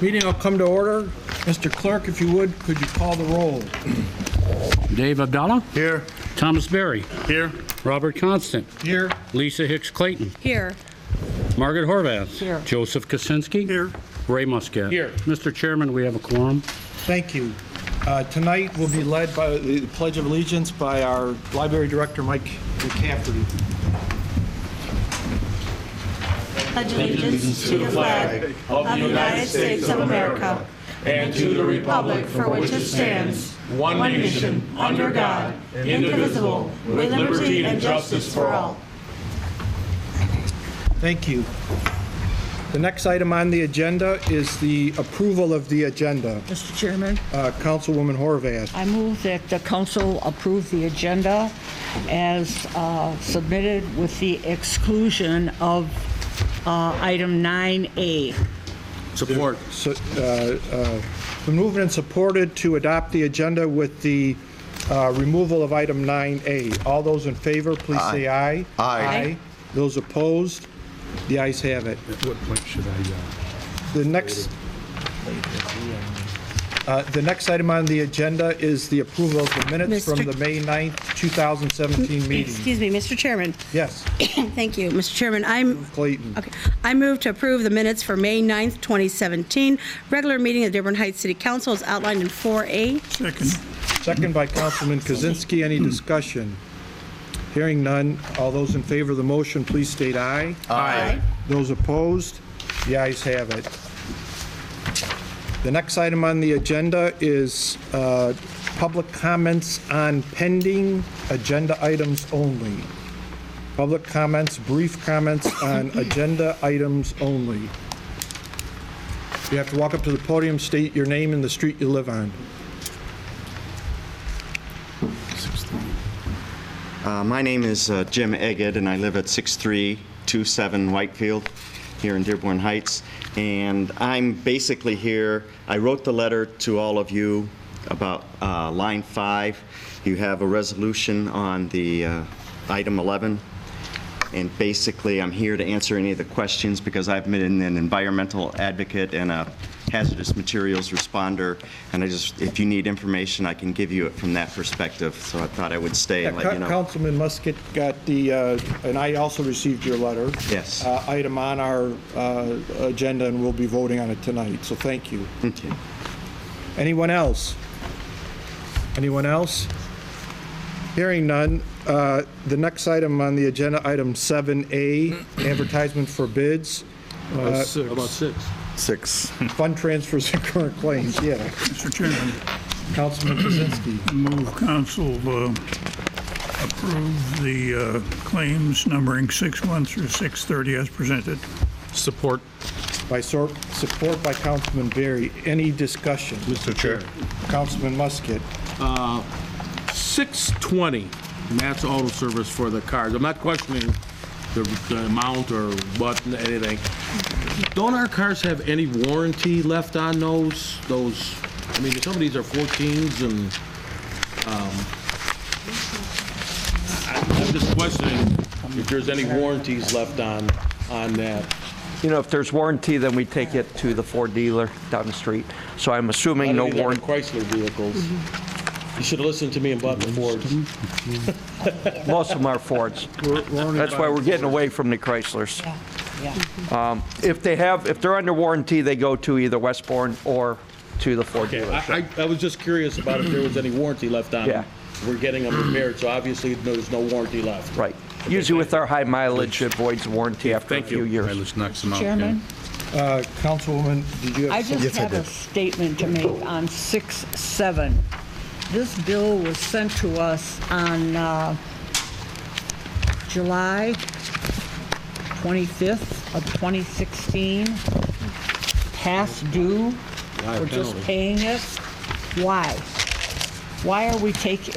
Meeting will come to order. Mr. Clerk, if you would, could you call the roll? Dave Abdallah. Here. Thomas Berry. Here. Robert Constant. Here. Lisa Hicks Clayton. Here. Margaret Horvath. Here. Joseph Kaczynski. Here. Ray Muscat. Here. Mr. Chairman, we have a quorum. Thank you. Tonight will be led by the Pledge of Allegiance by our Library Director, Mike McCafferty. Pledge allegiance to the flag of the United States of America and to the republic for which it stands, one nation, under God, indivisible, with liberty and justice for all. Thank you. The next item on the agenda is the approval of the agenda. Mr. Chairman, Councilwoman Horvath. I move that the council approve the agenda as submitted with the exclusion of item 9A. Support. Been moved and supported to adopt the agenda with the removal of item 9A. All those in favor, please say aye. Aye. Those opposed? The ayes have it. At what point should I? The next item on the agenda is the approval of the minutes from the May 9th, 2017 meeting. Excuse me, Mr. Chairman. Yes, Thank you, Mr. Chairman. Clayton. I move to approve the minutes for May 9th, 2017, regular meeting of Dearborn Heights City Council as outlined in 4A. Second by Councilman Kaczynski. Any discussion? Hearing none. All those in favor of the motion, please state aye. Aye. Those opposed? The ayes have it. The next item on the agenda is public comments on pending agenda items only. Public comments, brief comments on agenda items only. You have to walk up to the podium, state your name and the street you live on. My name is Jim Eggett, and I live at 6327 Whitefield here in Dearborn Heights. And I'm basically here, I wrote the letter to all of you about line 5. You have a resolution on the item 11. And basically, I'm here to answer any of the questions because I've been an environmental advocate and a hazardous materials responder, and if you need information, I can give you it from that perspective. So I thought I would stay and let you know. Councilman Muscat got the, and I also received your letter. Yes. Item on our agenda, and we'll be voting on it tonight, so thank you. Okay. Anyone else? Anyone else? Hearing none. The next item on the agenda, item 7A, advertisement for bids. About six. Fund transfers and current claims, yeah. Mr. Chairman, Councilman Kaczynski. move council approve the claims numbering 61 through 630 as presented. Support. Support by Councilman Berry. Any discussion? Mr. Chair. Councilman Muscat. 620, Matt's Auto Service for the cars. I'm not questioning the amount or what, anything. Don't our cars have any warranty left on those? I mean, some of these are 14s, and I'm just questioning if there's any warranties left on that. You know, if there's warranty, then we take it to the Ford dealer down the street. So I'm assuming no warranty. Chrysler vehicles. You should have listened to me and bought the Fords. Most of them are Fords. That's why we're getting away from the Chryslers. Yeah. If they're under warranty, they go to either Westbourne or to the Ford dealership. I was just curious about if there was any warranty left on them. We're getting them repaired, so obviously there's no warranty left. Right. Usually with our high mileage, it voids warranty after a few years. Chairman, Councilwoman, did you have I just have a statement to make on 6-7. This bill was sent to us on July 25th of 2016. Past due. We're just paying it. Why? Why are we taking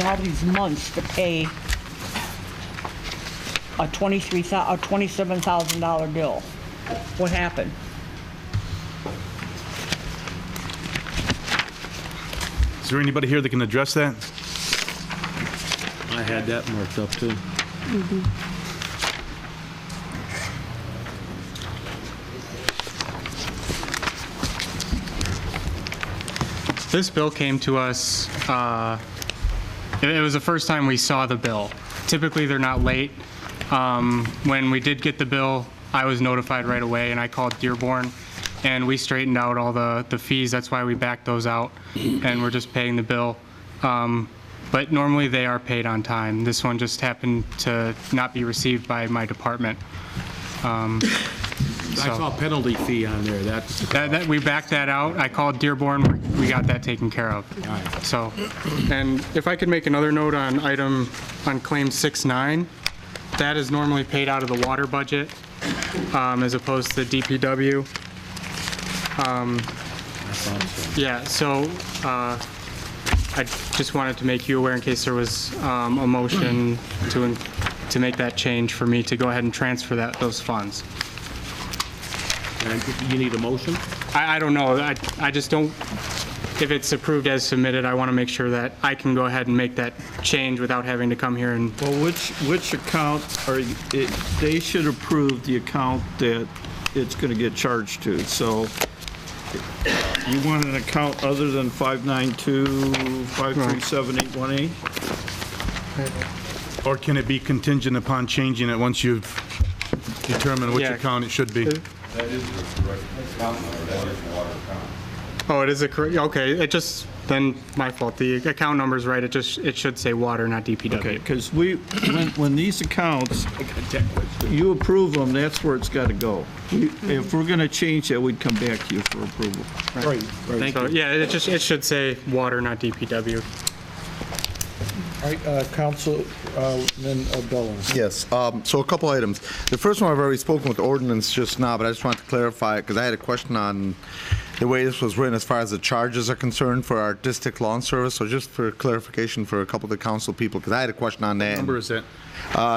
all these months to pay a $27,000 bill? What happened? Is there anybody here that can address that? I had that marked up too. This bill came to us, it was the first time we saw the bill. Typically, they're not late. When we did get the bill, I was notified right away, and I called Dearborn, and we straightened out all the fees. That's why we backed those out, and we're just paying the bill. But normally, they are paid on time. This one just happened to not be received by my department. I saw a penalty fee on there. That we backed that out. I called Dearborn. We got that taken care of. So, and if I could make another note on claim 6-9, that is normally paid out of the water budget as opposed to the DPW. Yeah. So I just wanted to make you aware in case there was a motion to make that change for me to go ahead and transfer those funds. And you need a motion? I don't know. I just don't, if it's approved as submitted, I want to make sure that I can go ahead and make that change without having to come here and. Well, which account they should approve the account that it's going to get charged to. So you want an account other than 592-537-818? Or can it be contingent upon changing it once you've determined which account it should be? That is the correct account number, that is the water account. Oh, it is a correct, okay, it just, then my fault, the account number's right, it should say water, not DPW. Okay, because when these accounts, you approve them, that's where it's got to go. If we're going to change that, we'd come back to you for approval. Right. Thank you. Yeah, it should say water, not DPW. All right, Councilman Abdullah. Yes, so a couple items. The first one I've already spoken with the ordinance just now, but I just wanted to clarify it because I had a question on the way this was written as far as the charges are concerned for artistic lawn service. So just for clarification for a couple of the council people, because I had a question on that. What number is that?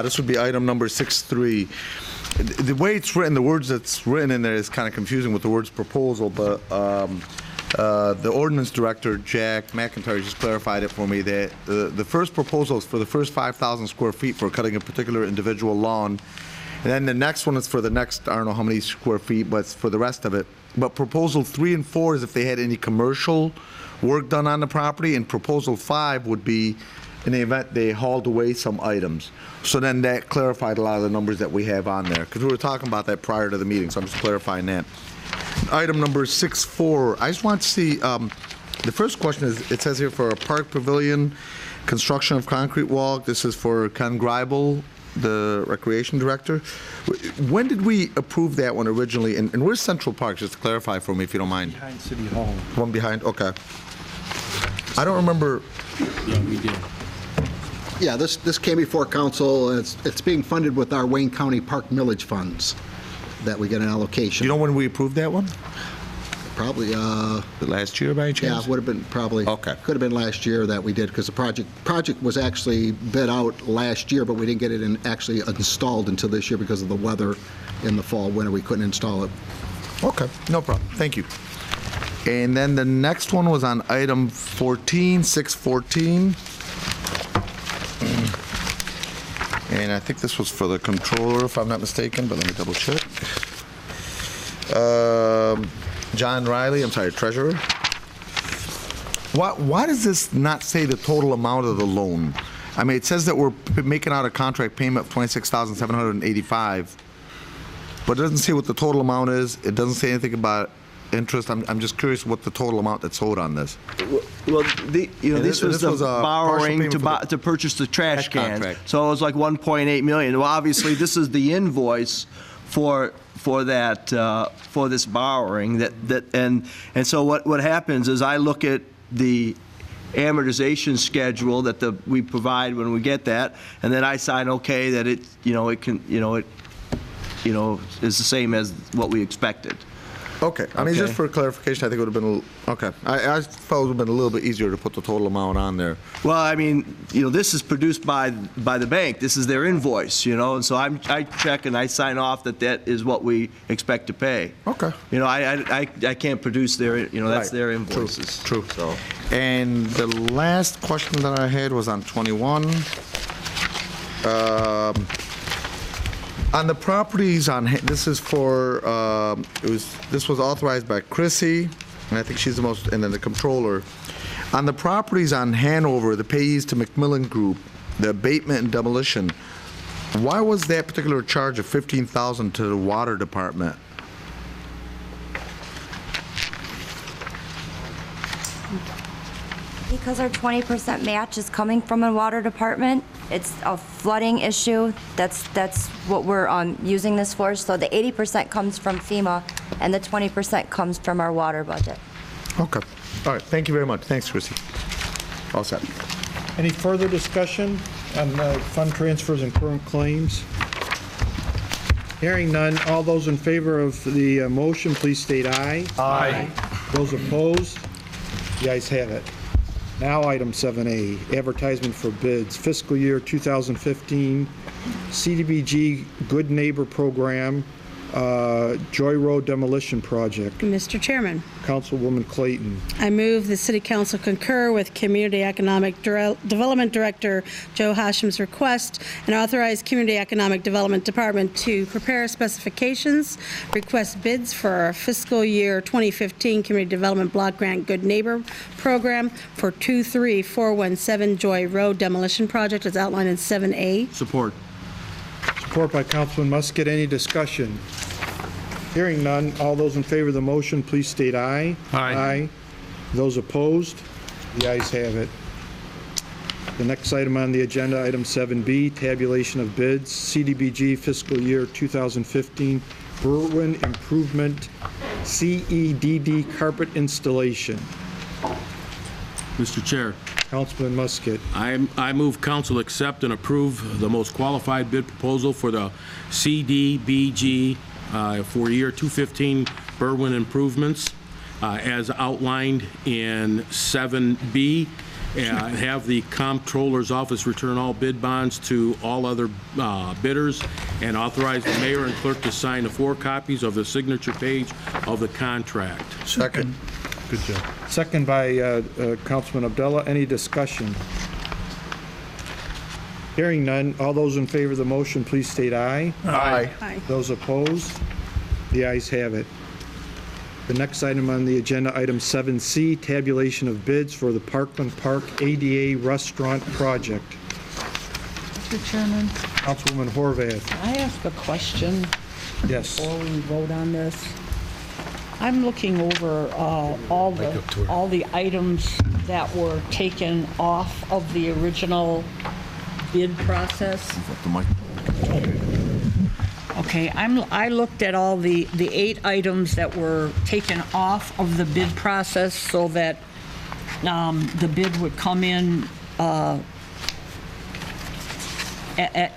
This would be item number 6.3. The way it's written, the words that's written in there is kind of confusing with the words proposal, but the ordinance director, Jack McIntyre, just clarified it for me that the first proposal is for the first 5,000 square feet for cutting a particular individual lawn. And then the next one is for the next, I don't know how many square feet, but it's for the rest of it. But proposal 3 and 4 is if they had any commercial work done on the property, and proposal 5 would be in the event they hauled away some items. So then that clarified a lot of the numbers that we have on there, because we were talking about that prior to the meeting, so I'm just clarifying that. Item number 6.4, I just want to see, the first question is, it says here for a park pavilion, construction of concrete walk. This is for Ken Greibel, the recreation director. When did we approve that one originally? And where's Central Park, just to clarify for me, if you don't mind? Behind City Hall. One behind, okay. I don't remember. Yeah, we did. Yeah, this came before council. It's being funded with our Wayne County Park millage funds that we get an allocation. You know when we approved that one? Probably, last year by any chance? Yeah, it would have been probably. Okay. Could have been last year that we did, because the project was actually bid out last year, but we didn't get it actually installed until this year because of the weather in the fall, winter. We couldn't install it. Okay, no problem. Thank you. And then the next one was on item 14, 614. And I think this was for the controller, if I'm not mistaken, but let me double check. John Riley, I'm sorry, treasurer. Why does this not say the total amount of the loan? I mean, it says that we're making out a contract payment of $26,785, but it doesn't say what the total amount is. It doesn't say anything about interest. I'm just curious what the total amount that's owed on this. Well, this was the borrowing to purchase the trash cans. Contract. So it was like 1.8 million. Well, obviously, this is the invoice for that for this borrowing and so what happens is I look at the amortization schedule that we provide when we get that, and then I sign okay that it is the same as what we expected. Okay. I mean, just for clarification, I think it would have been okay. I thought it would have been a little bit easier to put the total amount on there. Well, I mean, this is produced by the bank. This is their invoice, and so I check and I sign off that is what we expect to pay. Okay. I can't produce their, that's their invoices. True. So. And the last question that I had was on 21. On the properties this is for, this was authorized by Chrissy, and I think she's and then the controller. On the properties on Hanover, the payees to Macmillan Group, the abatement and demolition, why was that particular charge of $15,000 to the water department? Because our 20% match is coming from the water department, it's a flooding issue. That's what we're using this for. So the 80% comes from FEMA, and the 20% comes from our water budget. Okay. All right. Thank you very much. Thanks, Chrissy. All set. Any further discussion on fund transfers and current claims? Hearing none, all those in favor of the motion, please state aye. Aye. Those opposed? The ayes have it. Now, item 7A, advertisement for bids, fiscal year 2015, CDBG Good Neighbor Program, Joy Road Demolition Project. Mr. Chairman, Councilwoman Clayton. I move the City Council concur with Community Economic Development Director Joe Hashem's request and authorize Community Economic Development Department to prepare specifications, request bids for our fiscal year 2015 Community Development Block Grant Good Neighbor Program for 23417 Joy Road Demolition Project as outlined in 7A. Support. Support by Councilman Musket. Any discussion? Hearing none, all those in favor of the motion, please state aye. Aye. Those opposed? The ayes have it. The next item on the agenda, item 7B, tabulation of bids, CDBG fiscal year 2015 Berwyn Improvement CEDD carpet installation. Mr. Chair, Councilman Musket. I move council accept and approve the most qualified bid proposal for the CDBG for year 2015 Berwyn improvements as outlined in 7B. Have the comptroller's office return all bid bonds to all other bidders and authorize the mayor and clerk to sign the 4 copies of the signature page of the contract. Second. Good job. Second by Councilman Abdullah. Any discussion? Hearing none, all those in favor of the motion, please state aye. Aye. Aye. Those opposed? The ayes have it. The next item on the agenda, item 7C, tabulation of bids for the Parkland Park ADA Restaurant Project. Mr. Chairman, Councilwoman Horvath. can I ask a question Yes. before we vote on this? I'm looking over all the items that were taken off of the original bid process. Okay, I looked at all the 8 items that were taken off of the bid process so that the bid would come in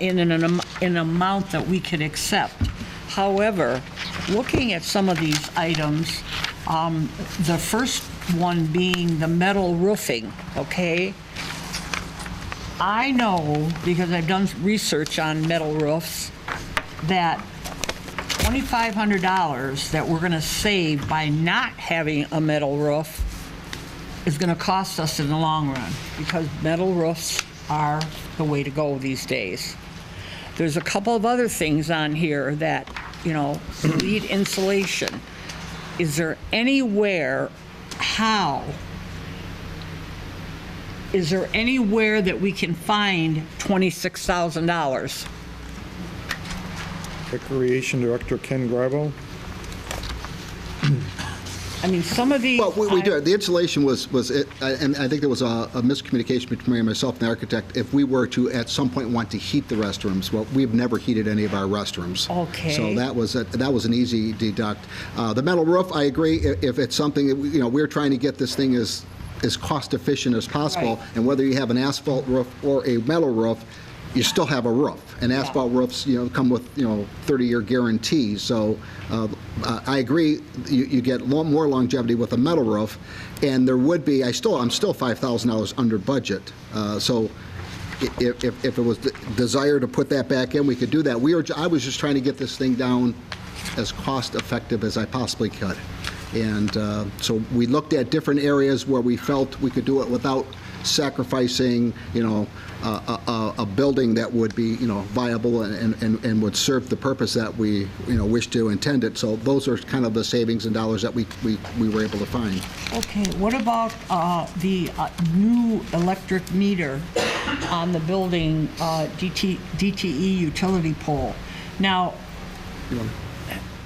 in an amount that we could accept. However, looking at some of these items, the first one being the metal roofing, okay? I know, because I've done research on metal roofs, that $2,500 that we're going to save by not having a metal roof is going to cost us in the long run, because metal roofs are the way to go these days. There's a couple of other things on here that, you know, need insulation. Is there anywhere that we can find $26,000? Recreation Director Ken Grabo. I mean, some of these... Well, we do. The insulation was and I think there was a miscommunication between Mary and myself and the architect. If we were to, at some point, want to heat the restrooms, well, we've never heated any of our restrooms. Okay. So that was an easy deduct. The metal roof, I agree. If it's something that, we're trying to get this thing as cost efficient as possible, Right. and whether you have an asphalt roof or a metal roof, you still have a roof. And asphalt roofs, come with, 30-year guarantees. So I agree, you get more longevity with a metal roof. And there would be, I'm still $5,000 under budget. So if it was the desire to put that back in, we could do that. I was just trying to get this thing down as cost effective as I possibly could. And so we looked at different areas where we felt we could do it without sacrificing, a building that would be, viable and would serve the purpose that we, wish to intend it. So those are kind of the savings and dollars that we were able to find. Okay, what about the new electric meter on the building DTE utility pole? Now,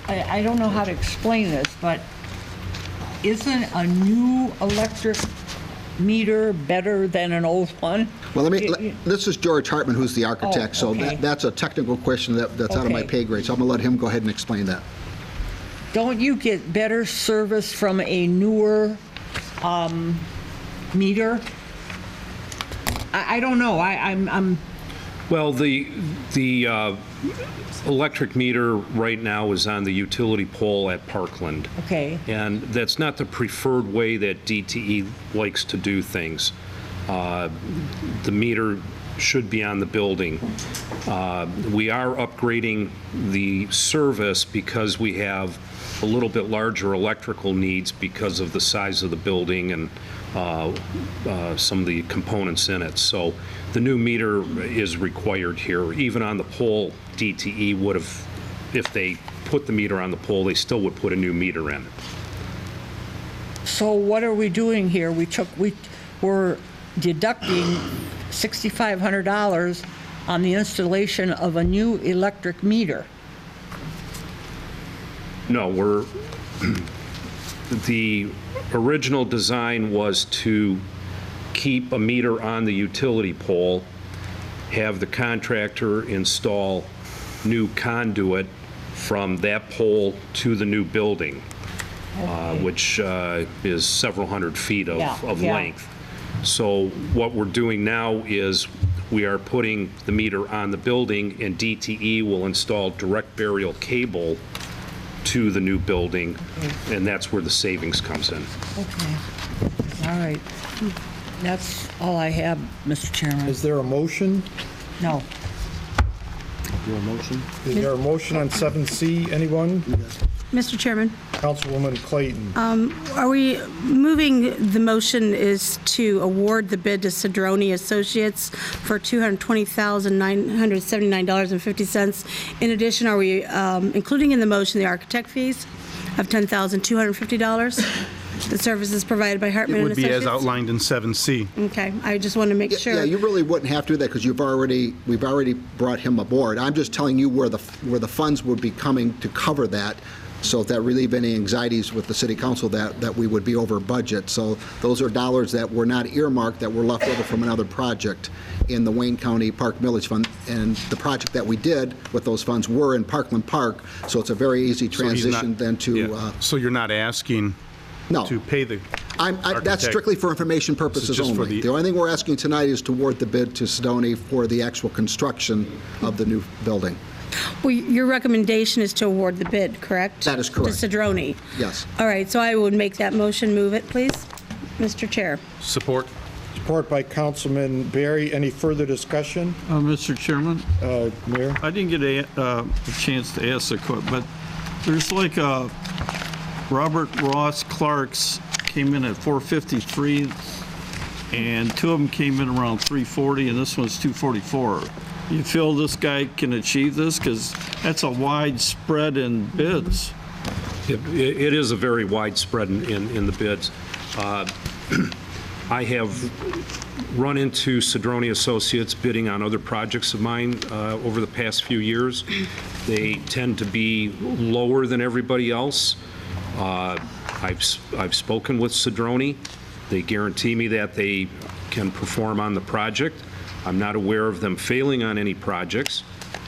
I don't know how to explain this, but isn't a new electric meter better than an old one? Well, this is George Hartman, who's the architect, so okay. that's a technical question that's out of my pay grade, so I'm going to let him go ahead and explain that. Don't you get better service from a newer meter? I don't know. I'm Well, the electric meter right now is on the utility pole at Parkland. okay. And that's not the preferred way that DTE likes to do things. The meter should be on the building. We are upgrading the service because we have a little bit larger electrical needs because of the size of the building and some of the components in it. So the new meter is required here. Even on the pole, DTE would have, if they put the meter on the pole, they still would put a new meter in. So what are we doing here? We're deducting $6,500 on the installation of a new electric meter. No, the original design was to keep a meter on the utility pole, have the contractor install new conduit from that pole to the new building, which is several hundred feet of length. So what we're doing now is we are putting the meter on the building, and DTE will install direct burial cable to the new building, and that's where the savings comes in. Okay. All right. That's all I have, Mr. Chairman. Is there a motion? No. Is there a motion on 7C? Anyone? Mr. Chairman, Councilwoman Clayton. are we moving, the motion is to award the bid to Cedrone Associates for $220,979.50. In addition, are we including in the motion the architect fees of $10,250? The services provided by Hartman It and would be Associates? as outlined in 7C. Okay, I just want to make sure. Yeah, you really wouldn't have to do that because we've already brought him aboard. I'm just telling you where the funds would be coming to cover that, so if that relieve any anxieties with the city council that we would be over budget. So those are dollars that were not earmarked, that were left over from another project in the Wayne County Park Millage Fund. And the project that we did with those funds were in Parkland Park, so it's a very easy transition then to... So you're not asking No. to pay the That's architect. strictly for information purposes just for only. The only thing we're asking tonight is to award the bid to Sedoni for the actual construction of the new building. Well, your recommendation is to award the bid, correct? That is correct. To Cedrone. Yes. All right, so I would make that motion. Move it, please. Mr. Chair. Support. Support by Councilman Barry. Any further discussion? Mr. Chairman, Mayor? I didn't get a chance to ask the question, but there's like Robert Ross Clark's came in at 453, and two of them came in around 340, and this one's 244. You feel this guy can achieve this? Because that's a wide spread in bids. It is a very wide spread in the bids. I have run into Cedrone Associates bidding on other projects of mine over the past few years. They tend to be lower than everybody else. I've spoken with Cedrone. They guarantee me that they can perform on the project. I'm not aware of them failing on any projects.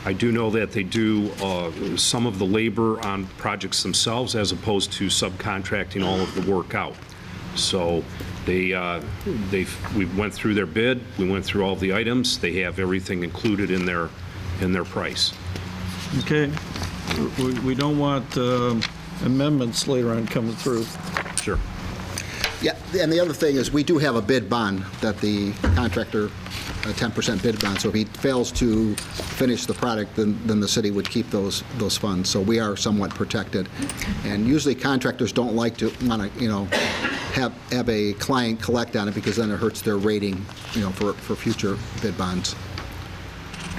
I do know that they do some of the labor on projects themselves as opposed to subcontracting all of the work out. So we went through their bid, we went through all the items, they have everything included in their price. Okay. We don't want amendments later on coming through. Sure. Yeah, and the other thing is we do have a bid bond that the contractor, a 10% bid bond, so if he fails to finish the product, then the city would keep those funds. So we are somewhat protected. And usually contractors don't like to want to, have a client collect on it, because then it hurts their rating, for future bid bonds.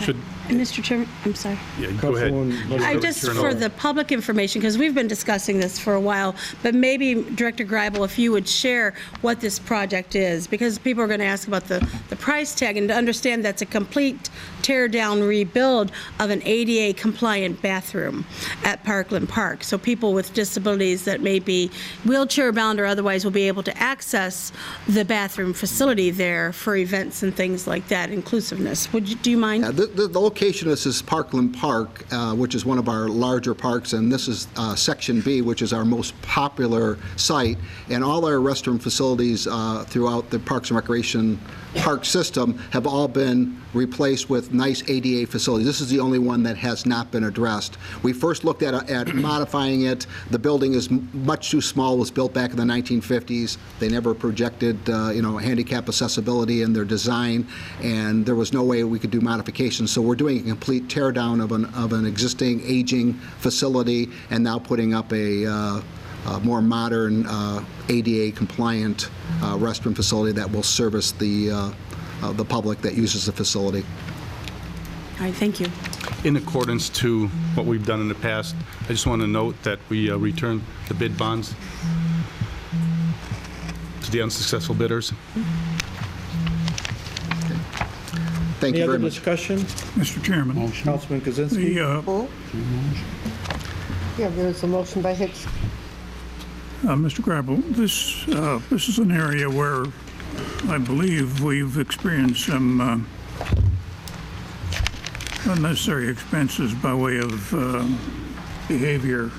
Should, Mr. Chairman, I'm sorry. yeah, go ahead. I just, for the public information, because we've been discussing this for a while, but maybe Director Greibel, if you would share what this project is, because people are going to ask about the price tag, and to understand that's a complete tear-down rebuild of an ADA compliant bathroom at Parkland Park. So people with disabilities that may be wheelchair-bound or otherwise will be able to access the bathroom facility there for events and things like that, inclusiveness. Do you mind? The location of this is Parkland Park, which is one of our larger parks, and this is Section B, which is our most popular site. And all our restroom facilities throughout the Parks and Recreation park system have all been replaced with nice ADA facilities. This is the only one that has not been addressed. We first looked at modifying it. The building is much too small. It was built back in the 1950s. They never projected, handicap accessibility in their design, and there was no way we could do modifications. So we're doing a complete tear down of an existing aging facility, and now putting up a more modern ADA-compliant restroom facility that will service the public that uses the facility. All right, thank you. In accordance to what we've done in the past, I just want to note that we return the bid bonds to the unsuccessful bidders. Thank you very much. Any other discussion? Mr. Chairman. Councilman Kozinski? Yeah, there's a motion by Hicks. Mr. Greibel, this is an area where I believe we've experienced some unnecessary expenses by way of behavior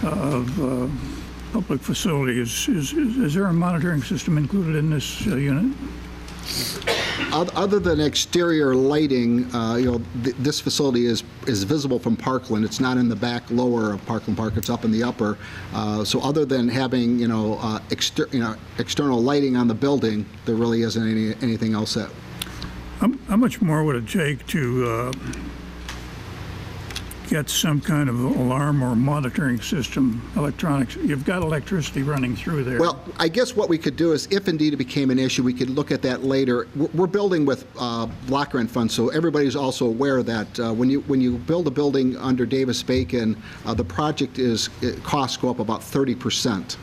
of public facilities. Is there a monitoring system included in this unit? Other than exterior lighting, this facility is visible from Parkland. It's not in the back lower of Parkland Park. It's up in the upper. So other than having external lighting on the building, there really isn't anything else that. How much more would it take to get some kind of alarm or monitoring system, electronics? You've got electricity running through there. Well, I guess what we could do is, if indeed it became an issue, we could look at that later. We're building with block grant funds, so everybody's also aware that when you build a building under Davis-Bacon, the project costs go up about 30%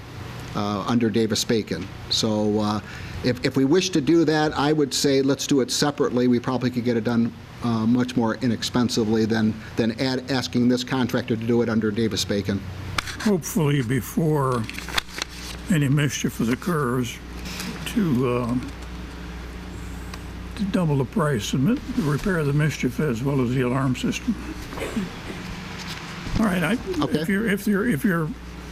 under Davis-Bacon. So if we wish to do that, I would say let's do it separately. We probably could get it done much more inexpensively than asking this contractor to do it under Davis-Bacon. Hopefully before any mischief occurs, to double the price and repair the mischief as well as the alarm system. All right.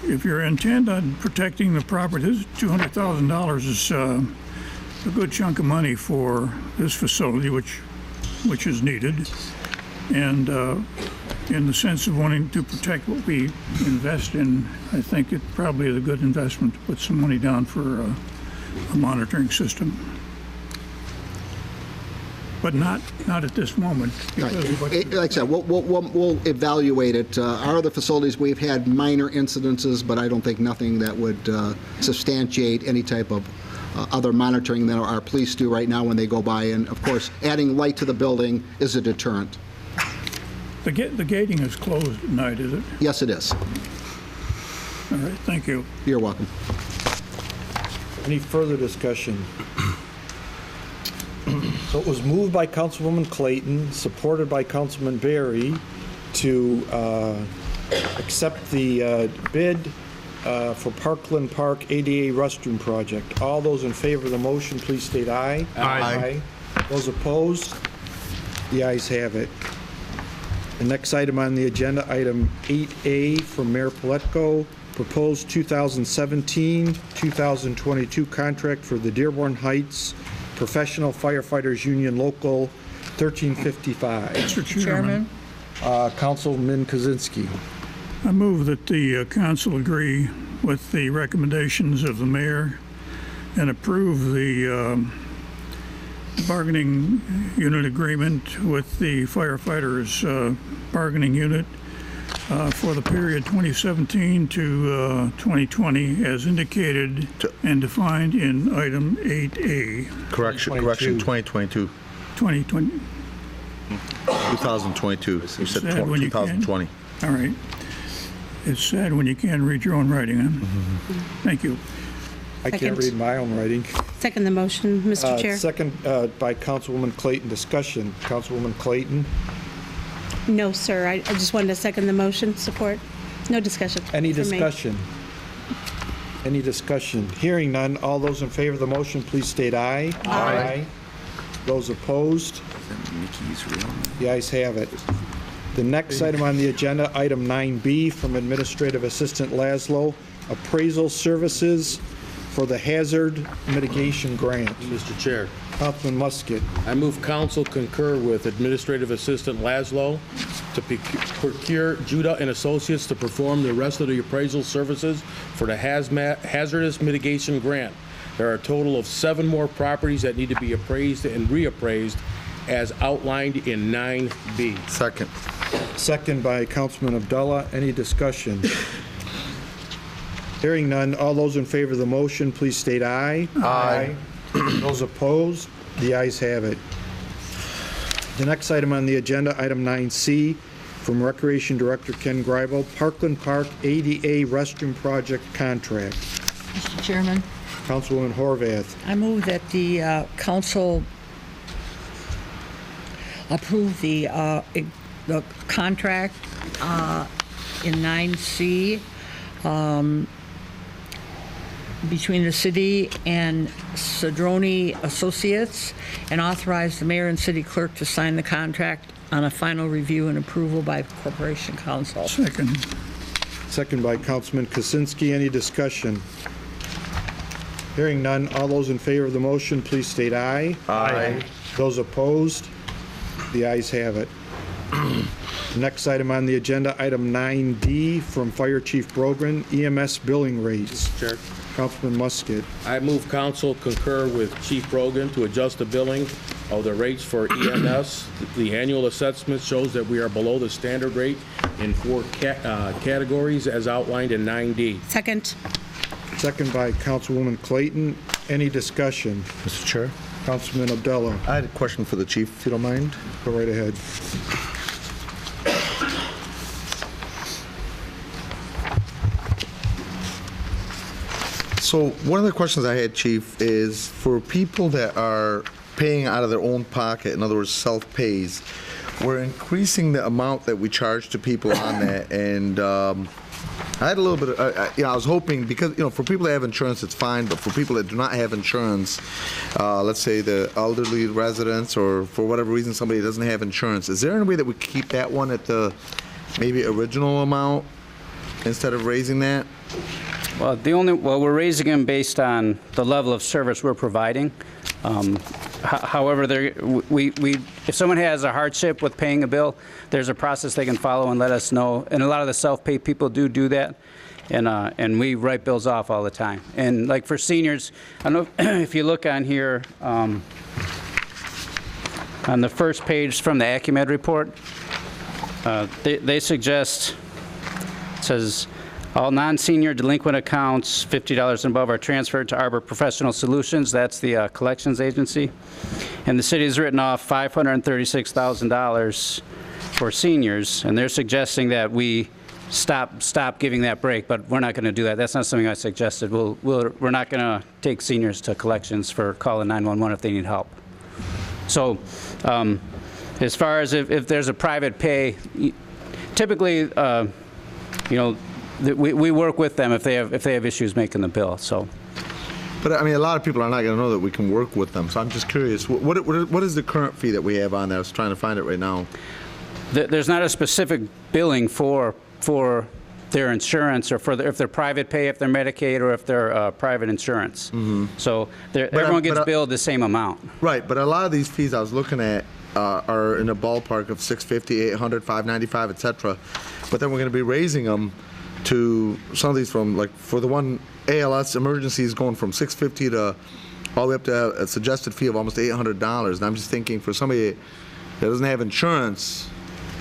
If your intent on protecting the property, $200,000 is a good chunk of money for this facility, which is needed, and in the sense of wanting to protect what we invest in, I think it probably is a good investment to put some money down for a monitoring system. But not at this moment. Right. Like I said, we'll evaluate it. Our other facilities, we've had minor incidences, but I don't think nothing that would substantiate any type of other monitoring than our police do right now when they go by. And of course, adding light to the building is a deterrent. The gating is closed at night, is it? Yes, it is. All right, thank you. You're welcome. Any further discussion? So it was moved by Councilwoman Clayton, supported by Councilman Berry, to accept the bid for Parkland Park ADA restroom project. All those in favor of the motion, please state aye. Aye. Those opposed? The ayes have it. The next item on the agenda, item 8A from Mayor Paletko, proposed 2017-2022 contract for the Dearborn Heights Professional Firefighters Union Local 1355. Mr. Chairman. Councilman Kozinski. I move that the council agree with the recommendations of the mayor and approve the bargaining unit agreement with the firefighters bargaining unit for the period 2017 to 2020 as indicated and defined in item 8A. Correction, 2022. 2020. 2022. You said Sad when you can. 2020. All right. It's sad when you can't read your own writing, huh? Thank you. I can't Second. read my own writing. Second the motion, Mr. Chair. Second by Councilwoman Clayton. Discussion. Councilwoman Clayton. No, sir. I just wanted to second the motion. Support. No discussion. Any from me. discussion? Any discussion? Hearing none. All those in favor of the motion, please state aye. Aye. Those opposed? The ayes have it. The next item on the agenda, item 9B, from Administrative Assistant Laszlo, appraisal services for the hazard mitigation grant. Mr. Chair, Councilman Musket. I move council concur with Administrative Assistant Laszlo to procure Judah and Associates to perform the rest of the appraisal services for the hazardous mitigation grant. There are a total of 7 more properties that need to be appraised and reappraised as outlined in 9B. Second. Second by Councilman Abdullah. Any discussion? Hearing none. All those in favor of the motion, please state aye. Aye. Those opposed? The ayes have it. The next item on the agenda, item 9C, from Recreation Director Ken Greibel, Parkland Park ADA Restroom Project Contract. Mr. Chairman, Councilwoman Horvath. I move that the council approve the contract in 9C between the city and Cedrone Associates and authorize the mayor and city clerk to sign the contract on a final review and approval by Corporation Council. Second. Second by Councilman Kosinski. Any discussion? Hearing none. All those in favor of the motion, please state aye. Aye. Those opposed? The ayes have it. The next item on the agenda, item 9D, from Fire Chief Brogren, EMS billing rates. Chair. Councilman Musket. I move council concur with Chief Brogan to adjust the billing of the rates for EMS. The annual assessment shows that we are below the standard rate in 4 categories as outlined in 9D. Second. Second by Councilwoman Clayton. Any discussion? Mr. Chair. Councilman Abdullah. I had a question for the chief, if you don't mind. Go right ahead. So one of the questions I had, Chief, is for people that are paying out of their own pocket, in other words, self-pays, we're increasing the amount that we charge to people on that, and I had a little bit of, I was hoping, because, for people that have insurance, it's fine, but for people that do not have insurance, let's say the elderly residents, or for whatever reason somebody doesn't have insurance, is there any way that we could keep that one at the maybe original amount instead of raising that? Well, we're raising them based on the level of service we're providing. However, if someone has a hardship with paying a bill, there's a process they can follow and let us know. And a lot of the self-pay people do that, and we write bills off all the time. And like for seniors, I don't know if you look on here on the first page from the Acumed report, they suggest, it says, all non-senior delinquent accounts, $50 and above, are transferred to Arbor Professional Solutions. That's the collections agency. And the city has written off $536,000 for seniors, and they're suggesting that we stop giving that break, but we're not going to do that. That's not something I suggested. We're not going to take seniors to collections for calling 911 if they need help. So as far as if there's a private pay, typically, we work with them if they have issues making the bill. So, but I mean, a lot of people are not going to know that we can work with them. So I'm just curious, what is the current fee that we have on there? I was trying to find it right now. There's not a specific billing for their insurance, or if they're private pay, if they're Medicaid, or if they're private insurance. Mm-hmm. So everyone gets billed the same amount. Right, but a lot of these fees I was looking at are in a ballpark of $650, $800, $595, etc. But then we're going to be raising them to some of these from, like, for the one ALS emergency is going from $650 to all the way up to a suggested fee of almost $800. And I'm just thinking, for somebody that doesn't have insurance.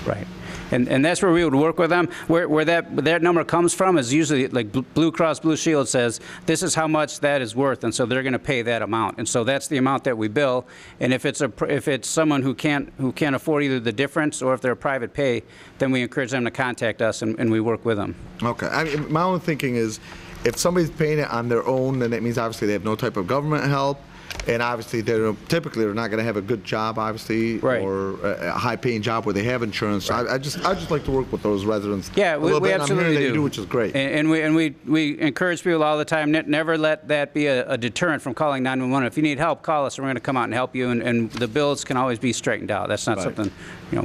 Right. And that's where we would work with them. Where that number comes from is usually like Blue Cross Blue Shield says, this is how much that is worth, and so they're going to pay that amount. And so that's the amount that we bill. And if it's someone who can't afford either the difference or if they're a private pay, then we encourage them to contact us and we work with them. Okay. I mean, my own thinking is, if somebody's paying it on their own, then it means obviously they have no type of government help, and obviously they're not going to have a good job, obviously, or a high-paying job where they have insurance. So I just like to work with those residents. Yeah, we absolutely do, which is great. And we encourage people all the time. Never let that be a deterrent from calling 911. If you need help, call us, and we're going to come out and help you. And the bills can always be straightened out. That's not something we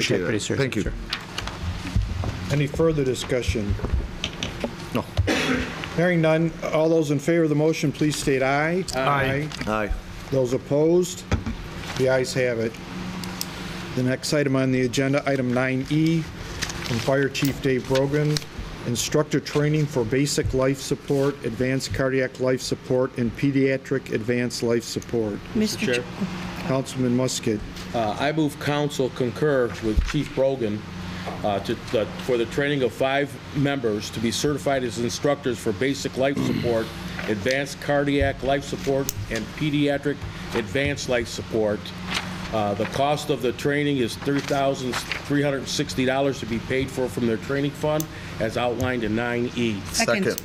take pretty seriously. Thank you. Sure. Any further discussion? No. Hearing none, all those in favor of the motion, please state aye. Aye. Aye. Those opposed? The ayes have it. The next item on the agenda, item 9E, from Fire Chief Dave Brogan, instructor training for basic life support, advanced cardiac life support, and pediatric advanced life support. Mr. Chair. Councilman Musket. I move council concur with Chief Brogan for the training of 5 members to be certified as instructors for basic life support, advanced cardiac life support, and pediatric advanced life support. The cost of the training is $3,360 to be paid for from their training fund, as outlined in 9E. Second.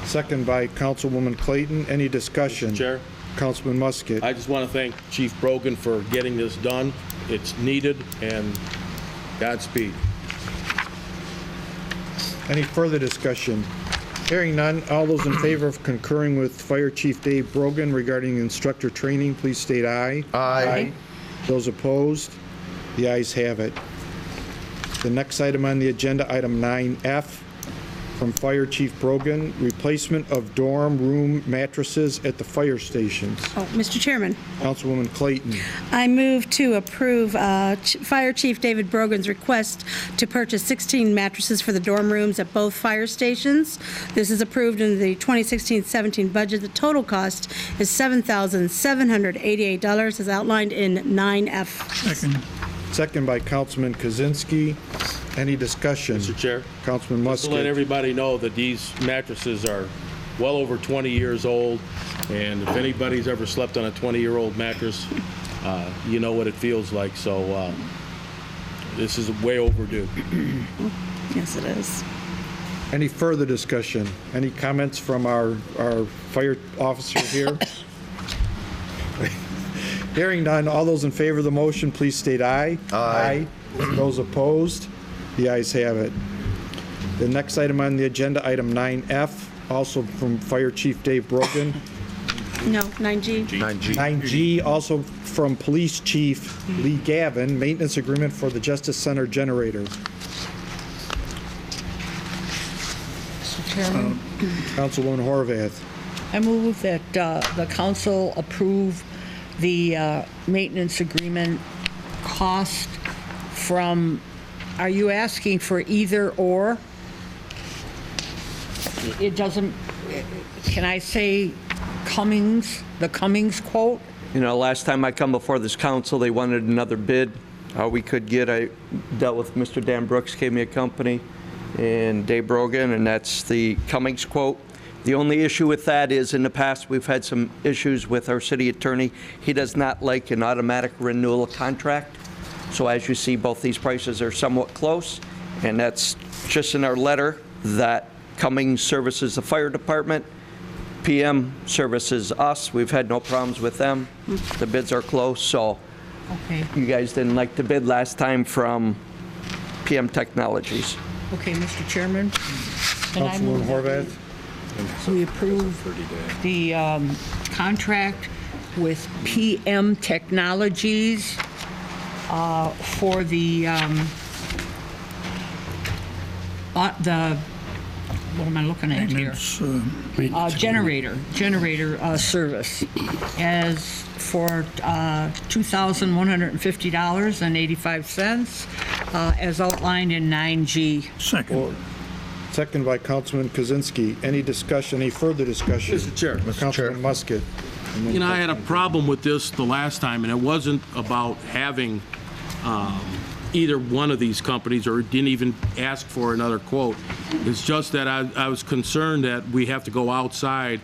Second by Councilwoman Clayton. Any discussion? Mr. Chair. Councilman Musket. I just want to thank Chief Brogan for getting this done. It's needed, and Godspeed. Any further discussion? Hearing none, all those in favor of concurring with Fire Chief Dave Brogan regarding instructor training, please state aye. Aye. Those opposed? The ayes have it. The next item on the agenda, item 9F, from Fire Chief Brogan, replacement of dorm room mattresses at the fire stations. Oh, Mr. Chairman. Councilwoman Clayton. I move to approve Fire Chief David Brogan's request to purchase 16 mattresses for the dorm rooms at both fire stations. This is approved in the 2016-17 budget. The total cost is $7,788 as outlined in 9F. Second. Second by Councilman Kozinski. Any discussion? Mr. Chair. Councilman Just to let Musket. everybody know that these mattresses are well over 20 years old, and if anybody's ever slept on a 20-year-old mattress, you know what it feels like. So this is way overdue. Yes, it is. Any further discussion? Any comments from our fire officer here? Hearing none, all those in favor of the motion, please state aye. Aye. Those opposed? The ayes have it. The next item on the agenda, item 9F, also from Fire Chief Dave Brogan. No, 9G. 9G, also from Police Chief Lee Gavin, maintenance agreement for the Justice Center generator. Mr. Chairman, Councilwoman Horvath. I move that the council approve the maintenance agreement cost from, are you asking for either or? It doesn't, can I say Cummings, the Cummings quote? You know, last time I come before this council, they wanted another bid. We could get, I dealt with Mr. Dan Brooks, gave me a company, and Dave Brogan, and that's the Cummings quote. The only issue with that is in the past, we've had some issues with our city attorney. He does not like an automatic renewal contract. So as you see, both these prices are somewhat close, and that's just in our letter that Cummings services the fire department, PM services us. We've had no problems with them. The bids are close, so Okay. you guys didn't like the bid last time from PM Technologies. Okay, Mr. Chairman. Can I Councilwoman move that Horvath. we approve the contract with PM Technologies for the what am I looking at here? Generator service as for $2,150.85 as outlined in 9G. Second. Second by Councilman Kozinski. Any discussion, any further discussion? Mr. Chair. Councilman Musket. You know, I had a problem with this the last time, and it wasn't about having either one of these companies or didn't even ask for another quote. It's just that I was concerned that we have to go outside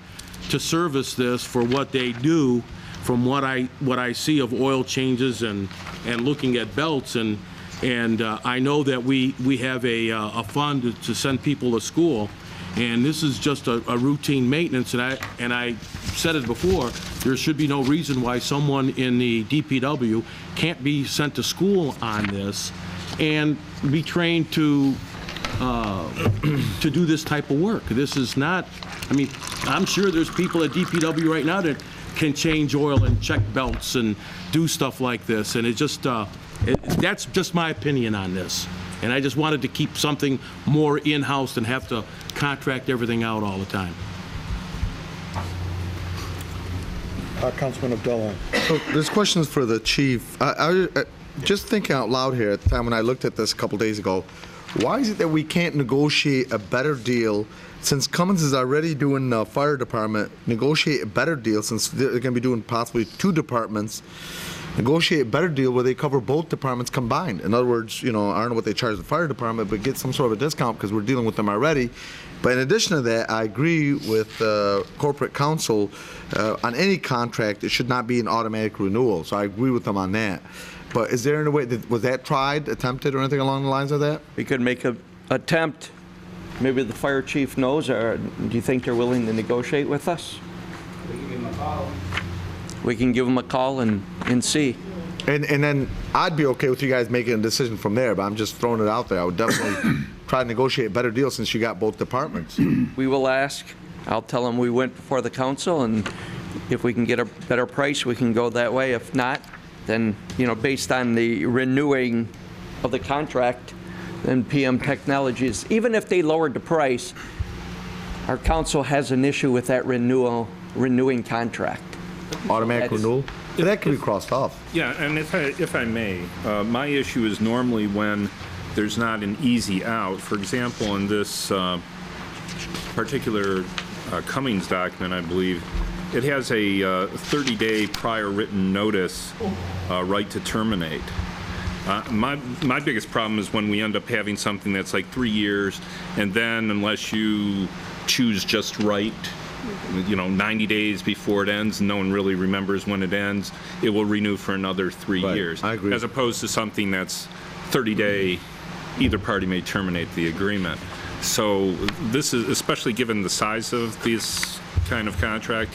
to service this for what they do from what I see of oil changes and looking at belts. And I know that we have a fund to send people to school. And this is just a routine maintenance, and I said it before, there should be no reason why someone in the DPW can't be sent to school on this and be trained to do this type of work. This is not, I mean, I'm sure there's people at DPW right now that can change oil and check belts and do stuff like this, and it just, that's just my opinion on this. And I just wanted to keep something more in-house than have to contract everything out all the time. Councilman Abdullah. So this question is for the chief. I just thinking out loud here at the time when I looked at this a couple days ago, why is it that we can't negotiate a better deal since Cummins is already doing the fire department, negotiate a better deal since they're going to be doing possibly 2 departments, negotiate a better deal where they cover both departments combined. In other words, I don't know what they charge the fire department, but get some sort of a discount because we're dealing with them already. But in addition to that, I agree with corporate counsel on any contract, it should not be an automatic renewal. So I agree with them on that. But is there any way, was that tried, attempted, or anything along the lines of that? We could make an attempt. Maybe the fire chief knows, or do you think they're willing to negotiate with us? We can give them a call. We can give them a call and see. And then I'd be okay with you guys making a decision from there, but I'm just throwing it out there. I would definitely try to negotiate a better deal since you got both departments. We will ask. I'll tell them we went before the council, and if we can get a better price, we can go that way. If not, then, based on the renewing of the contract, then PM Technologies, even if they lowered the price, our council has an issue with that renewing contract. Automatic renewal? That can be crossed off. Yeah, and if I may, my issue is normally when there's not an easy out. For example, in this particular Cummings document, I believe, it has a 30-day prior written notice right to terminate. My biggest problem is when we end up having something that's like 3 years, and then unless you choose just right, 90 days before it ends, and no one really remembers when it ends, it will renew for another 3 years. I agree. As opposed to something that's 30-day, either party may terminate the agreement. So this is, especially given the size of this kind of contract,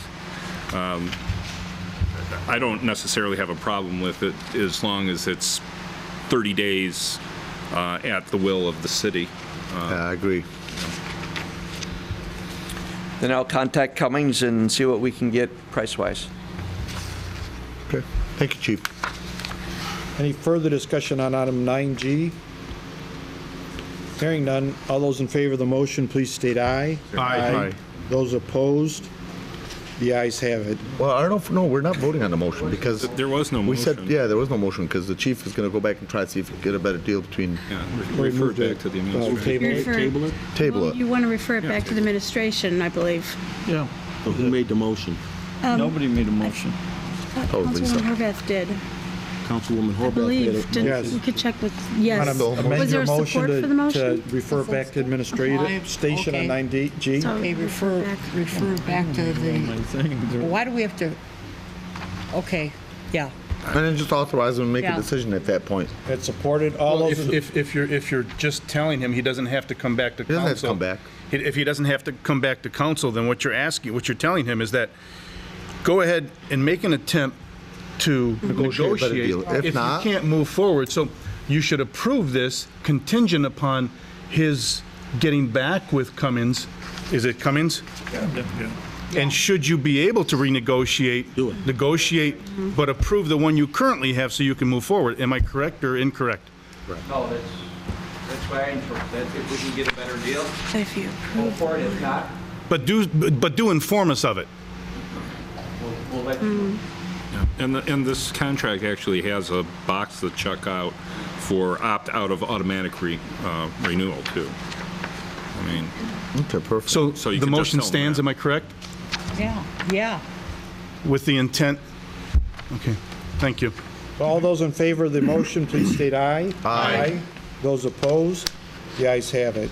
I don't necessarily have a problem with it as long as it's 30 days at the will of the city. Yeah, I agree. Then I'll contact Cummings and see what we can get price-wise. Okay. Thank you, Chief. Any further discussion on item 9G? Hearing none, all those in favor of the motion, please state aye. Aye. Those opposed? The ayes have it. Well, I don't know if, no, we're not voting on the motion because There was no motion. we said, yeah, there was no motion because the chief is going to go back and try to see if he can get a better deal between, Refer back to the administration. Table it? table it. You want to refer it back to the administration, I believe. Yeah. So who made the motion? Nobody made a motion. Oh, Lisa. Councilwoman Horvath did, Councilwoman I Horvath believe. did it. Didn't- Yes. We could check with, yes. Amend Was there your motion support for the motion? to refer back to administrative station on 9G? So Okay, refer back to the, why do we have to, okay, yeah. And then just authorize him to make a Yeah. decision at that point. It's supported, all Well, those, in- if you're just telling him he doesn't have to come back to council. He doesn't have to come back. If he doesn't have to come back to council, then what you're telling him is that go ahead and make an attempt to Negotiate a better negotiate. deal. If not- you can't move forward, so you should approve this contingent upon his getting back with Cummins. Is it Cummins? Yeah. And should you be able to renegotiate, negotiate, but approve the one you currently have so you can move forward? Am I correct or incorrect? No, that's why I interpret that. If we can get a better deal, If you go for it. If not, But do inform us of it. we'll let you know. And this contract actually has a box to check out for opt-out of automatic renewal, too. I mean, Okay, perfect. So you the can just motion tell them stands, that. am I correct? Yeah, yeah. With the intent? Okay, thank you. All those in favor of the motion, please state aye. Aye. Those opposed? The ayes have it.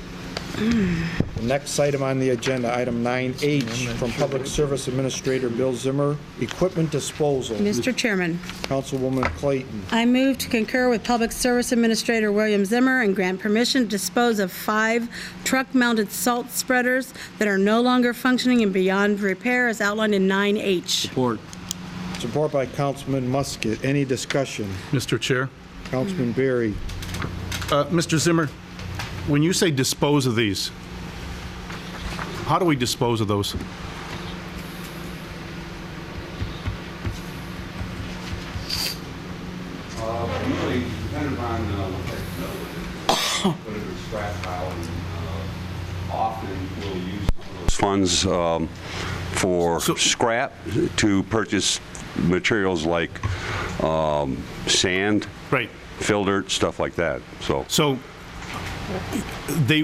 The next item on the agenda, item 9H, from Public Service Administrator Bill Zimmer, equipment disposal. Mr. Chairman, Councilwoman Clayton. I move to concur with Public Service Administrator William Zimmer and grant permission to dispose of 5 truck-mounted salt spreaders that are no longer functioning and beyond repair as outlined in 9H. Support. Support by Councilman Musket. Any discussion? Mr. Chair. Councilman Berry. Mr. Zimmer, when you say dispose of these, how do we dispose of those? Usually, depending on put it in a scrap pile, and often we'll use those funds for scrap to purchase materials like sand, right, fill dirt, stuff like that. So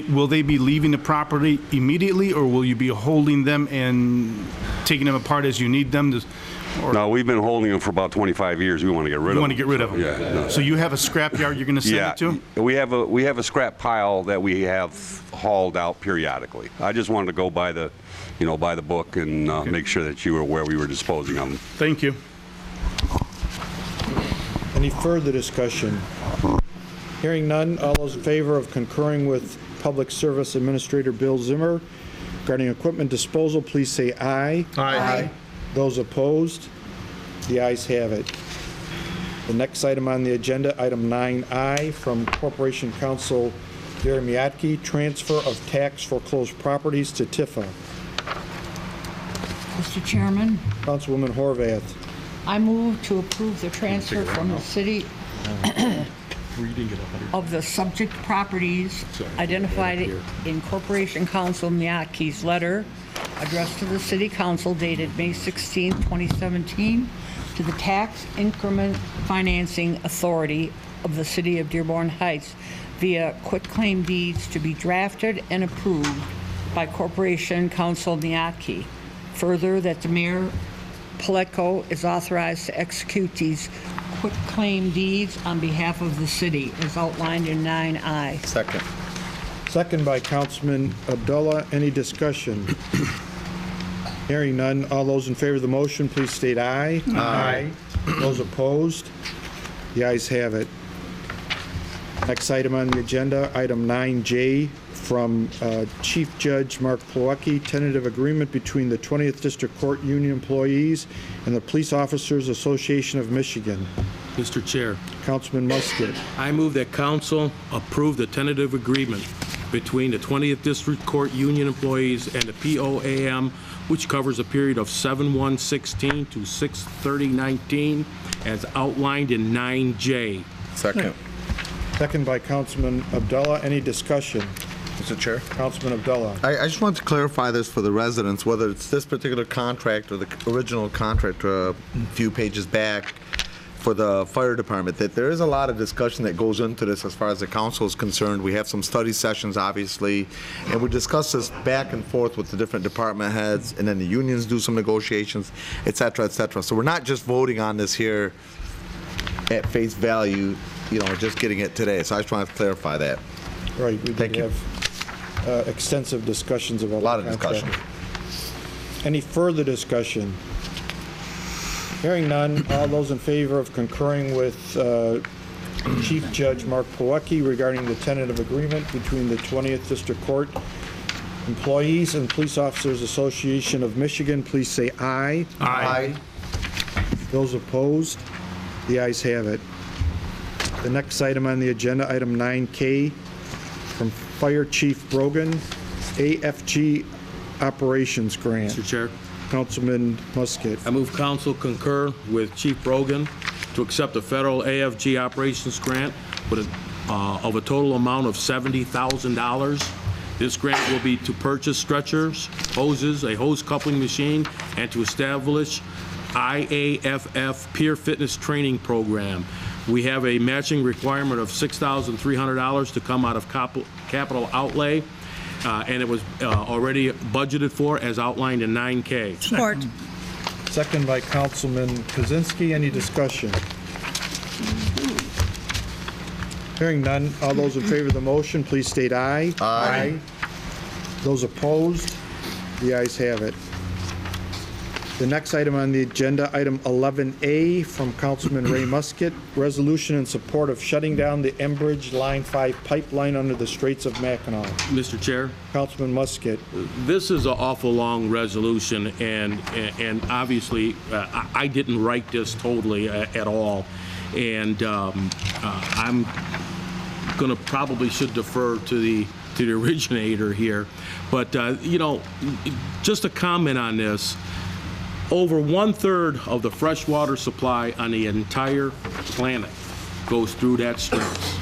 will they be leaving the property immediately, or will you be holding them and taking them apart as you need them? No, we've been holding them for about 25 years. We want to get rid of them. You want to get rid of them? Yeah. No. So you have a scrap yard you're going to send it to? We have a scrap pile that we have hauled out periodically. I just wanted to go by the, by the book and make sure that you were where we were disposing of them. Thank you. Any further discussion? Hearing none, all those in favor of concurring with Public Service Administrator Bill Zimmer regarding equipment disposal, please say aye. Aye. Those opposed? The ayes have it. The next item on the agenda, item 9I, from Corporation Counsel Darmiatke, transfer of tax foreclosed properties to Tifa. Mr. Chairman, Councilwoman Horvath. I move to approve the transfer from the city of the subject properties identified in Corporation Counsel Miyake's letter addressed to the City Council dated May 16, 2017, to the Tax Increment Financing Authority of the City of Dearborn Heights via quitclaim deeds to be drafted and approved by Corporation Counsel Miyake. Further, that the Mayor Paletko is authorized to execute these quitclaim deeds on behalf of the city, as outlined in 9I. Second. Second by Councilman Abdullah. Any discussion? Hearing none, all those in favor of the motion, please state aye. Aye. Those opposed? The ayes have it. Next item on the agenda, item 9J, from Chief Judge Mark Plawecki, tentative agreement between the 20th District Court Union employees and the Police Officers Association of Michigan. Mr. Chair. Councilman Musket. I move that council approve the tentative agreement between the 20th District Court Union employees and the POAM, which covers a period of 7/1/16 to 6/30/19, as outlined in 9J. Second. Second by Councilman Abdullah. Any discussion? Mr. Chair. Councilman Abdullah. I just want to clarify this for the residents, whether it's this particular contract or the original contract a few pages back for the fire department, that there is a lot of discussion that goes into this as far as the council is concerned. We have some study sessions, obviously, and we discuss this back and forth with the different department heads, and then the unions do some negotiations, et cetera, et cetera. So we're not just voting on this here at face value, just getting it today. So I just want to clarify that. Right, we did have extensive discussions about a lot of discussion. Any further discussion? Hearing none, all those in favor of concurring with Chief Judge Mark Plawecki regarding the tentative agreement between the 20th District Court employees and Police Officers Association of Michigan, please say aye. Aye. Those opposed? The ayes have it. The next item on the agenda, item 9K, from Fire Chief Brogan, AFG Operations Grant. Mr. Chair. Councilman Musket. I move council concur with Chief Brogan to accept a federal AFG operations grant with of a total amount of $70,000. This grant will be to purchase stretchers, hoses, a hose coupling machine, and to establish IAFF peer fitness training program. We have a matching requirement of $6,300 to come out of capital outlay, and it was already budgeted for as outlined in 9K. Support. Second by Councilman Kozinski. Any discussion? Hearing none, all those in favor of the motion, please state aye. Aye. Those opposed? The ayes have it. The next item on the agenda, item 11A from Councilman Ray Muscat, resolution in support of shutting down the Enbridge Line 5 pipeline under the Straits of Mackinac. Mr. Chair? Councilman Muscat. This is an awful long resolution, and obviously, I didn't write this totally at all, and I'm going to probably should defer to the originator here, but just a comment on this. Over 1/3 of the freshwater supply on the entire planet goes through that straits.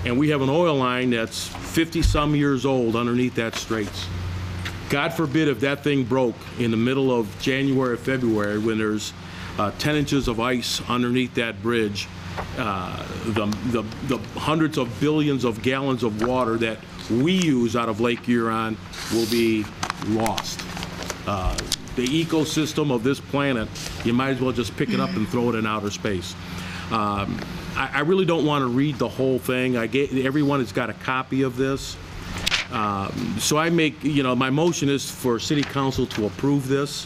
And we have an oil line that's 50-some years old underneath that straits. God forbid if that thing broke in the middle of January or February when there's 10 inches of ice underneath that bridge, the hundreds of billions of gallons of water that we use out of Lake Huron will be lost. The ecosystem of this planet, you might as well just pick it up and throw it in outer space. I really don't want to read the whole thing. Everyone has got a copy of this. So I make, my motion is for City Council to approve this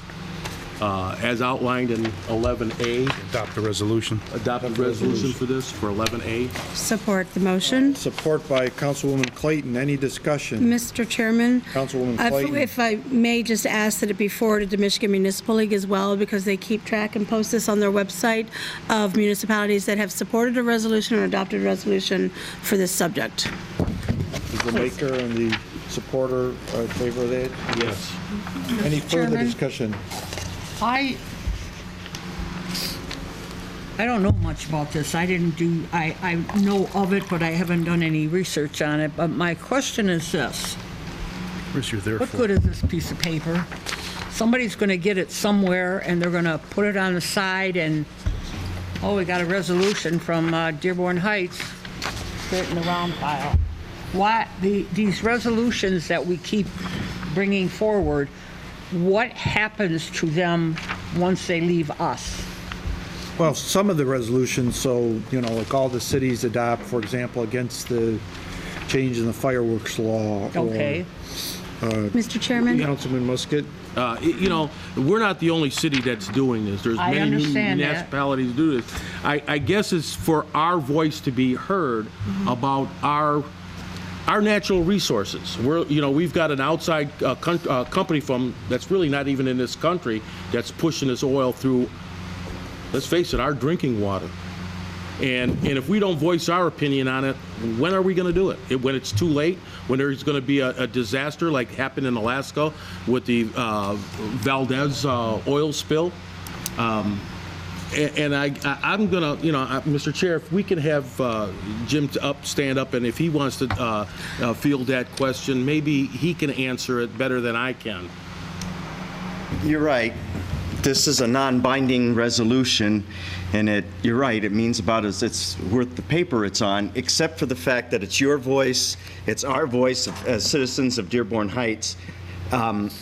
as outlined in 11A. Adopt the resolution. Adopt a resolution for this, for 11A. Support the motion. Support by Councilwoman Clayton. Any discussion? Mr. Chairman, Councilwoman Clayton. if I may just ask that it be forwarded to Michigan Municipal League as well, because they keep track and post this on their website of municipalities that have supported a resolution or adopted a resolution for this subject. Is the maker and the supporter in favor of that? Yes. Any further Chairman? discussion? I don't know much about this. I know of it, but I haven't done any research on it. But my question is this. Where's your there What for? good is this piece of paper? Somebody's going to get it somewhere, and they're going to put it on the side, and, oh, we got a resolution from Dearborn Heights, put it in the round pile. Why, these resolutions that we keep bringing forward, what happens to them once they leave us? Well, some of the resolutions, so, like all the cities adopt, for example, against the change in the fireworks law. Okay. Mr. Chairman? Councilman Muscat. We're not the only city that's doing this. There's I many understand that. municipalities do this. I guess it's for our voice to be heard about our natural resources. We've got an outside company that's really not even in this country that's pushing this oil through, let's face it, our drinking water. And if we don't voice our opinion on it, when are we going to do it? When it's too late? When there's going to be a disaster like happened in Alaska with the Valdez oil spill? I'm going to, Mr. Chair, if we can have Jim stand up, and if he wants to field that question, maybe he can answer it better than I can. You're right. This is a non-binding resolution, and you're right, it means about as it's worth the paper it's on, except for the fact that it's your voice, it's our voice as citizens of Dearborn Heights,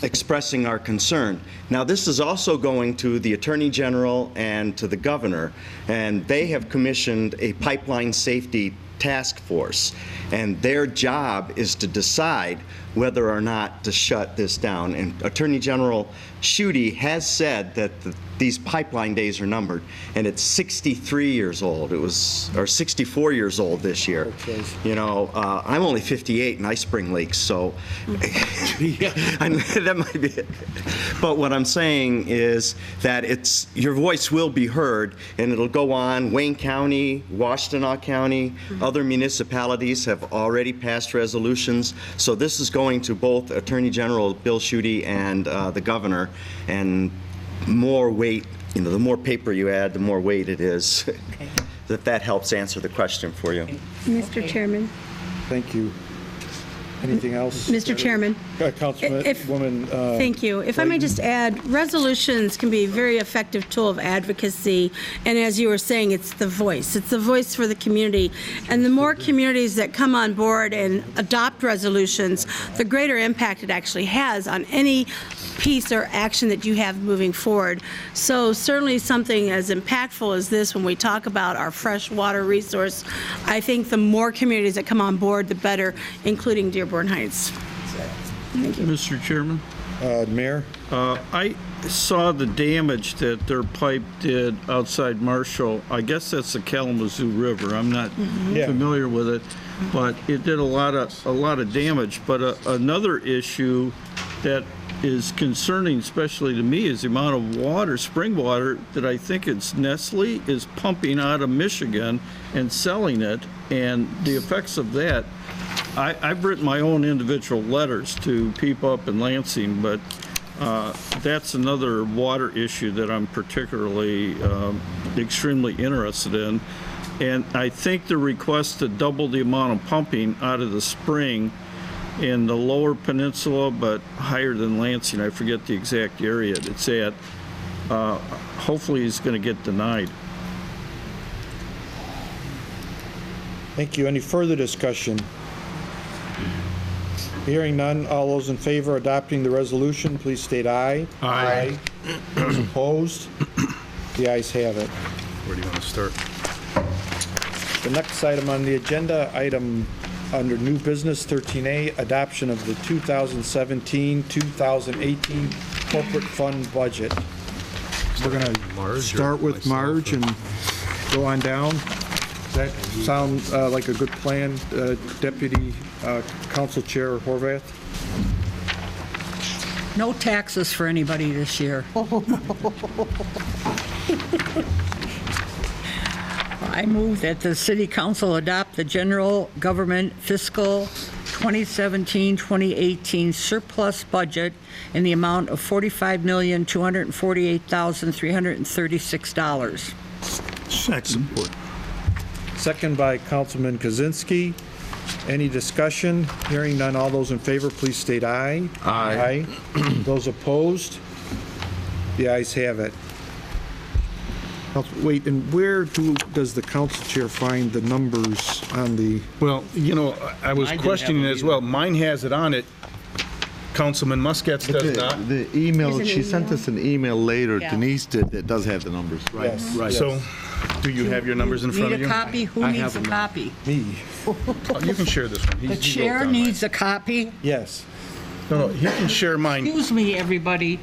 expressing our concern. Now, this is also going to the Attorney General and to the Governor, and they have commissioned a pipeline safety task force, and their job is to decide whether or not to shut this down. And Attorney General Schuette has said that these pipeline days are numbered, and it's 63 years old. Or 64 years old this year. I'm only 58 and I spring leaks, so that might be it. But what I'm saying is that your voice will be heard, and it'll go on. Wayne County, Washtenaw County, other municipalities have already passed resolutions. So this is going to both Attorney General Bill Schuette and the Governor, and more weight, the more paper you add, the more weight it is. That helps answer the question for you. Mr. Chairman? Thank you. Anything else? Mr. Chairman. Councilwoman. Thank you. If I may just add, resolutions can be a very effective tool of advocacy, and as you were saying, it's the voice. It's the voice for the community, and the more communities that come on board and adopt resolutions, the greater impact it actually has on any piece or action that you have moving forward. So certainly something as impactful as this, when we talk about our fresh water resource, I think the more communities that come on board, the better, including Dearborn Heights. Thank you. Mr. Chairman? Mayor? I saw the damage that their pipe did outside Marshall. I guess that's the Kalamazoo River. I'm not familiar with it, but it did a lot of damage. But another issue that is concerning, especially to me, is the amount of water, spring water, that I think it's Nestle is pumping out of Michigan and selling it, and the effects of that. I've written my own individual letters to people up in Lansing, but that's another water issue that I'm particularly extremely interested in. And I think the request to double the amount of pumping out of the spring in the lower peninsula, but higher than Lansing, I forget the exact area it's at, hopefully is going to get denied. Thank you. Any further discussion? Hearing none, all those in favor of adopting the resolution, please state aye. Aye. Those opposed? The ayes have it. Where do you want to start? The next item on the agenda, item under new business 13A, adoption of the 2017-2018 corporate fund budget. We're going to start with Marge and go on down. Does that sound like a good plan, Deputy Council Chair Horvath? No taxes for anybody this year. I move that the City Council adopt the general government fiscal 2017-2018 surplus budget in the amount of $45,248,336. Second. Second by Councilman Kozinski. Any discussion? Hearing none, all those in favor, please state aye. Aye. Those opposed? The ayes have it. Wait, and where does the council chair find the numbers on the? Well, you know, I was questioning it as well. Mine has it on it. Councilman Muscat's does not. The email, Is it she an sent email? us an email later, Yeah. Denise did, that does have the numbers. Yes. Right. So, do you have your numbers in front of Need you? a copy? Who needs a copy? Me. Oh, you can share this one. The He wrote chair down needs a copy. Yes. mine. No, he can share mine. Excuse me, everybody.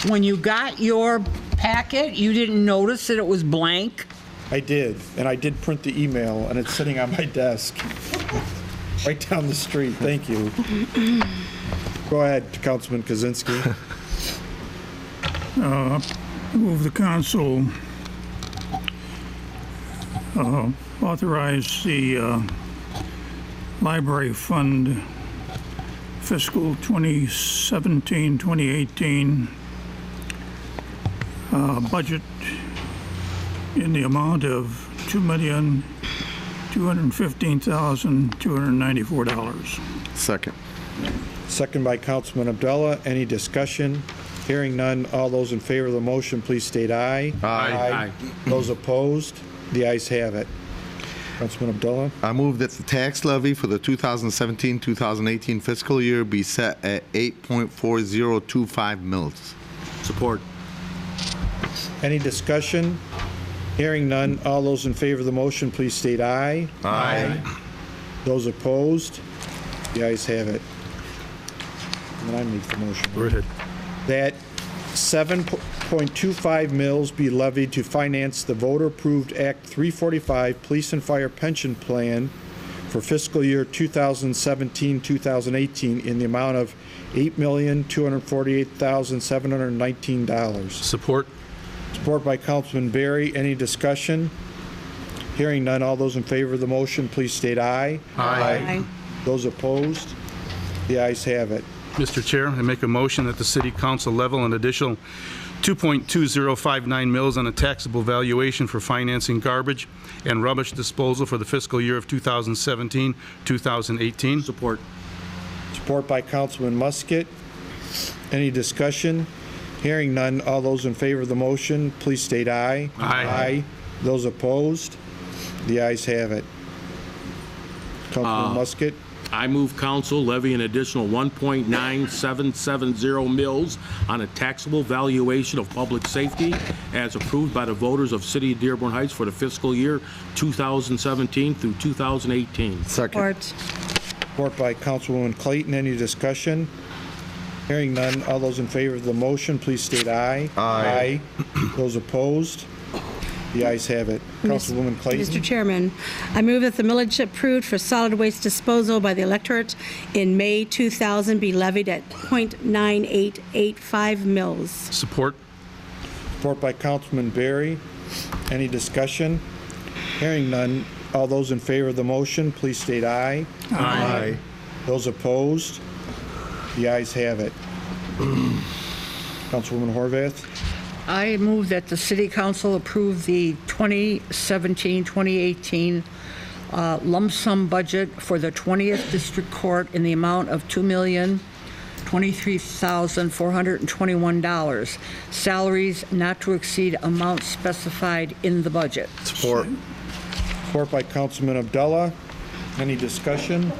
When you got your packet, you didn't notice that it was blank? I did, and I did print the email, and it's sitting on my desk, right down the street. Thank you. Go ahead, Councilman Kozinski. Move the council authorize the library fund fiscal 2017-2018 budget in the amount of $2,215,294. Second. Second by Councilman Abdullah. Any discussion? Hearing none, all those in favor of the motion, please state aye. Aye. Those opposed? The ayes have it. Councilman Abdullah? I move that the tax levy for the 2017-2018 fiscal year be set at 8.4025 mils. Support. Any discussion? Hearing none, all those in favor of the motion, please state aye. Aye. Those opposed? The ayes have it. And I make the motion. Go ahead. That 7.25 mils be levied to finance the voter-approved Act 345 Police and Fire Pension Plan for fiscal year 2017-2018 in the amount of $8,248,719. Support. Support by Councilman Berry. Any discussion? Hearing none, all those in favor of the motion, please state aye. Aye. Those opposed? The ayes have it. Mr. Chair, I make a motion that the City Council level an additional 2.2059 mils on a taxable valuation for financing garbage and rubbish disposal for the fiscal year of 2017-2018. Support. Support by Councilman Musket. Any discussion? Hearing none, all those in favor of the motion, please state aye. Aye. Those opposed? The ayes have it. Councilman Musket. I move council levy an additional 1.9770 mills on a taxable valuation of public safety as approved by the voters of City of Dearborn Heights for the fiscal year 2017 through 2018. Support. Support by Councilwoman Clayton. Any discussion? Hearing none, all those in favor of the motion, please state aye. Aye. Those opposed? The ayes have it. Councilwoman Clayton. Mr. Chairman, I move that the millage approved for solid waste disposal by the electorate in May 2000 be levied at .9885 mils. Support. Support by Councilman Berry. Any discussion? Hearing none, all those in favor of the motion, please state aye. Aye. Those opposed? The ayes have it. Councilwoman Horvath. I move that the city council approve the 2017-2018 lump sum budget for the 20th District Court in the amount of $2,023,421. Salaries not to exceed amounts specified in the budget. Support. Support by Councilman Abdullah. Any discussion?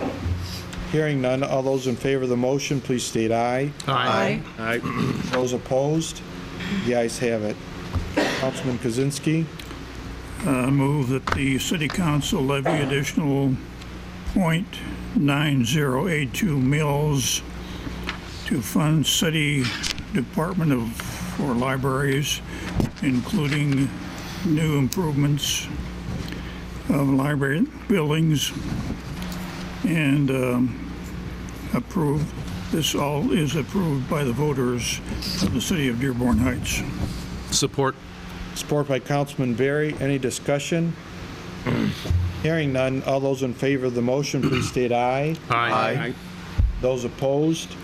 Hearing none, all those in favor of the motion, please state aye. Aye. Aye. Those opposed? The ayes have it. Councilman Kozinski. Move that the city council levy additional .9082 mills to fund city Department for libraries, including new improvements of library buildings, and approve. This all is approved by the voters of the city of Dearborn Heights. Support. Support by Councilman Berry. Any discussion? Hearing none, all those in favor of the motion, please state aye. Aye. Those opposed?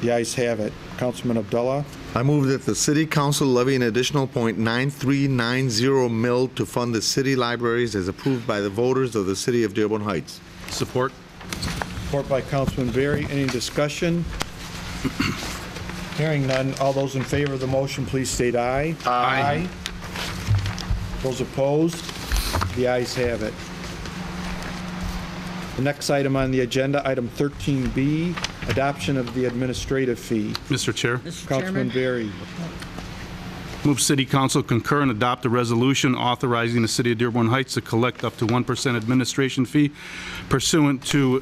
The ayes have it. Councilman Abdullah. I move that the city council levy an additional .9390 mil to fund the city libraries as approved by the voters of the city of Dearborn Heights. Support. Support by Councilman Berry. Any discussion? Hearing none, all those in favor of the motion, please state aye. Aye. Those opposed? The ayes have it. The next item on the agenda, item 13B, adoption of the administrative fee. Mr. Chair. Councilman Berry. Move City Council concur and adopt a resolution authorizing the City of Dearborn Heights to collect up to 1% administration fee pursuant to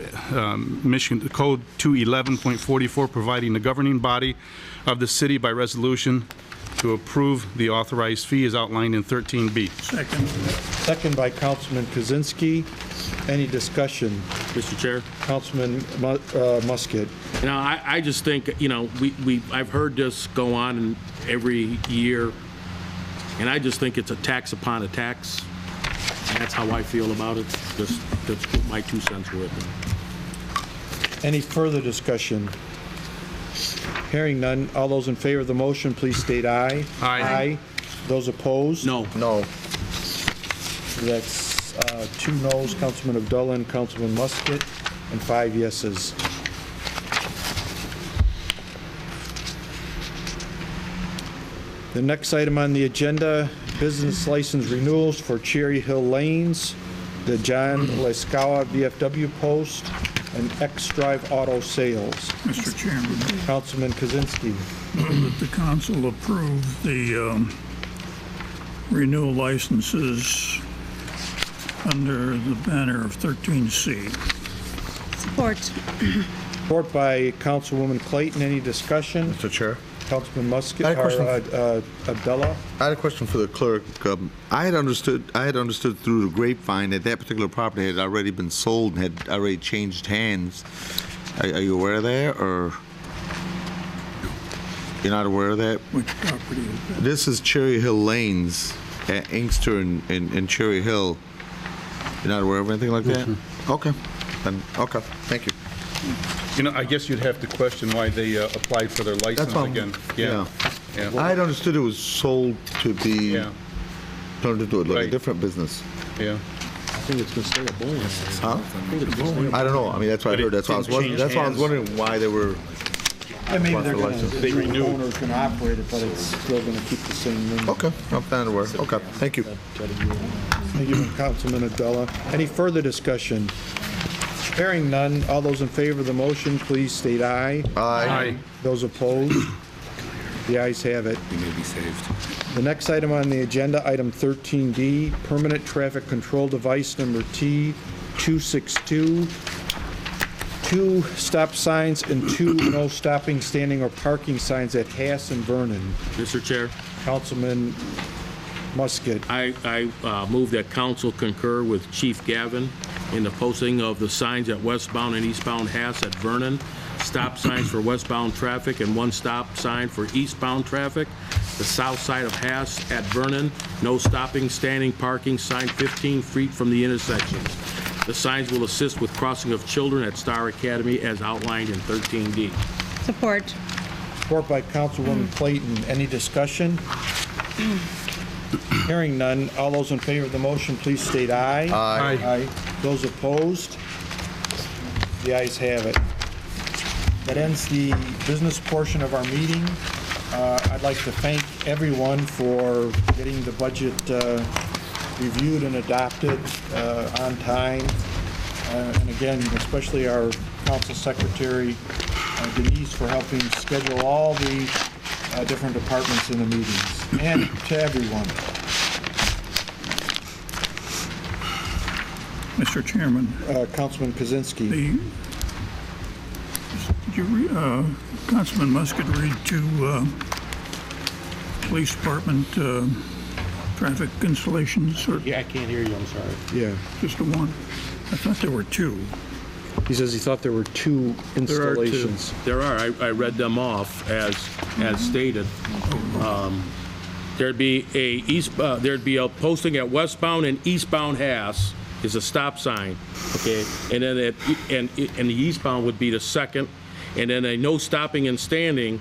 Michigan Code 211.44, providing the governing body of the city by resolution to approve the authorized fee as outlined in 13B. Second. Second by Councilman Kozinski. Any discussion? Mr. Chair. Councilman Musket. You know, I just think, you know, I've heard this go on every year, and I just think it's a tax upon a tax. And that's how I feel about it. Just put my 2 cents worth. Any further discussion? Hearing none, all those in favor of the motion, please state aye. Aye. Those opposed? No. No. That's 2 noes, Councilman Abdullah and Councilman Musket, and 5 yeses. The next item on the agenda, business license renewals for Cherry Hill Lanes, the John Leskowa VFW Post, and X-Drive Auto Sales. Mr. Chairman, Councilman Kozinski. move that the council approve the renewal licenses under the banner of 13C. Support. Support by Councilwoman Clayton. Any discussion? Mr. Chair. Councilman Musket, I had a question. Abdullah. I had a question for the clerk. I had understood through the grapevine that that particular property had already been sold and had already changed hands. Are you aware of that, or you're not aware of that? Which property is that? This is Cherry Hill Lanes at Inkster and Cherry Hill. You're not aware of anything like that? Okay. Then, okay. Thank you. You know, I guess you'd have to question why they applied for their license what I'm- again. yeah. Yeah. I had understood it was sold to be turned into like a different business. Yeah. think it's going to stay a bowling alley. Huh? I think it's gonna stay a I don't know. I mean, that's what I heard. That's why I was wondering, that's why I was wondering why they were. Yeah, maybe they're going license. to, the owner's going to operate it, but it's still going to keep the same name. Okay, I'm not aware. Okay, thank you. Thank you, Councilman Abdullah. Any further discussion? Hearing none, all those in favor of the motion, please state aye. Aye. Those opposed? The ayes have it. You may be saved. The next item on the agenda, item 13D, permanent traffic control device number T262, 2 stop signs and 2 no stopping, standing, or parking signs at Hass and Vernon. Mr. Chair, Councilman Musket. I move that council concur with Chief Gavin in the posting of the signs at westbound and eastbound Hass at Vernon, stop signs for westbound traffic and 1 stop sign for eastbound traffic. The south side of Hass at Vernon, no stopping, standing, parking, sign 15 feet from the intersections. The signs will assist with crossing of children at Star Academy as outlined in 13D. Support. Support by Councilwoman Clayton. Any discussion? Hearing none, all those in favor of the motion, please state aye. Aye. Those opposed? The ayes have it. That ends the business portion of our meeting. I'd like to thank everyone for getting the budget reviewed and adopted on time. And again, especially our Council Secretary Denise for helping schedule all the different departments in the meetings. And to everyone. Mr. Chairman. Councilman Kozinski. Councilman Musket read 2 police department traffic installations? Or Yeah, I can't hear you, I'm sorry. Yeah. just the one? I thought there were 2. He says he thought there were 2 installations. There are. I read them off as stated. There'd be a posting at westbound and eastbound Hass is a stop sign, okay? And then and the eastbound would be the second, and then a no stopping and standing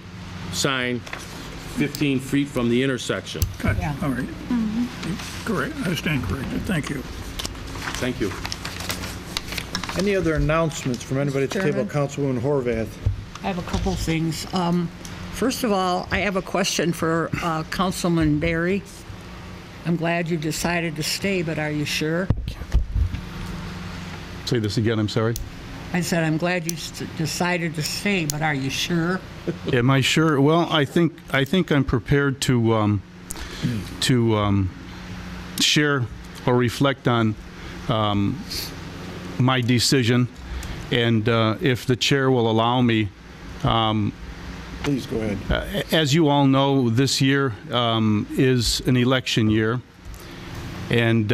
sign 15 feet from the intersection. Yeah. All right. Correct. I stand corrected. Thank you. Thank you. Any other announcements from anybody at the table? Councilwoman Horvath. I have a couple things. First of all, I have a question for Councilman Berry. I'm glad you decided to stay, but are you sure? Say this again, I'm sorry. I said, I'm glad you decided to stay, but are you sure? Am I sure? Well, I think I'm prepared to share or reflect on my decision, and if the chair will allow me. Please go ahead. As you all know, this year is an election year, and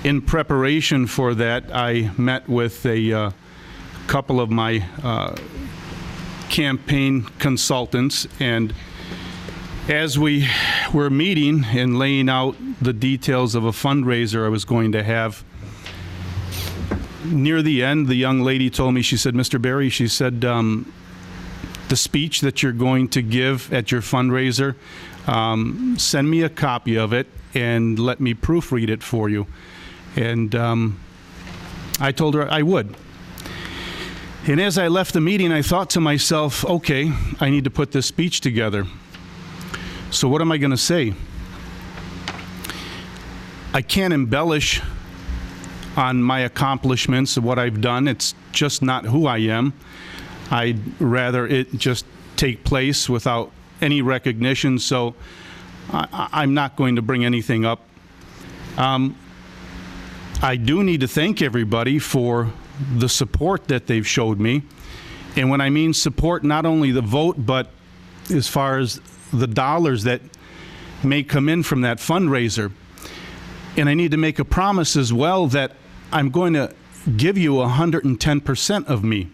in preparation for that, I met with a couple of my campaign consultants, and as we were meeting and laying out the details of a fundraiser I was going to have, near the end, the young lady told me, she said, Mr. Berry, she said, the speech that you're going to give at your fundraiser, send me a copy of it and let me proofread it for you. And I told her I would. And as I left the meeting, I thought to myself, okay, I need to put this speech together. So what am I going to say? I can't embellish on my accomplishments of what I've done. It's just not who I am. I'd rather it just take place without any recognition, so I'm not going to bring anything up. I do need to thank everybody for the support that they've showed me. And when I mean support, not only the vote, but as far as the dollars that may come in from that fundraiser. And I need to make a promise as well that I'm going to give you 110% of me.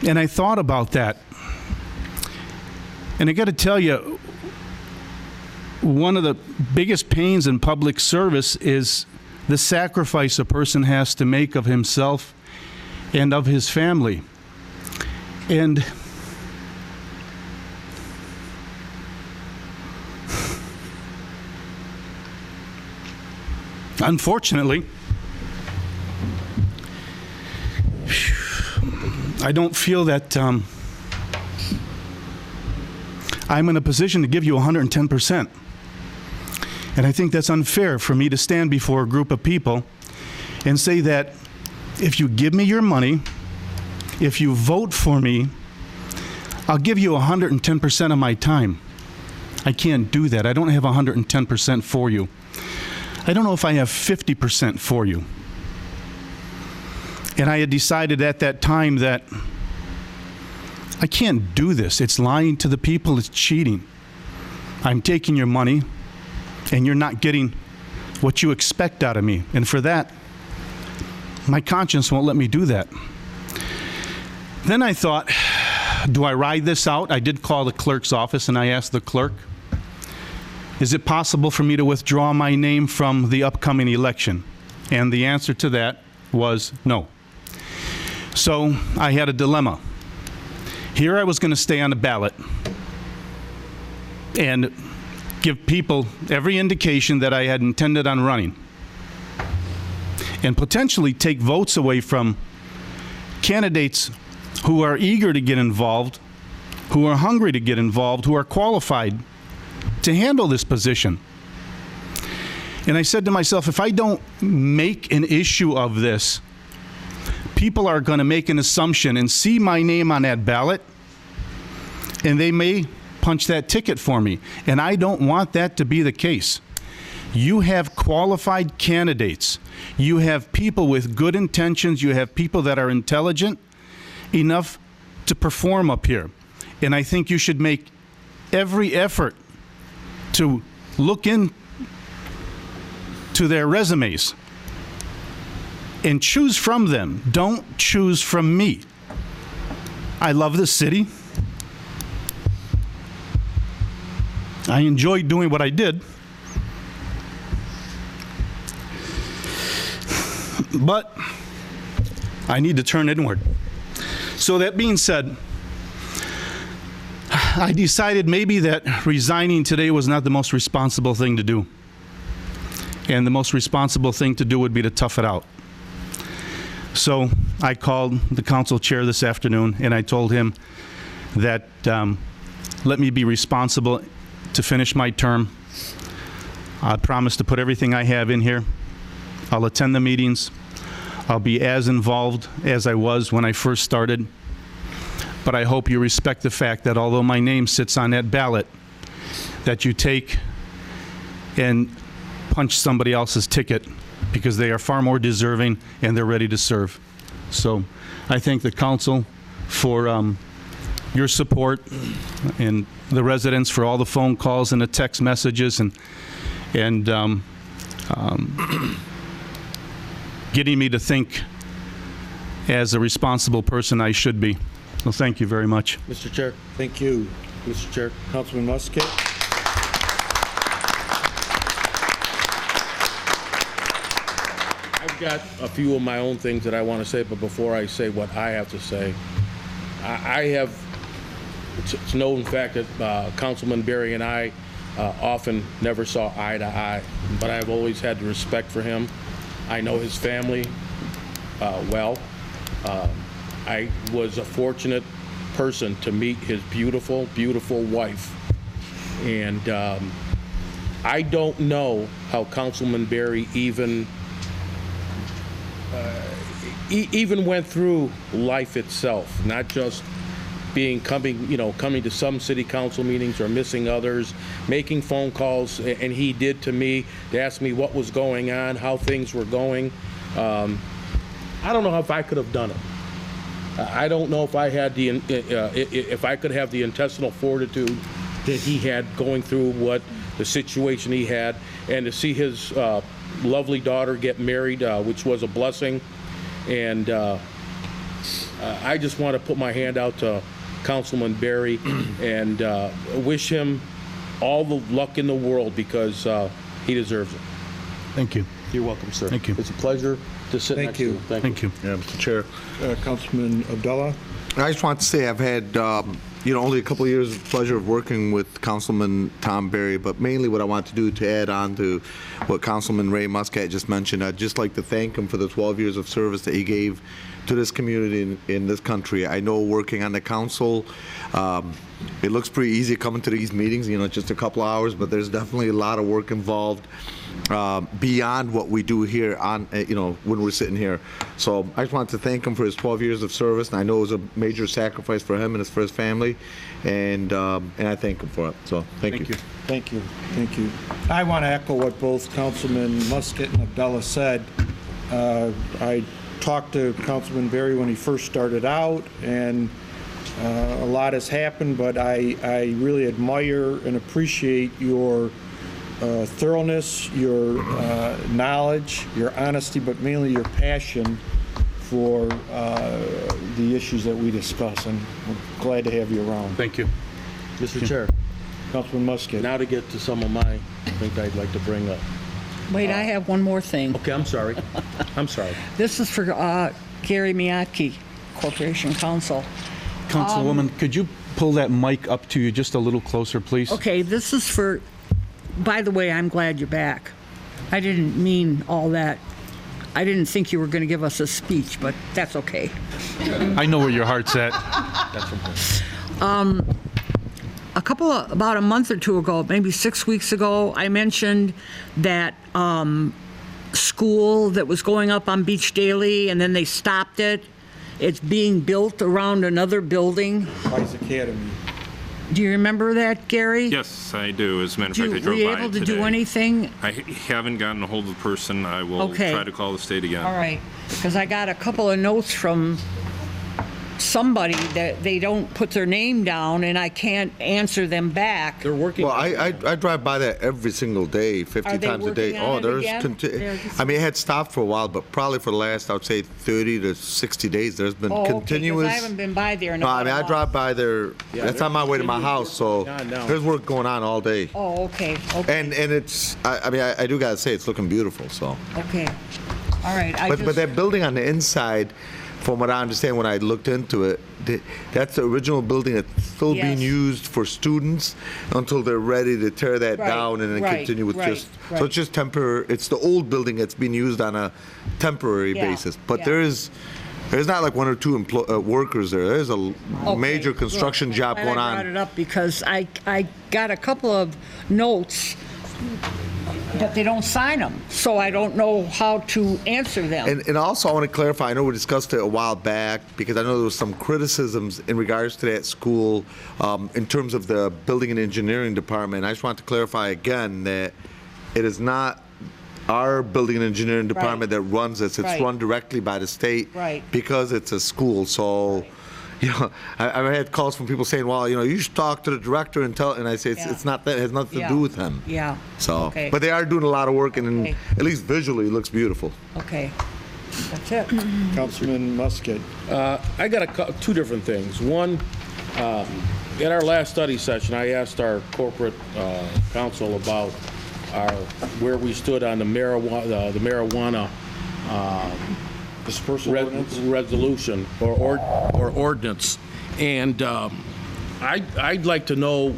And I thought about that. And I got to tell you, one of the biggest pains in public service is the sacrifice a person has to make of himself and of his family. And unfortunately, I don't feel that I'm in a position to give you 110%. And I think that's unfair for me to stand before a group of people and say that if you give me your money, if you vote for me, I'll give you 110% of my time. I can't do that. I don't have 110% for you. I don't know if I have 50% for you. And I had decided at that time that I can't do this. It's lying to the people. It's cheating. I'm taking your money, and you're not getting what you expect out of me. And for that, my conscience won't let me do that. Then I thought, do I ride this out? I did call the clerk's office, and I asked the clerk, is it possible for me to withdraw my name from the upcoming election? And the answer to that was no. So I had a dilemma. Here I was going to stay on the ballot and give people every indication that I had intended on running, and potentially take votes away from candidates who are eager to get involved, who are hungry to get involved, who are qualified to handle this position. And I said to myself, if I don't make an issue of this, people are going to make an assumption and see my name on that ballot, and they may punch that ticket for me. And I don't want that to be the case. You have qualified candidates. You have people with good intentions. You have people that are intelligent enough to perform up here. And I think you should make every effort to look into their resumes and choose from them. Don't choose from me. I love this city. I enjoyed doing what I did. But I need to turn inward. So that being said, I decided maybe that resigning today was not the most responsible thing to do. And the most responsible thing to do would be to tough it out. So I called the council chair this afternoon, and I told him that let me be responsible to finish my term. I promise to put everything I have in here. I'll attend the meetings. I'll be as involved as I was when I first started. But I hope you respect the fact that although my name sits on that ballot, that you take and punch somebody else's ticket, because they are far more deserving and they're ready to serve. So I thank the council for your support, and the residents for all the phone calls and the text messages, and getting me to think as a responsible person I should be. Well, thank you very much. Mr. Chair. Thank you, Mr. Chair. Councilman Musket. I've got a few of my own things that I want to say, but before I say what I have to say, I have, it's known fact that Councilman Berry and I often never saw eye to eye, but I've always had respect for him. I know his family well. I was a fortunate person to meet his beautiful, beautiful wife. And I don't know how Councilman Berry even went through life itself, not just coming to some city council meetings or missing others, making phone calls, and he did to me to ask me what was going on, how things were going. I don't know if I could have done it. I don't know if I had if I could have the intestinal fortitude that he had going through the situation he had, and to see his lovely daughter get married, which was a blessing. And I just want to put my hand out to Councilman Berry and wish him all the luck in the world, because he deserves it. Thank you. You're welcome, sir. Thank you. It's a pleasure to sit next to you. Thank you. Yeah, Mr. Chair. Councilman Abdullah. I just want to say I've had only a couple of years of pleasure of working with Councilman Tom Berry, but mainly what I want to do to add on to what Councilman Ray Muscat just mentioned, I'd just like to thank him for the 12 years of service that he gave to this community in this country. I know working on the council, it looks pretty easy coming to these meetings, just a couple hours, but there's definitely a lot of work involved beyond what we do here on, when we're sitting here. So I just want to thank him for his 12 years of service, and I know it was a major sacrifice for him and for his family, and I thank him for it. So thank you. Thank you. Thank you. I want to echo what both Councilman Muscat and Abdullah said. I talked to Councilman Berry when he first started out, and a lot has happened, but I really admire and appreciate your thoroughness, your knowledge, your honesty, but mainly your passion for the issues that we discuss, and we're glad to have you around. Thank you. Mr. Chair, Councilman Muscat. now to get to some of my things I'd like to bring up. Wait, I have one more thing. Okay, I'm sorry. I'm sorry. This is for Gary Miyake, Corporation Counsel. Councilwoman, could you pull that mic up to you just a little closer, please? Okay, this is for, by the way, I'm glad you're back. I didn't mean all that. I didn't think you were going to give us a speech, but that's okay. I know where your heart's at. About a month or two ago, maybe 6 weeks ago, I mentioned that school that was going up on Beach Daily, and then they stopped it. It's being built around another building. Vice Academy. Do you remember that, Gary? Yes, I do. As a matter of fact, I drove by it Were you able to do today. anything? I haven't gotten a hold of the person. I will Okay. try to call the state again. All right, because I got a couple of notes from somebody that they don't put their name down, and I can't answer them back. They're working. Well, I drive by that every single day, 50 Are they times a day. working on it there's again? I mean, it had stopped for a while, but probably for the last, I would say, 30 to 60 days, there's been Oh, okay, 'cause continuous. I haven't been by there in No, I about mean, a I month. drive by there. Yeah, That's on my way to my house, so on now. there's work going on all day. Oh, okay, okay, And it's, I do gotta say, it's looking beautiful. So, okay. All right, but that building on the inside, from what I understand when I looked into it, that's the original building that's still being Yes. used for students until they're ready to tear that Right, down and then right, continue with right, so right. it's just temporary. It's the old building that's being used on a temporary Yeah, basis. But yeah. there's not like one or two workers there. There's a major construction Good. job Glad going I brought on. it up because I got a couple of notes, but they don't sign them, so I don't know how to answer them. And also, I want to clarify, I know we discussed it a while back, because I know there was some criticisms in regards to that school in terms of the building and engineering department. I just want to clarify again that it is not our building and engineering department that runs this. It's Right. run directly by the state Right. because it's a school. So, I had calls from people saying, well, you should talk to the director and tell, and I say, Yeah. it's not that, it has nothing Yeah. to do with him. Yeah. So, Okay. but they are doing a lot of work, and Okay. at least visually, it looks beautiful. Okay, that's it. Councilman Muscat. I got two different things. One, in our last study session, I asked our corporate counsel about where we stood on the marijuana Dispersal ordinance? resolution or ordinance, and I'd like to know,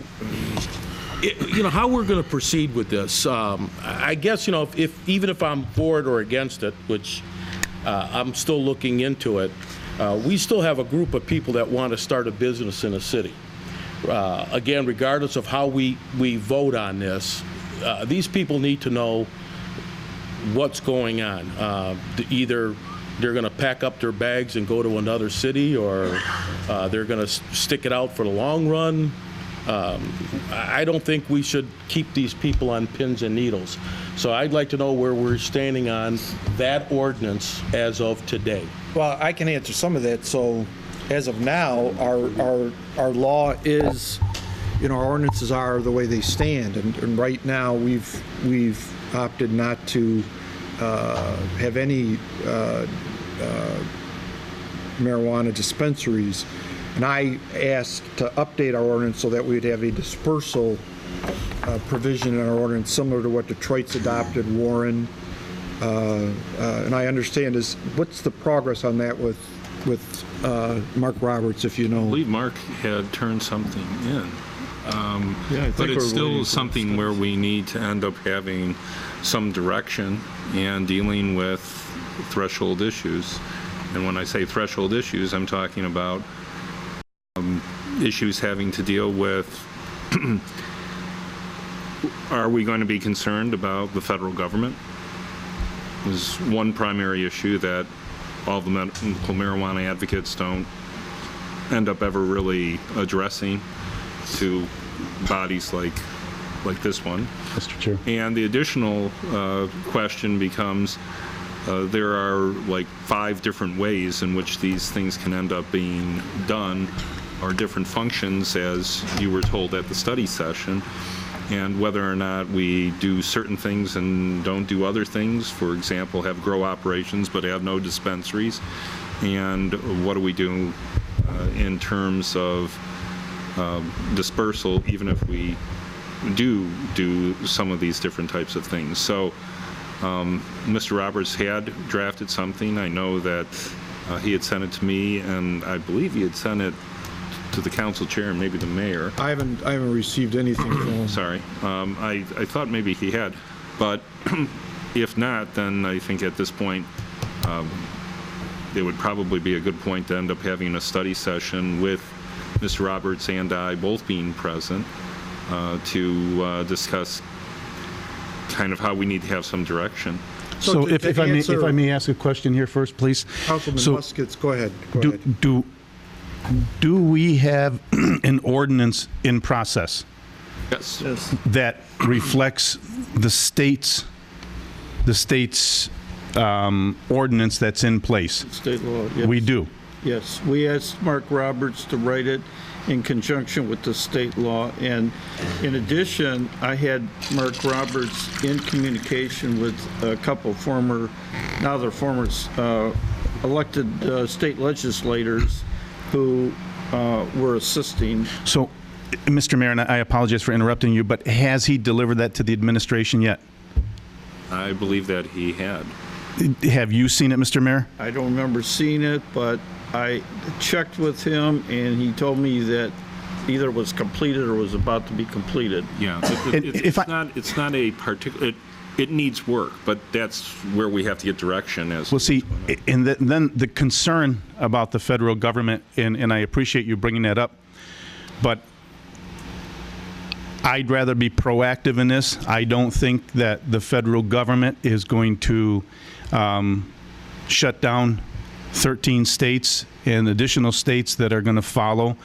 how we're going to proceed with this. I guess if even if I'm for it or against it, which I'm still looking into it, we still have a group of people that want to start a business in a city. Again, regardless of how we vote on this, these people need to know what's going on. Either they're going to pack up their bags and go to another city, or they're going to stick it out for the long run. I don't think we should keep these people on pins and needles. So I'd like to know where we're standing on that ordinance as of today. Well, I can answer some of that. So, as of now, our law is, our ordinances are the way they stand, and right now we've opted not to have any marijuana dispensaries. And I asked to update our ordinance so that we'd have a dispersal provision in our ordinance similar to what Detroit's adopted, Warren. And I understand what's the progress on that with Mark Roberts, if you know. I believe Mark had turned something in. Yeah, I think But it's we're waiting still for something where we need to end up having some direction and dealing with threshold issues. And when I say threshold issues, I'm talking about issues having to deal with, are we going to be concerned about the federal government? Is one primary issue that all the medical marijuana advocates don't end up ever really addressing to bodies like this one. Mr. Chair. And the additional question becomes, there are like 5 different ways in which these things can end up being done, or different functions, as you were told at the study session, and whether or not we do certain things and don't do other things. For example, have grow operations but have no dispensaries, and what do we do in terms of dispersal, even if we do some of these different types of things. So Mr. Roberts had drafted something. I know that he had sent it to me, and I believe he had sent it to the council chair and maybe the mayor. I haven't received anything from him. Sorry. I thought maybe he had, but if not, then I think at this point it would probably be a good point to end up having a study session with Mr. Roberts and I both being present to discuss kind of how we need to have some direction. So if I may ask a question here first, please. Councilman Muskets, go ahead. Do we have an ordinance in process? Yes. That reflects the state's ordinance that's in place? State law, yes. We do. Yes, we asked Mark Roberts to write it in conjunction with the state law, and in addition, I had Mark Roberts in communication with a couple former, now they're former elected state legislators who were assisting. So, Mr. Mayor, and I apologize for interrupting you, but has he delivered that to the administration yet? I believe that he had. Have you seen it, Mr. Mayor? I don't remember seeing it, but I checked with him, and he told me that either it was completed or was about to be completed. Yeah, it's not a particular. It needs work, but that's where we have to get direction. Well, see, and then the concern about the federal government, and I appreciate you bringing that up, but I'd rather be proactive in this. I don't think that the federal government is going to shut down 13 states and additional states that are going to follow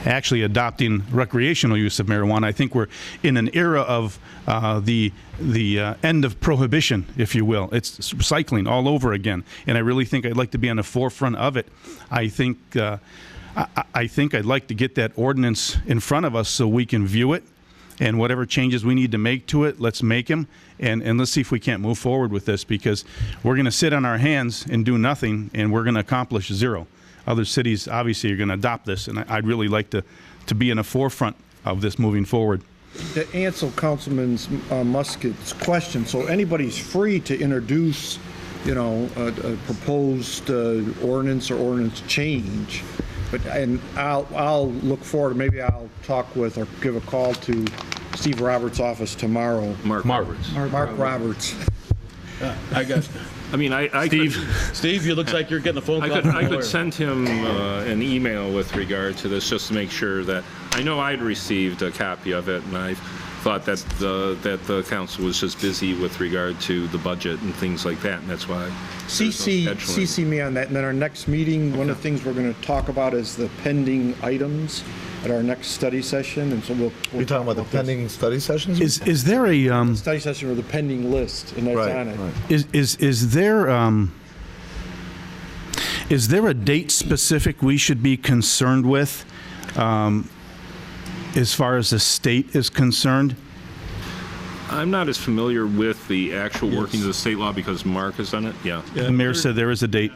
actually adopting recreational use of marijuana. I think we're in an era of the end of prohibition, if you will. It's recycling all over again, and I really think I'd like to be on the forefront of it. I think I'd like to get that ordinance in front of us so we can view it, and whatever changes we need to make to it, let's make them, and let's see if we can't move forward with this, because we're going to sit on our hands and do nothing, and we're going to accomplish zero. Other cities obviously are going to adopt this, and I'd really like to be in the forefront of this moving forward. To answer Councilman Muskett's question, so anybody's free to introduce, a proposed ordinance or ordinance change. And I'll look forward. Maybe I'll talk with or give a call to Steve Roberts' office tomorrow. Mark Roberts. Mark Roberts. Steve, you look like you're getting a phone call. I could send him an email with regard to this, just to make sure that, I know I'd received a copy of it, and I thought that the council was just busy with regard to the budget and things like that, and that's why. CC me on that, and then our next meeting, one of the things we're going to talk about is the pending items at our next study session, and so we'll You're talking about the pending study sessions? Is there a study session with the pending list, and that's on it. Right. Is there a date specific we should be concerned with as far as the state is concerned? I'm not as familiar with the actual workings of the state law because Mark has done it. Yeah. The mayor said there is a date.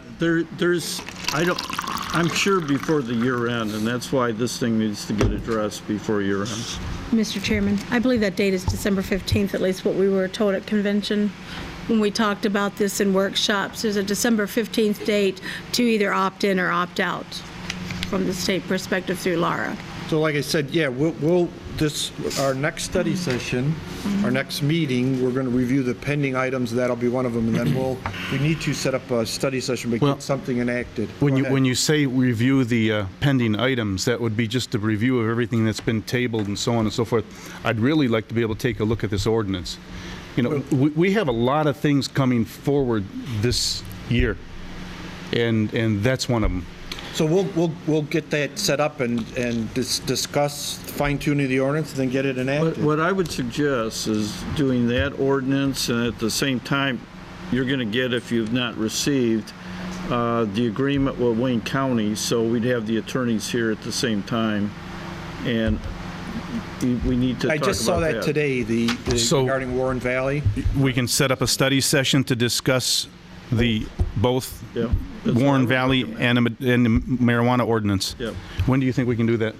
I'm sure before the year end, and that's why this thing needs to get addressed before year end. Mr. Chairman, I believe that date is December 15th, at least what we were told at convention. when we talked about this in workshops. There's a December 15th date to either opt in or opt out from the state perspective through Laura. So like I said, yeah, our next study session, our next meeting, we're going to review the pending items. That'll be one of them, and then we need to set up a study session, but get something enacted. When you say review the pending items, that would be just a review of everything that's been tabled and so on and so forth. I'd really like to be able to take a look at this ordinance. You know, we have a lot of things coming forward this year, and that's one of them. So we'll get that set up and discuss fine-tuning the ordinance, and then get it enacted. What I would suggest is doing that ordinance, and at the same time, you're going to get, if you've not received, the agreement with Wayne County, so we'd have the attorneys here at the same time, and we need to talk about that. I just saw that today, regarding Warren Valley. We can set up a study session to discuss both Warren Valley and the marijuana ordinance. Yep. When do you think we can do that?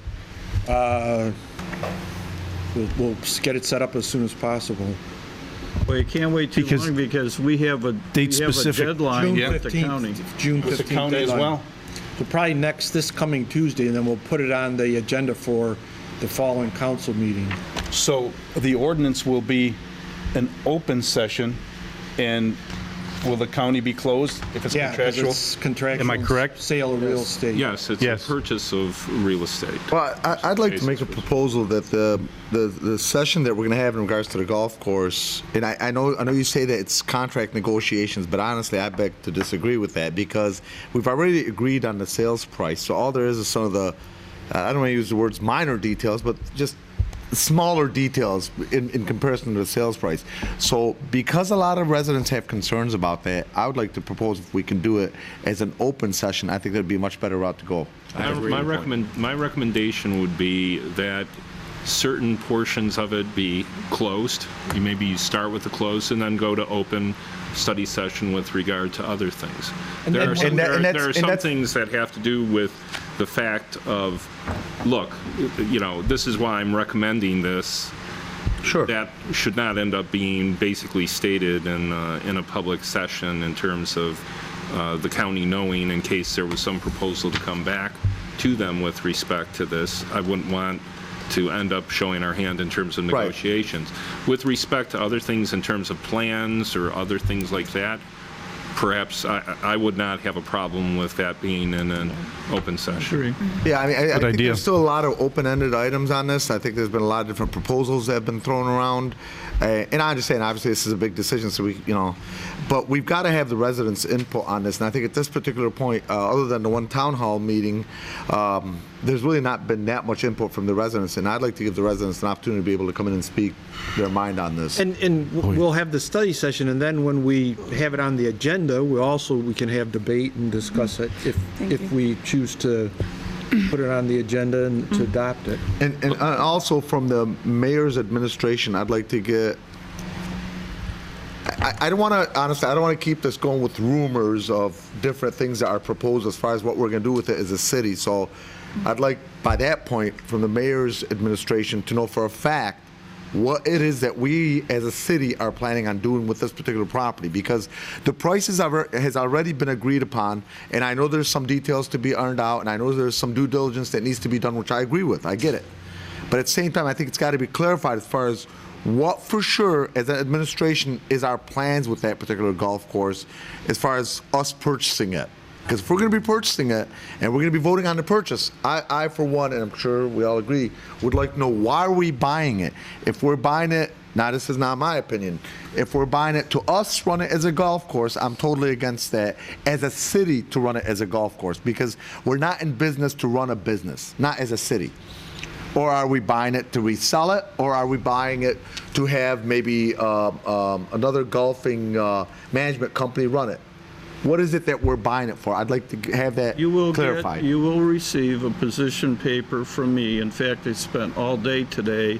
We'll get it set up as soon as possible. Well, you can't wait too long because we have a deadline with the county. June 15th. With the county as well? So probably this coming Tuesday, and then we'll put it on the agenda for the following council meeting. So the ordinance will be an open session, and will the county be closed if it's contractual? Yeah, it's contractual. Am I correct? Sale of real estate. Yes, it's a purchase of real estate. Well, I'd like to make a proposal that the session that we're going to have in regards to the golf course, and I know you say that it's contract negotiations, but honestly, I beg to disagree with that, because we've already agreed on the sales price. So all there is some of the, I don't want to use the words minor details, but just smaller details in comparison to the sales price. So because a lot of residents have concerns about that, I would like to propose if we can do it as an open session. I think that'd be a much better route to go. My recommendation would be that certain portions of it be closed. Maybe you start with the closed and then go to open study session with regard to other things. There are some things that have to do with the fact of, look, this is why I'm recommending this. Sure. That should not end up being basically stated in a public session in terms of the county knowing in case there was some proposal to come back to them with respect to this. I wouldn't want to end up showing our hand in terms of negotiations. Right. With respect to other things in terms of plans or other things like that, perhaps I would not have a problem with that being in an open session. Yeah, I think there's still a lot of open-ended items on this. I think there's been a lot of different proposals that have been thrown around. And I understand, obviously, this is a big decision, so but we've got to have the residents' input on this. And I think at this particular point, other than the one town hall meeting, there's really not been that much input from the residents. And I'd like to give the residents an opportunity to be able to come in and speak their mind on this. And we'll have the study session, and then when we have it on the agenda, we can have debate and discuss it if we choose to put it on the agenda and to adopt it. And also from the mayor's administration, I'd like to get, I don't want to, honestly, I don't want to keep this going with rumors of different things that are proposed as far as what we're going to do with it as a city. So I'd like, by that point, from the mayor's administration to know for a fact what it is that we as a city are planning on doing with this particular property, because the prices has already been agreed upon, and I know there's some details to be ironed out, and I know there's some due diligence that needs to be done, which I agree with. I get it. But at the same time, I think it's got to be clarified as far as what for sure as an administration is our plans with that particular golf course as far as us purchasing it. Because if we're going to be purchasing it and we're going to be voting on the purchase, I for one, and I'm sure we all agree, would like to know why are we buying it. If we're buying it, now this is not my opinion, if we're buying it to us run it as a golf course, I'm totally against that. As a city to run it as a golf course, because we're not in business to run a business, not as a city. Or are we buying it to resell it, or are we buying it to have maybe another golfing management company run it? What is it that we're buying it for? I'd like to have that clarified. You will receive a position paper from me. In fact, I spent all day today.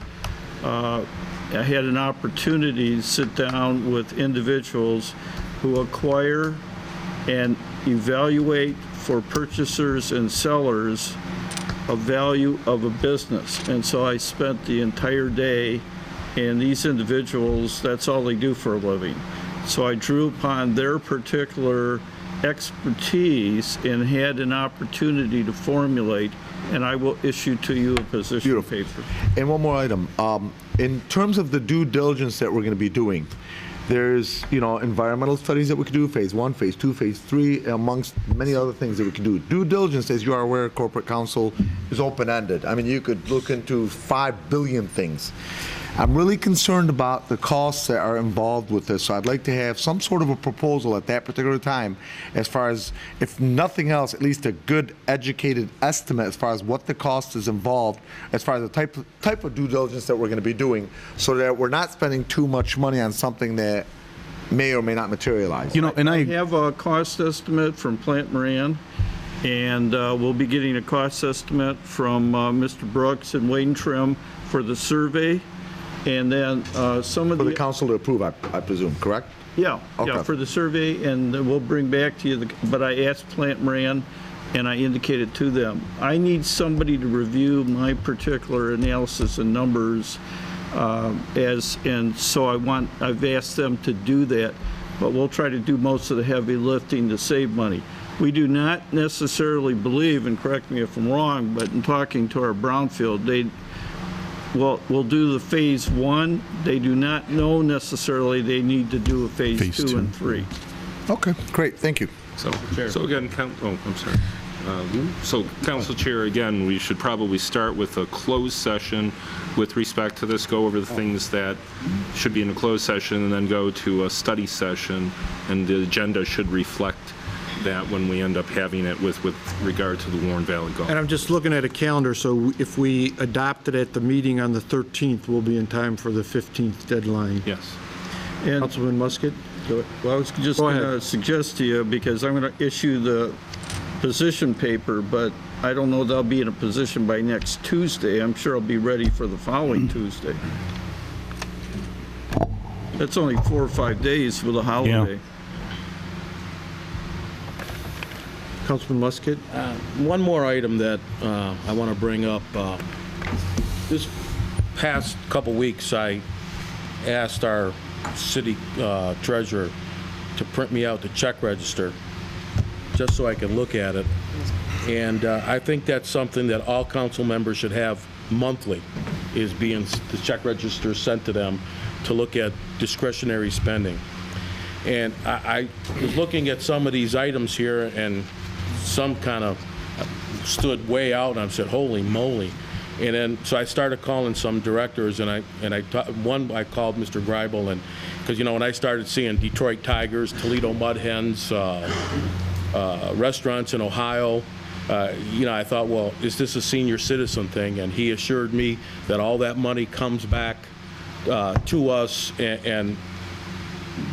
I had an opportunity to sit down with individuals who acquire and evaluate for purchasers and sellers a value of a business. And so I spent the entire day, and these individuals, that's all they do for a living. So I drew upon their particular expertise and had an opportunity to formulate, and I will issue to you a position paper. And one more item. In terms of the due diligence that we're going to be doing, there's, environmental studies that we could do, phase 1, phase 2, phase 3, amongst many other things that we could do. Due diligence, as you are aware, corporate counsel is open-ended. I mean, you could look into 5 billion things. I'm really concerned about the costs that are involved with this, so I'd like to have some sort of a proposal at that particular time as far as, if nothing else, at least a good educated estimate as far as what the cost is involved, as far as the type of due diligence that we're going to be doing, so that we're not spending too much money on something that may or may not materialize. I have a cost estimate from Plant Moran, and we'll be getting a cost estimate from Mr. Brooks and Wayne Trim for the survey. And then some of the council to approve, I presume, correct? Yeah, Okay. yeah, for the survey, and we'll bring back to you, but I asked Plant Moran, and I indicated to them, I need somebody to review my particular analysis and numbers, and so I've asked them to do that, but we'll try to do most of the heavy lifting to save money. We do not necessarily believe, and correct me if I'm wrong, but in talking to our brownfield, we'll do the phase 1. They do not know necessarily they need to do a phase 2 and 3. Okay, great, thank you. So again, I'm sorry. So Council Chair, again, we should probably start with a closed session with respect to this, go over the things that should be in a closed session, and then go to a study session, and the agenda should reflect that when we end up having it with regard to the Warren Valley Golf. And I'm just looking at a calendar, so if we adopt it at the meeting on the 13th, we'll be in time for the 15th deadline. Yes. And Councilman Musket? well, I was just going to suggest to you, because I'm going to issue the position paper, but I don't know that I'll be in a position by next Tuesday. I'm sure I'll be ready for the following Tuesday. That's only 4 or 5 days for the holiday. Councilman Musket? One more item that I want to bring up. This past couple weeks, I asked our city treasurer to print me out the check register just so I can look at it. And I think that's something that all council members should have monthly, is being the check register sent to them to look at discretionary spending. And I was looking at some of these items here, and some kind of stood way out, and I said, holy moly. And then, so I started calling some directors, and I called Mr. Greibel, and because, when I started seeing Detroit Tigers, Toledo Mud Hens, restaurants in Ohio, I thought, well, is this a senior citizen thing? And he assured me that all that money comes back to us, and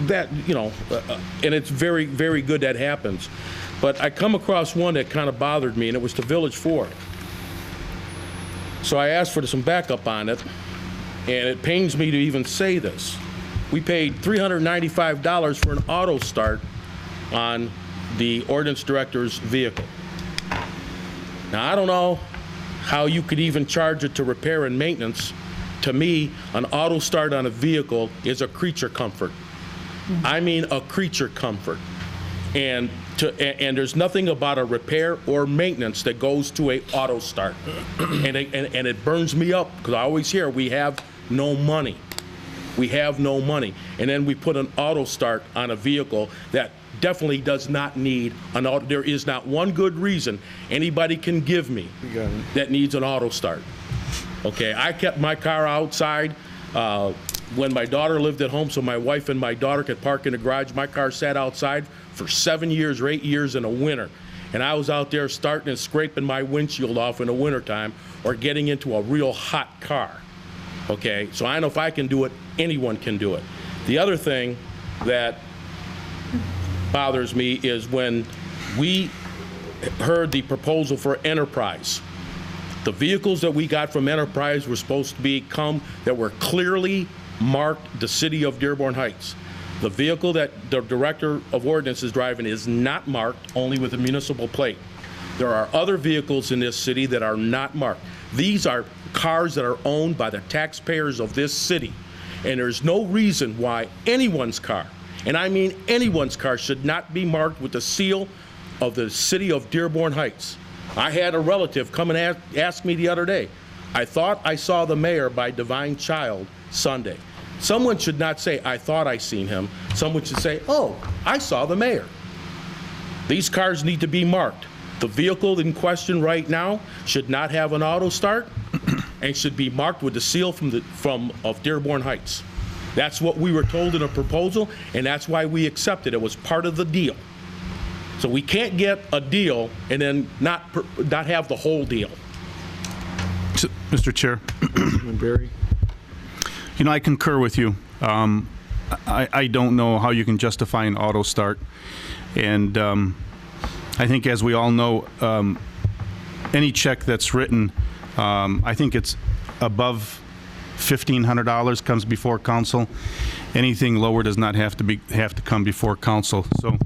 that, and it's very, very good that happens. But I come across one that kind of bothered me, and it was the Village Ford. So I asked for some backup on it, and it pains me to even say this. We paid $395 for an auto start on the ordinance director's vehicle. Now, I don't know how you could even charge it to repair and maintenance. To me, an auto start on a vehicle is a creature comfort. I mean a creature comfort. And there's nothing about a repair or maintenance that goes to a auto start. And it burns me up, because I always hear we have no money. We have no money. And then we put an auto start on a vehicle that definitely does not need an auto. There is not one good reason anybody can give me that needs an auto start. Okay, I kept my car outside when my daughter lived at home, so my wife and my daughter could park in the garage. My car sat outside for 7 years or 8 years in the winter. And I was out there starting and scraping my windshield off in the wintertime, or getting into a real hot car. Okay, so I know if I can do it, anyone can do it. The other thing that bothers me is when we heard the proposal for Enterprise. The vehicles that we got from Enterprise were supposed to that were clearly marked the city of Dearborn Heights. The vehicle that the Director of Ordinance is driving is not marked, only with a municipal plate. There are other vehicles in this city that are not marked. These are cars that are owned by the taxpayers of this city. And there's no reason why anyone's car, and I mean anyone's car, should not be marked with the seal of the city of Dearborn Heights. I had a relative come and ask me the other day, I thought I saw the mayor by Divine Child Sunday. Someone should not say, I thought I seen him. Someone should say, oh, I saw the mayor. These cars need to be marked. The vehicle in question right now should not have an auto start and should be marked with the seal of Dearborn Heights. That's what we were told in a proposal, and that's why we accepted it. It was part of the deal. So we can't get a deal and then not have the whole deal. Mr. Chair. Barry? You know, I concur with you. I don't know how you can justify an auto start. And I think, as we all know, any check that's written, I think it's above $1,500 comes before council. Anything lower does not have to come before council. So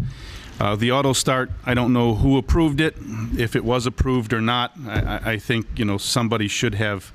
the auto start, I don't know who approved it, if it was approved or not. I think, you know, somebody should have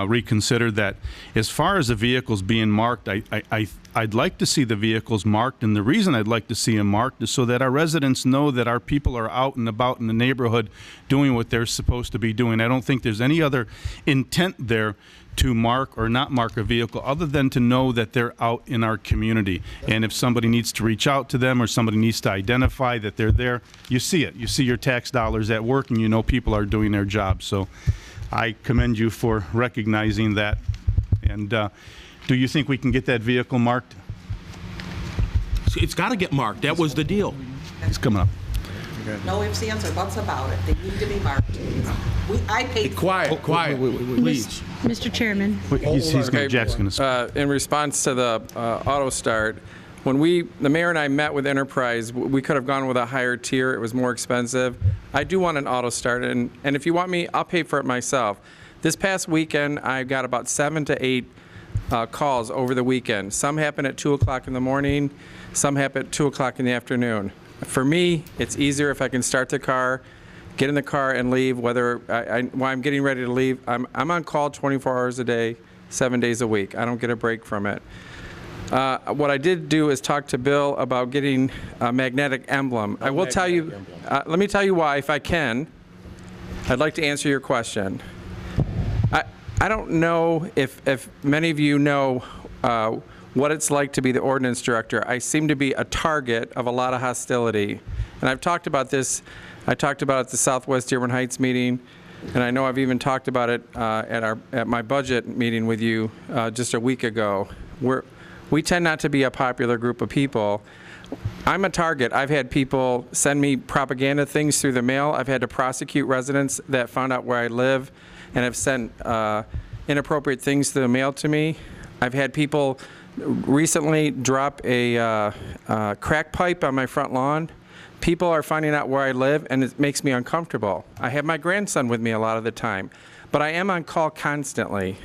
reconsidered that. As far as the vehicles being marked, I'd like to see the vehicles marked, and the reason I'd like to see them marked is so that our residents know that our people are out and about in the neighborhood doing what they're supposed to be doing. I don't think there's any other intent there to mark or not mark a vehicle other than to know that they're out in our community. And if somebody needs to reach out to them or somebody needs to identify that they're there, you see it. You see your tax dollars at work, and you know people are doing their job. So I commend you for recognizing that. And do you think we can get that vehicle marked? It's got to get marked. That was the deal. It's coming up. No ifs, ands, or buts about it. They need to be marked. I paid. Quiet, please. Mr. Chairman. Jack's going to speak. In response to the auto start, when the mayor and I met with Enterprise, we could have gone with a higher tier. It was more expensive. I do want an auto start, and if you want me, I'll pay for it myself. This past weekend, I got about 7 to 8 calls over the weekend. Some happen at 2 o'clock in the morning. Some happen at 2 o'clock in the afternoon. For me, it's easier if I can start the car, get in the car and leave, whether while I'm getting ready to leave. I'm on call 24 hours a day, 7 days a week. I don't get a break from it. What I did do is talk to Bill about getting a magnetic emblem. I will tell you, let me tell you why, if I can. I'd like to answer your question. I don't know if many of you know what it's like to be the ordinance director. I seem to be a target of a lot of hostility. And I've talked about this. I talked about it at the Southwest Dearborn Heights meeting, and I know I've even talked about it at my budget meeting with you just a week ago. We tend not to be a popular group of people. I'm a target. I've had people send me propaganda things through the mail. I've had to prosecute residents that found out where I live and have sent inappropriate things through the mail to me. I've had people recently drop a crack pipe on my front lawn. People are finding out where I live, and it makes me uncomfortable. I have my grandson with me a lot of the time, but I am on call constantly.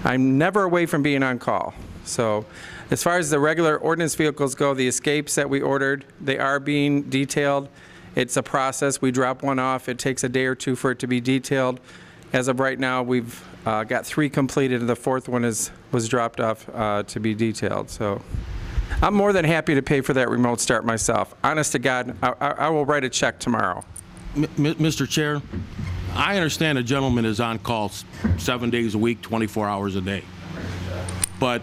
I'm never away from being on call. So as far as the regular ordinance vehicles go, the escapes that we ordered, they are being detailed. It's a process. We drop one off. It takes a day or two for it to be detailed. As of right now, we've got 3 completed, and the 4th one was dropped off to be detailed. So I'm more than happy to pay for that remote start myself. Honest to God, I will write a check tomorrow. Mr. Chair, I understand a gentleman is on call 7 days a week, 24 hours a day. But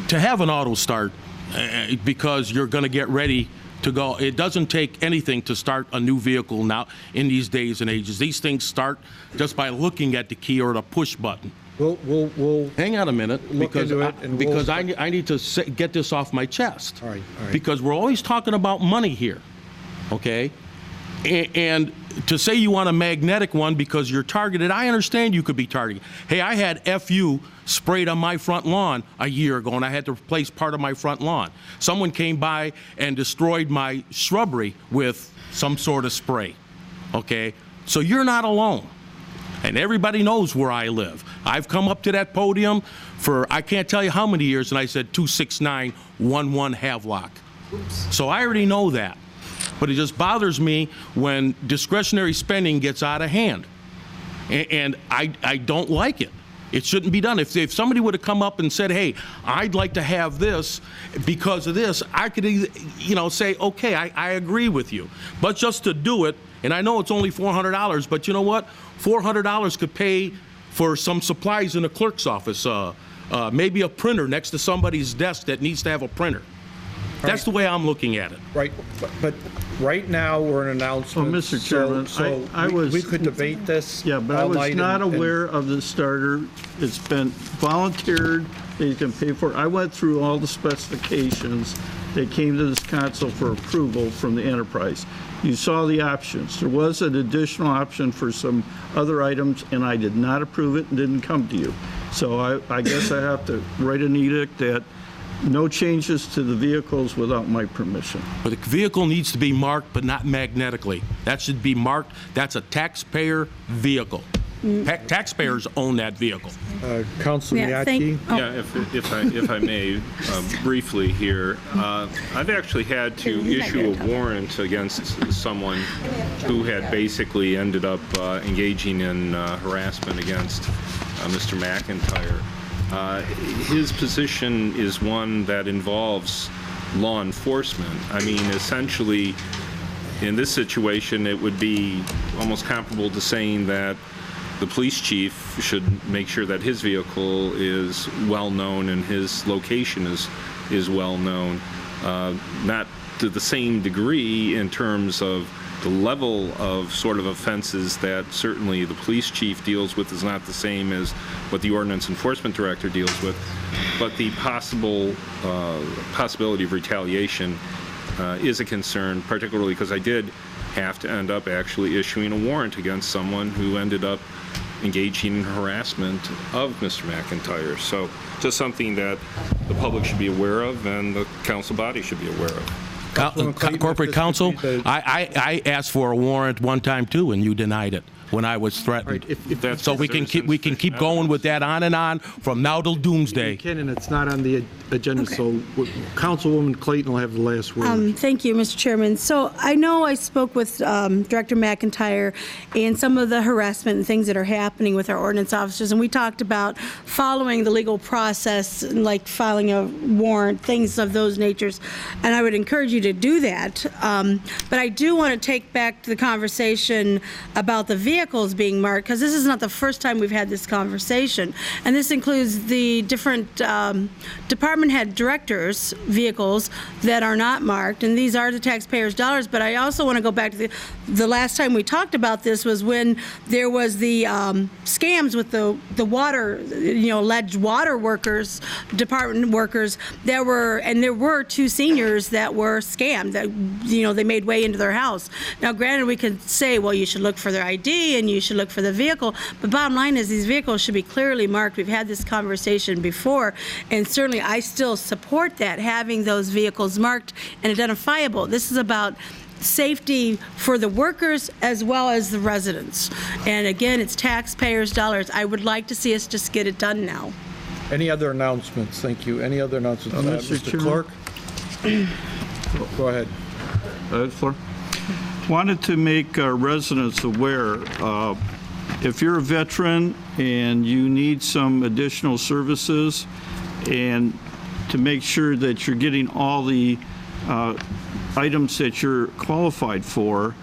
to have an auto start because you're going to get ready to go, it doesn't take anything to start a new vehicle now in these days and ages. These things start just by looking at the key or the push button. We'll hang on a minute, because I need to get this off my chest. All right. Because we're always talking about money here, okay? And to say you want a magnetic one because you're targeted, I understand you could be targeted. Hey, I had FU sprayed on my front lawn a year ago, and I had to replace part of my front lawn. Someone came by and destroyed my shrubbery with some sort of spray, okay? So you're not alone. And everybody knows where I live. I've come up to that podium for I can't tell you how many years, and I said 26911 Havelock. So I already know that. But it just bothers me when discretionary spending gets out of hand. And I don't like it. It shouldn't be done. If somebody would have come up and said, hey, I'd like to have this because of this, I could, say, okay, I agree with you. But just to do it, and I know it's only $400, but you know what? $400 could pay for some supplies in the clerk's office, maybe a printer next to somebody's desk that needs to have a printer. That's the way I'm looking at it. Right, but right now, we're an announcement. Well, Mr. Chairman, so we could debate this Yeah, but I all was night not and- aware of the starter. It's been volunteered, that you can pay for it. I went through all the specifications that came to this council for approval from the enterprise. You saw the options. There was an additional option for some other items, and I did not approve it and didn't come to you. So I guess I have to write an edict that no changes to the vehicles without my permission. But the vehicle needs to be marked, but not magnetically. That should be marked. That's a taxpayer vehicle. Taxpayers own that vehicle. Council Miyake? Yeah, if I may, briefly here, I've actually had to issue a warrant against someone who had basically ended up engaging in harassment against Mr. McIntyre. His position is one that involves law enforcement. I mean, essentially, in this situation, it would be almost comparable to saying that the police chief should make sure that his vehicle is well-known and his location is well-known. Not to the same degree in terms of the level of sort of offenses that certainly the police chief deals with is not the same as what the ordinance enforcement director deals with, but the possibility of retaliation is a concern, particularly because I did have to end up actually issuing a warrant against someone who ended up engaging in harassment of Mr. McIntyre. So just something that the public should be aware of and the council body should be aware of. Corporate counsel, I asked for a warrant one time too, and you denied it when I was threatened. So we can keep going with that on and on from now till doomsday. Ken, and it's not on the agenda, so Councilwoman Clayton will have the last word. Thank you, Mr. Chairman. So I know I spoke with Director McIntyre and some of the harassment and things that are happening with our ordinance officers, and we talked about following the legal process, like filing a warrant, things of those natures, and I would encourage you to do that. But I do want to take back the conversation about the vehicles being marked, because this is not the first time we've had this conversation, and this includes the different department head directors' vehicles that are not marked, and these are the taxpayers' dollars. But I also want to go back to the last time we talked about this was when there was the scams with the water, alleged water workers, department workers that were, and there were 2 seniors that were scammed, that they made way into their house. Now, granted, we could say, well, you should look for their ID and you should look for the vehicle, but bottom line is these vehicles should be clearly marked. We've had this conversation before, and certainly I still support that, having those vehicles marked and identifiable. This is about safety for the workers as well as the residents. And again, it's taxpayers' dollars. I would like to see us just get it done now. Any other announcements? Thank you. Any other announcements? Mr. Clerk? Go ahead. Floor. Wanted to make our residents aware, if you're a veteran and you need some additional services, and to make sure that you're getting all the items that you're qualified for,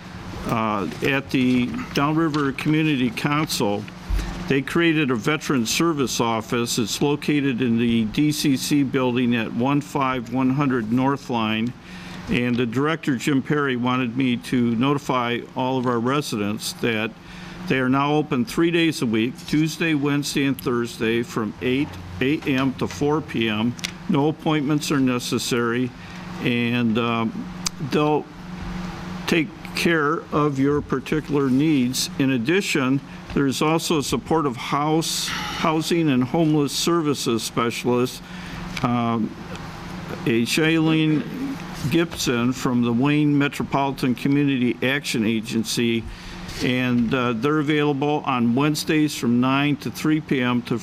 at the Downriver Community Council, they created a veteran service office. It's located in the DCC building at 15100 North Line. And the director, Jim Perry, wanted me to notify all of our residents that they are now open 3 days a week, Tuesday, Wednesday, and Thursday from 8 a.m. to 4 p.m. No appointments are necessary, and they'll take care of your particular needs. In addition, there's also a supportive housing and homeless services specialist, a Shailene Gibson from the Wayne Metropolitan Community Action Agency, and they're available on Wednesdays from 9 to 3 p.m. to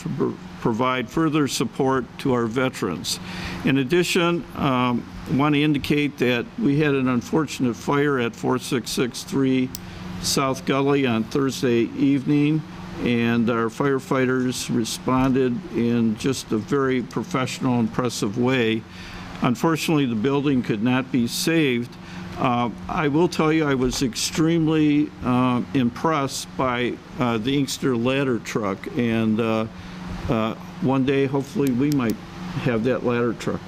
provide further support to our veterans. In addition, I want to indicate that we had an unfortunate fire at 4663 South Gully on Thursday evening, and our firefighters responded in just a very professional, impressive way. Unfortunately, the building could not be saved. I will tell you, I was extremely impressed by the Inkster ladder truck, and one day, hopefully, we might have that ladder truck,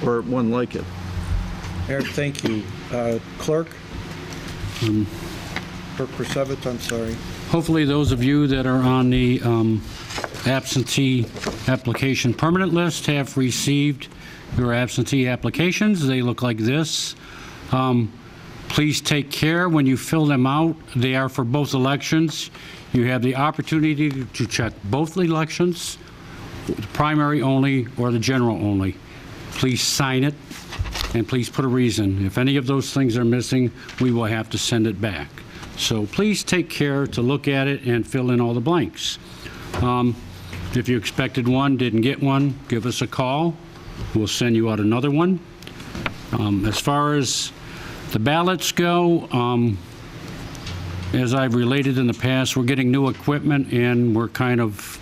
or one like it. Eric, thank you. Clerk? Clerk Persevitz, I'm sorry. Hopefully, those of you that are on the absentee application permanent list have received your absentee applications. They look like this. Please take care when you fill them out. They are for both elections. You have the opportunity to check both elections, the primary only or the general only. Please sign it, and please put a reason. If any of those things are missing, we will have to send it back. So please take care to look at it and fill in all the blanks. If you expected one, didn't get one, give us a call. We'll send you out another one. As far as the ballots go, as I've related in the past, we're getting new equipment and we're kind of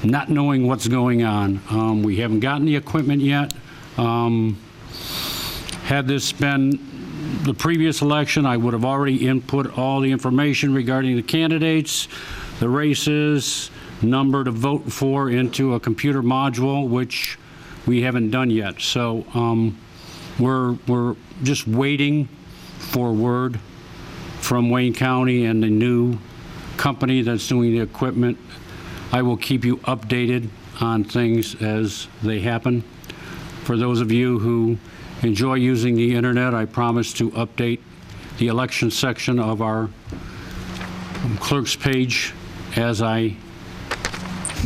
not knowing what's going on. We haven't gotten the equipment yet. Had this been the previous election, I would have already input all the information regarding the candidates, the races, number to vote for into a computer module, which we haven't done yet. So we're just waiting for word from Wayne County and the new company that's doing the equipment. I will keep you updated on things as they happen. For those of you who enjoy using the internet, I promise to update the election section of our clerk's page as I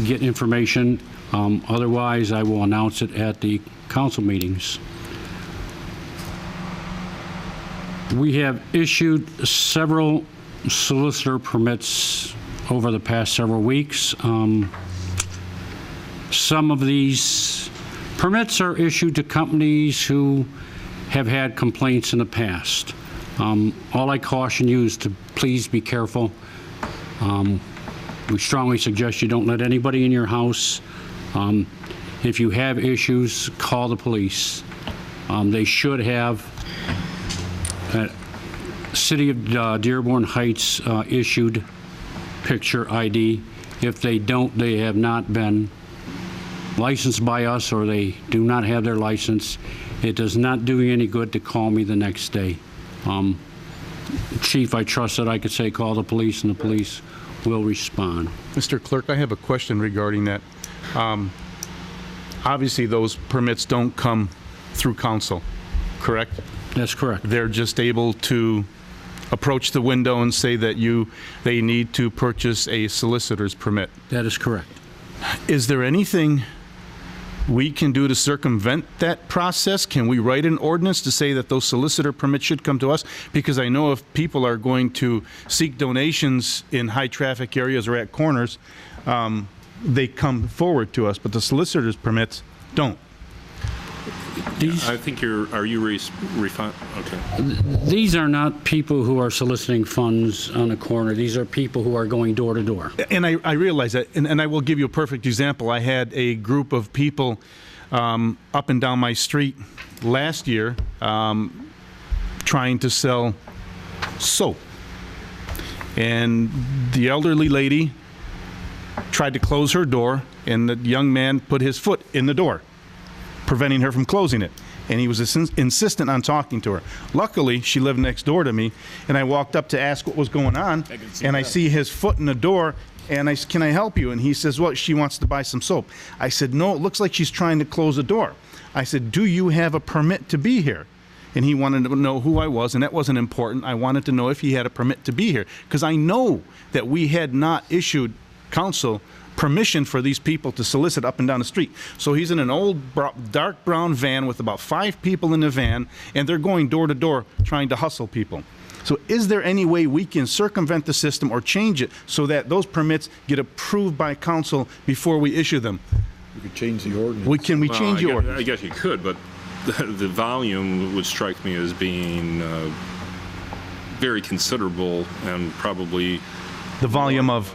get information. Otherwise, I will announce it at the council meetings. We have issued several solicitor permits over the past several weeks. Some of these permits are issued to companies who have had complaints in the past. All I caution you is to please be careful. We strongly suggest you don't let anybody in your house. If you have issues, call the police. They should have City of Dearborn Heights issued picture ID. If they don't, they have not been licensed by us, or they do not have their license. It does not do you any good to call me the next day. Chief, I trust that I could say call the police and the police will respond. Mr. Clerk, I have a question regarding that. Obviously, those permits don't come through council, correct? That's correct. They're just able to approach the window and say that they need to purchase a solicitor's permit. That is correct. Is there anything we can do to circumvent that process? Can we write an ordinance to say that those solicitor permits should come to us? Because I know if people are going to seek donations in high traffic areas or at corners, they come forward to us, but the solicitor's permits don't. I think are you refund? Okay. These are not people who are soliciting funds on the corner. These are people who are going door to door. And I realize that, and I will give you a perfect example. I had a group of people up and down my street last year trying to sell soap. And the elderly lady tried to close her door, and the young man put his foot in the door, preventing her from closing it. And he was insistent on talking to her. Luckily, she lived next door to me, and I walked up to ask what was going on, and I see his foot in the door, and I said, "Can I help you?" And he says, "Well, she wants to buy some soap." I said, "No, it looks like she's trying to close the door." I said, "Do you have a permit to be here?" And he wanted to know who I was, and that wasn't important. I wanted to know if he had a permit to be here, because I know that we had not issued council permission for these people to solicit up and down the street. So he's in an old dark brown van with about 5 people in the van, and they're going door to door trying to hustle people. So is there any way we can circumvent the system or change it so that those permits get approved by council before we issue them? We could change the ordinance. Can we change the ordinance? I guess you could, but the volume would strike me as being very considerable and probably The volume of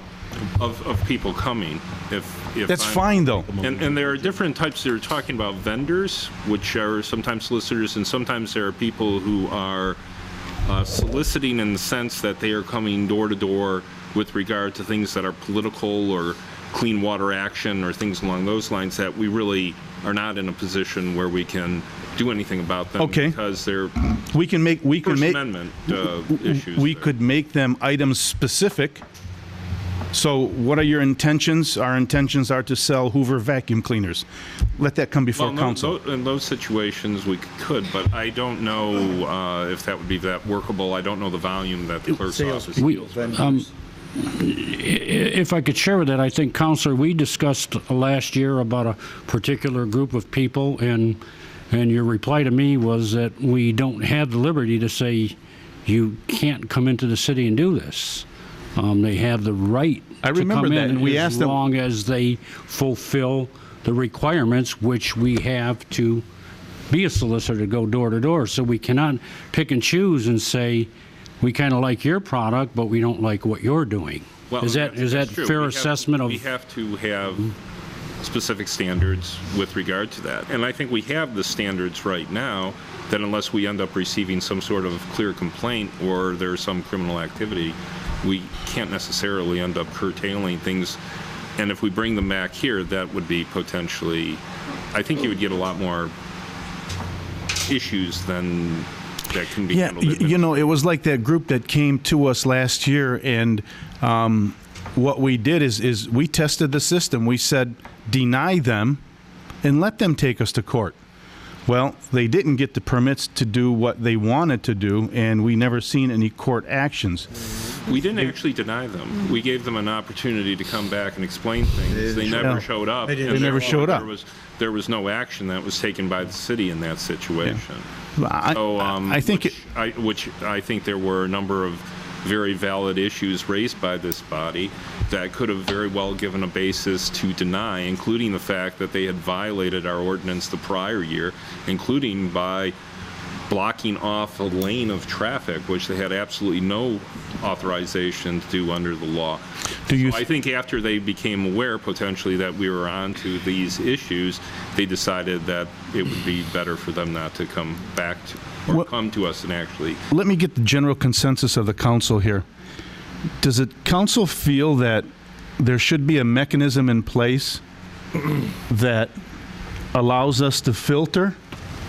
people coming. If That's I'm- fine, though. And there are different types. They're talking about vendors, which are sometimes solicitors, and sometimes there are people who are soliciting in the sense that they are coming door to door with regard to things that are political or clean water action or things along those lines that we really are not in a position where we can do anything about them. Okay. Because they're We can make First Amendment issues. we could make them item specific. So what are your intentions? Our intentions are to sell Hoover vacuum cleaners. Let that come before Well, council. in those situations, we could, but I don't know if that would be that workable. I don't know the volume that the clerk's office deals with. If I could share with that, I think, Counselor, we discussed last year about a particular group of people, and your reply to me was that we don't have the liberty to say you can't come into the city and do this. They have the right I to remember come that, in and we as asked them- long as they fulfill the requirements which we have to be a solicitor to go door to door. So we cannot pick and choose and say, we kind of like your product, but we don't like what you're doing. Well, Is that that's true. fair We have- assessment of? We have to have specific standards with regard to that. And I think we have the standards right now that unless we end up receiving some sort of clear complaint or there's some criminal activity, we can't necessarily end up curtailing things. And if we bring them back here, that would be potentially, I think you would get a lot more issues than that can be Yeah, handled. you know, it was like that group that came to us last year, and what we did is we tested the system. We said, deny them and let them take us to court. Well, they didn't get the permits to do what they wanted to do, and we never seen any court actions. We didn't actually deny them. We gave them an opportunity to come back and explain things. They never showed up. They and never therefore showed up. There was no action that was taken by the city in that situation. I think which I think there were a number of very valid issues raised by this body that could have very well given a basis to deny, including the fact that they had violated our ordinance the prior year, including by blocking off a lane of traffic, which they had absolutely no authorization to do under the law. So I think after they became aware potentially that we were on to these issues, they decided that it would be better for them not to come back to, or come to us and actually. Let me get the general consensus of the council here. Does the council feel that there should be a mechanism in place that allows us to filter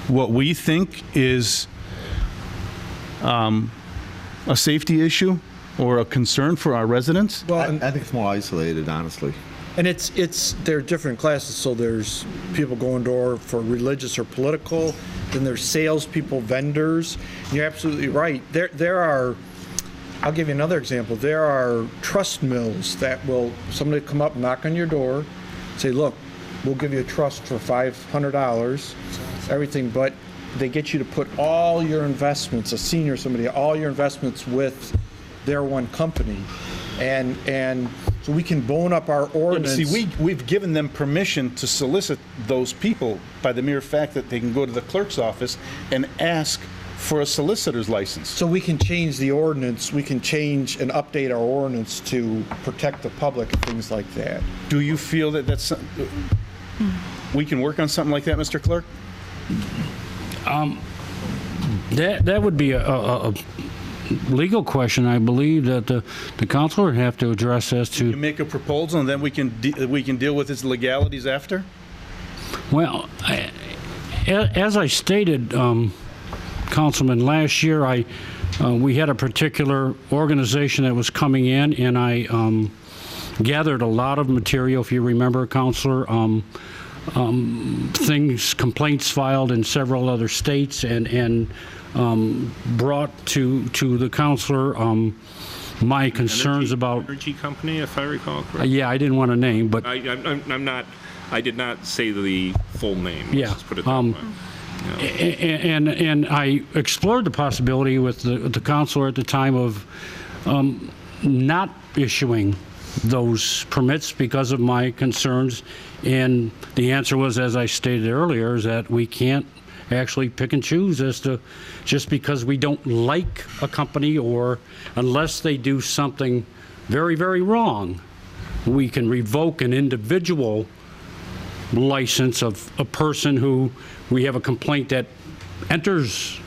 what we think is a safety issue or a concern for our residents? Well, I think it's more isolated, honestly. And there are different classes, so there's people going door for religious or political, then there's salespeople, vendors. And you're absolutely right. There are, I'll give you another example. There are trust mills that will, somebody come up, knock on your door, say, look, we'll give you a trust for $500, everything, but they get you to put all your investments, a senior, somebody, all your investments with their one company. And so we can bone up our ordinance. See, we've given them permission to solicit those people by the mere fact that they can go to the clerk's office and ask for a solicitor's license. So we can change the ordinance, we can change and update our ordinance to protect the public and things like that. Do you feel that we can work on something like that, Mr. Clerk? That would be a legal question, I believe, that the council would have to address as to. You make a proposal and then we can deal with its legalities after? Well, as I stated, Councilman, last year we had a particular organization that was coming in, and I gathered a lot of material, if you remember, Councilor, complaints filed in several other states, and brought to the councilor my concerns about. Energy company, if I recall correctly. Yeah, I didn't want to name, but I did not say the full name. Yeah. Let's just put it that way. And I explored the possibility with the councilor at the time of not issuing those permits because of my concerns, and the answer was, as I stated earlier, is that we can't actually pick and choose as to just because we don't like a company or unless they do something very, very wrong. We can revoke an individual license of a person who we have a complaint that enters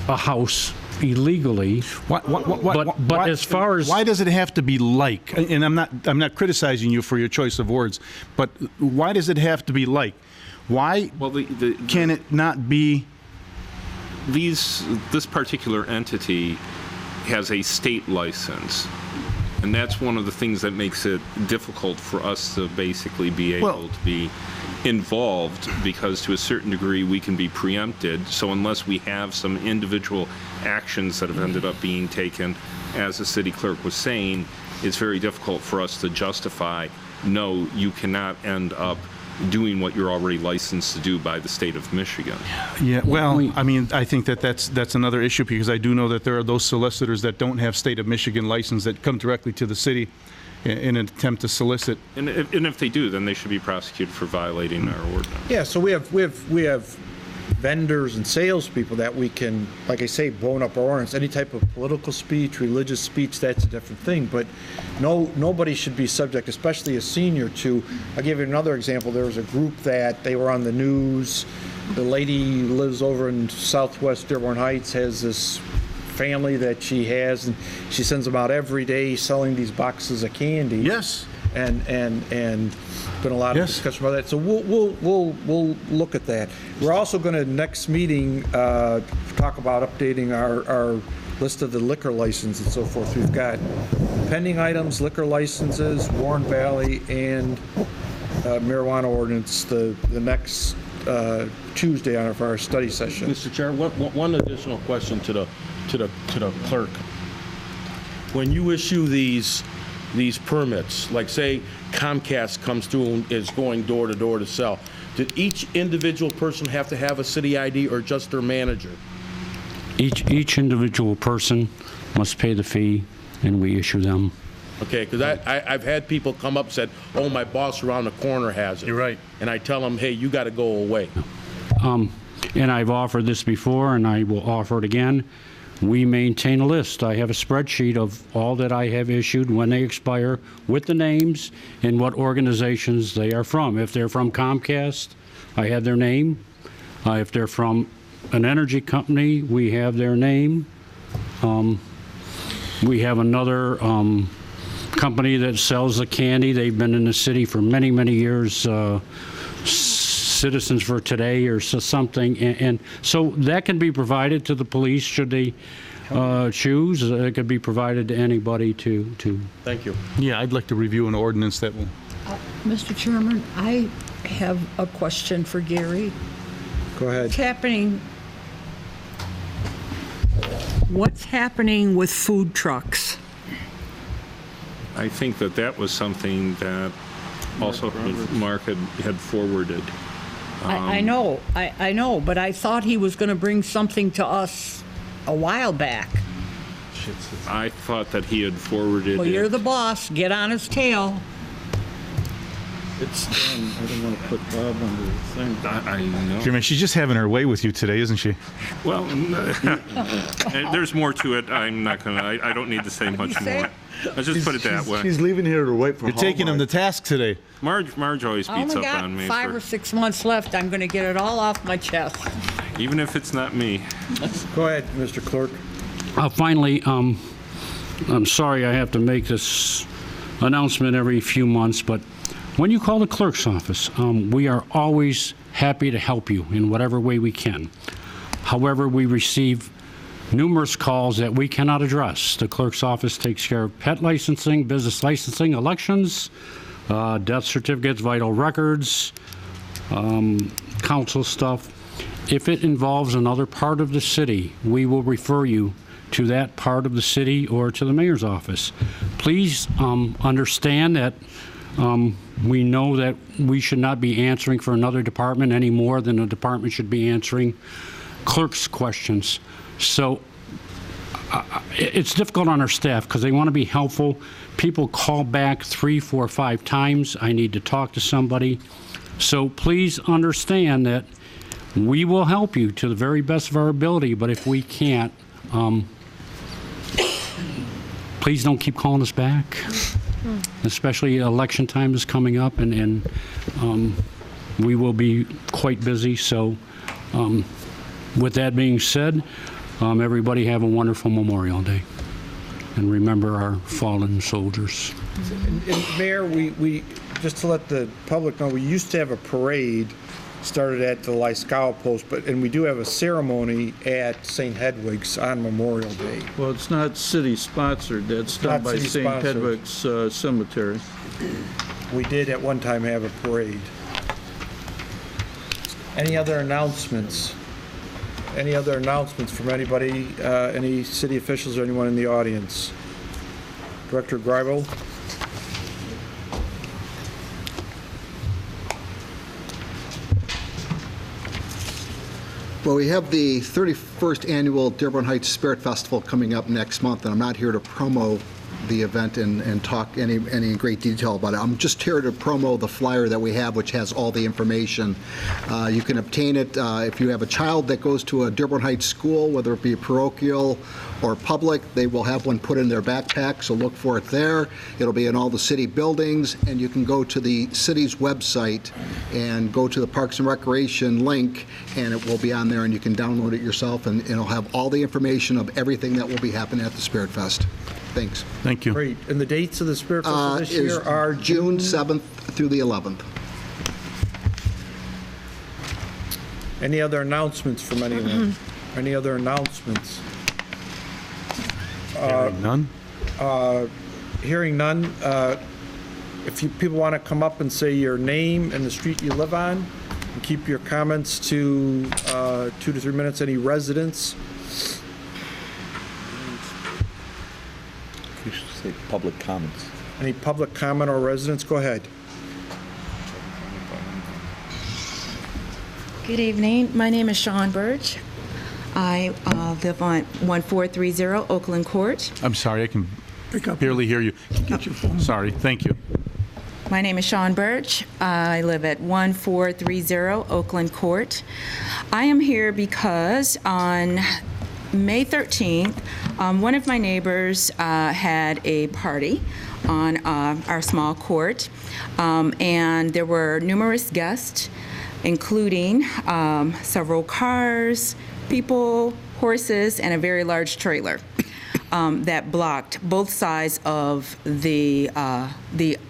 a house illegally. But as far as why does it have to be like? And I'm not criticizing you for your choice of words, but why does it have to be like? Why can it not be? This particular entity has a state license, and that's one of the things that makes it difficult for us to basically be able to be involved, because to a certain degree we can be preempted. So unless we have some individual actions that have ended up being taken, as the city clerk was saying, it's very difficult for us to justify, no, you cannot end up doing what you're already licensed to do by the state of Michigan. Yeah, well, I mean, I think that's another issue, because I do know that there are those solicitors that don't have state of Michigan license that come directly to the city in an attempt to solicit. And if they do, then they should be prosecuted for violating our ordinance. Yeah, so we have vendors and salespeople that we can, like I say, bone up our ordinance. Any type of political speech, religious speech, that's a different thing. But nobody should be subject, especially a senior, to. I'll give you another example. There was a group that they were on the news. The lady lives over in southwest Dearborn Heights, has this family that she has, and she sends them out every day selling these boxes of candy. Yes. And been a lot of discussion about that. So we'll look at that. We're also going to next meeting talk about updating our list of the liquor license and so forth. We've got pending items, liquor licenses, Warren Valley, and marijuana ordinance the next Tuesday on our study session. Mr. Chair, one additional question to the clerk. When you issue these permits, like say Comcast comes through and is going door to door to sell, did each individual person have to have a city ID or just their manager? Each individual person must pay the fee, and we issue them. Okay, because I've had people come up and said, oh, my boss around the corner has it. You're right. And I tell them, hey, you got to go away. And I've offered this before, and I will offer it again. We maintain a list. I have a spreadsheet of all that I have issued, when they expire, with the names and what organizations they are from. If they're from Comcast, I have their name. If they're from an energy company, we have their name. We have another company that sells the candy. They've been in the city for many, many years. Citizens for Today or something, and so that can be provided to the police should they choose. It could be provided to anybody to. Thank you. Yeah, I'd like to review an ordinance that will. Mr. Chairman, I have a question for Gary. Go ahead. What's happening with food trucks? I think that was something that also Mark had forwarded. I know, but I thought he was going to bring something to us a while back. I thought that he had forwarded Well, you're the boss. Get on his tail. It's done. I don't want to put Bob under the thing. I know. Jimmy, she's just having her way with you today, isn't she? Well, there's more to it. I'm not going to, I don't need to say much more. Let's just put it that way. She's leaving here to wait for You're taking him to task today. Marge always I beats only up got on me. 5 or 6 months left. I'm going to get it all off my chest. Even if it's not me. Go ahead, Mr. Clerk. Finally, I'm sorry I have to make this announcement every few months, but when you call the clerk's office, we are always happy to help you in whatever way we can. However, we receive numerous calls that we cannot address. The clerk's office takes care of pet licensing, business licensing, elections, death certificates, vital records, council stuff. If it involves another part of the city, we will refer you to that part of the city or to the mayor's office. Please understand that we know that we should not be answering for another department any more than a department should be answering clerk's questions. So it's difficult on our staff because they want to be helpful. People call back 3, 4, 5 times. I need to talk to somebody. So please understand that we will help you to the very best of our ability, but if we can't, please don't keep calling us back, especially election time is coming up, and we will be quite busy. So with that being said, everybody have a wonderful Memorial Day, and remember our fallen soldiers. And Mayor, we just to let the public know, we used to have a parade started at the Lyscow Post, and we do have a ceremony at St. Hedwig's on Memorial Day. Well, it's not city-sponsored. That's done by St. city-sponsored. Hedwig's Cemetery. We did at one time have a parade. Any other announcements? Any other announcements from anybody, any city officials or anyone in the audience? Director Greibel? Well, we have the 31st Annual Dearborn Heights Spirit Festival coming up next month, and I'm not here to promo the event and talk any great detail about it. I'm just here to promo the flyer that we have, which has all the information. You can obtain it if you have a child that goes to a Dearborn Heights school, whether it be parochial or public. They will have one put in their backpack, so look for it there. It'll be in all the city buildings, and you can go to the city's website and go to the Parks and Recreation link, and it will be on there, and you can download it yourself, and it'll have all the information of everything that will be happening at the Spirit Fest. Thanks. Thank you. Great. And the dates of the Spirit Festival this year are June 7th through the 11th. Any other announcements from anyone? Any other announcements? None? Hearing none, if people want to come up and say your name and the street you live on, and keep your comments to 2 to 3 minutes. Any residents? You should say public comments. Any public comment or residents? Go ahead. Good evening. My name is Sean Birch. I live on 1430 Oakland Court. I'm sorry, I can barely hear you. Get your phone. Sorry, thank you. My name is Sean Birch. I live at 1430 Oakland Court. I am here because on May 13th, one of my neighbors had a party on our small court, and there were numerous guests, including several cars, people, horses, and a very large trailer that blocked both sides of the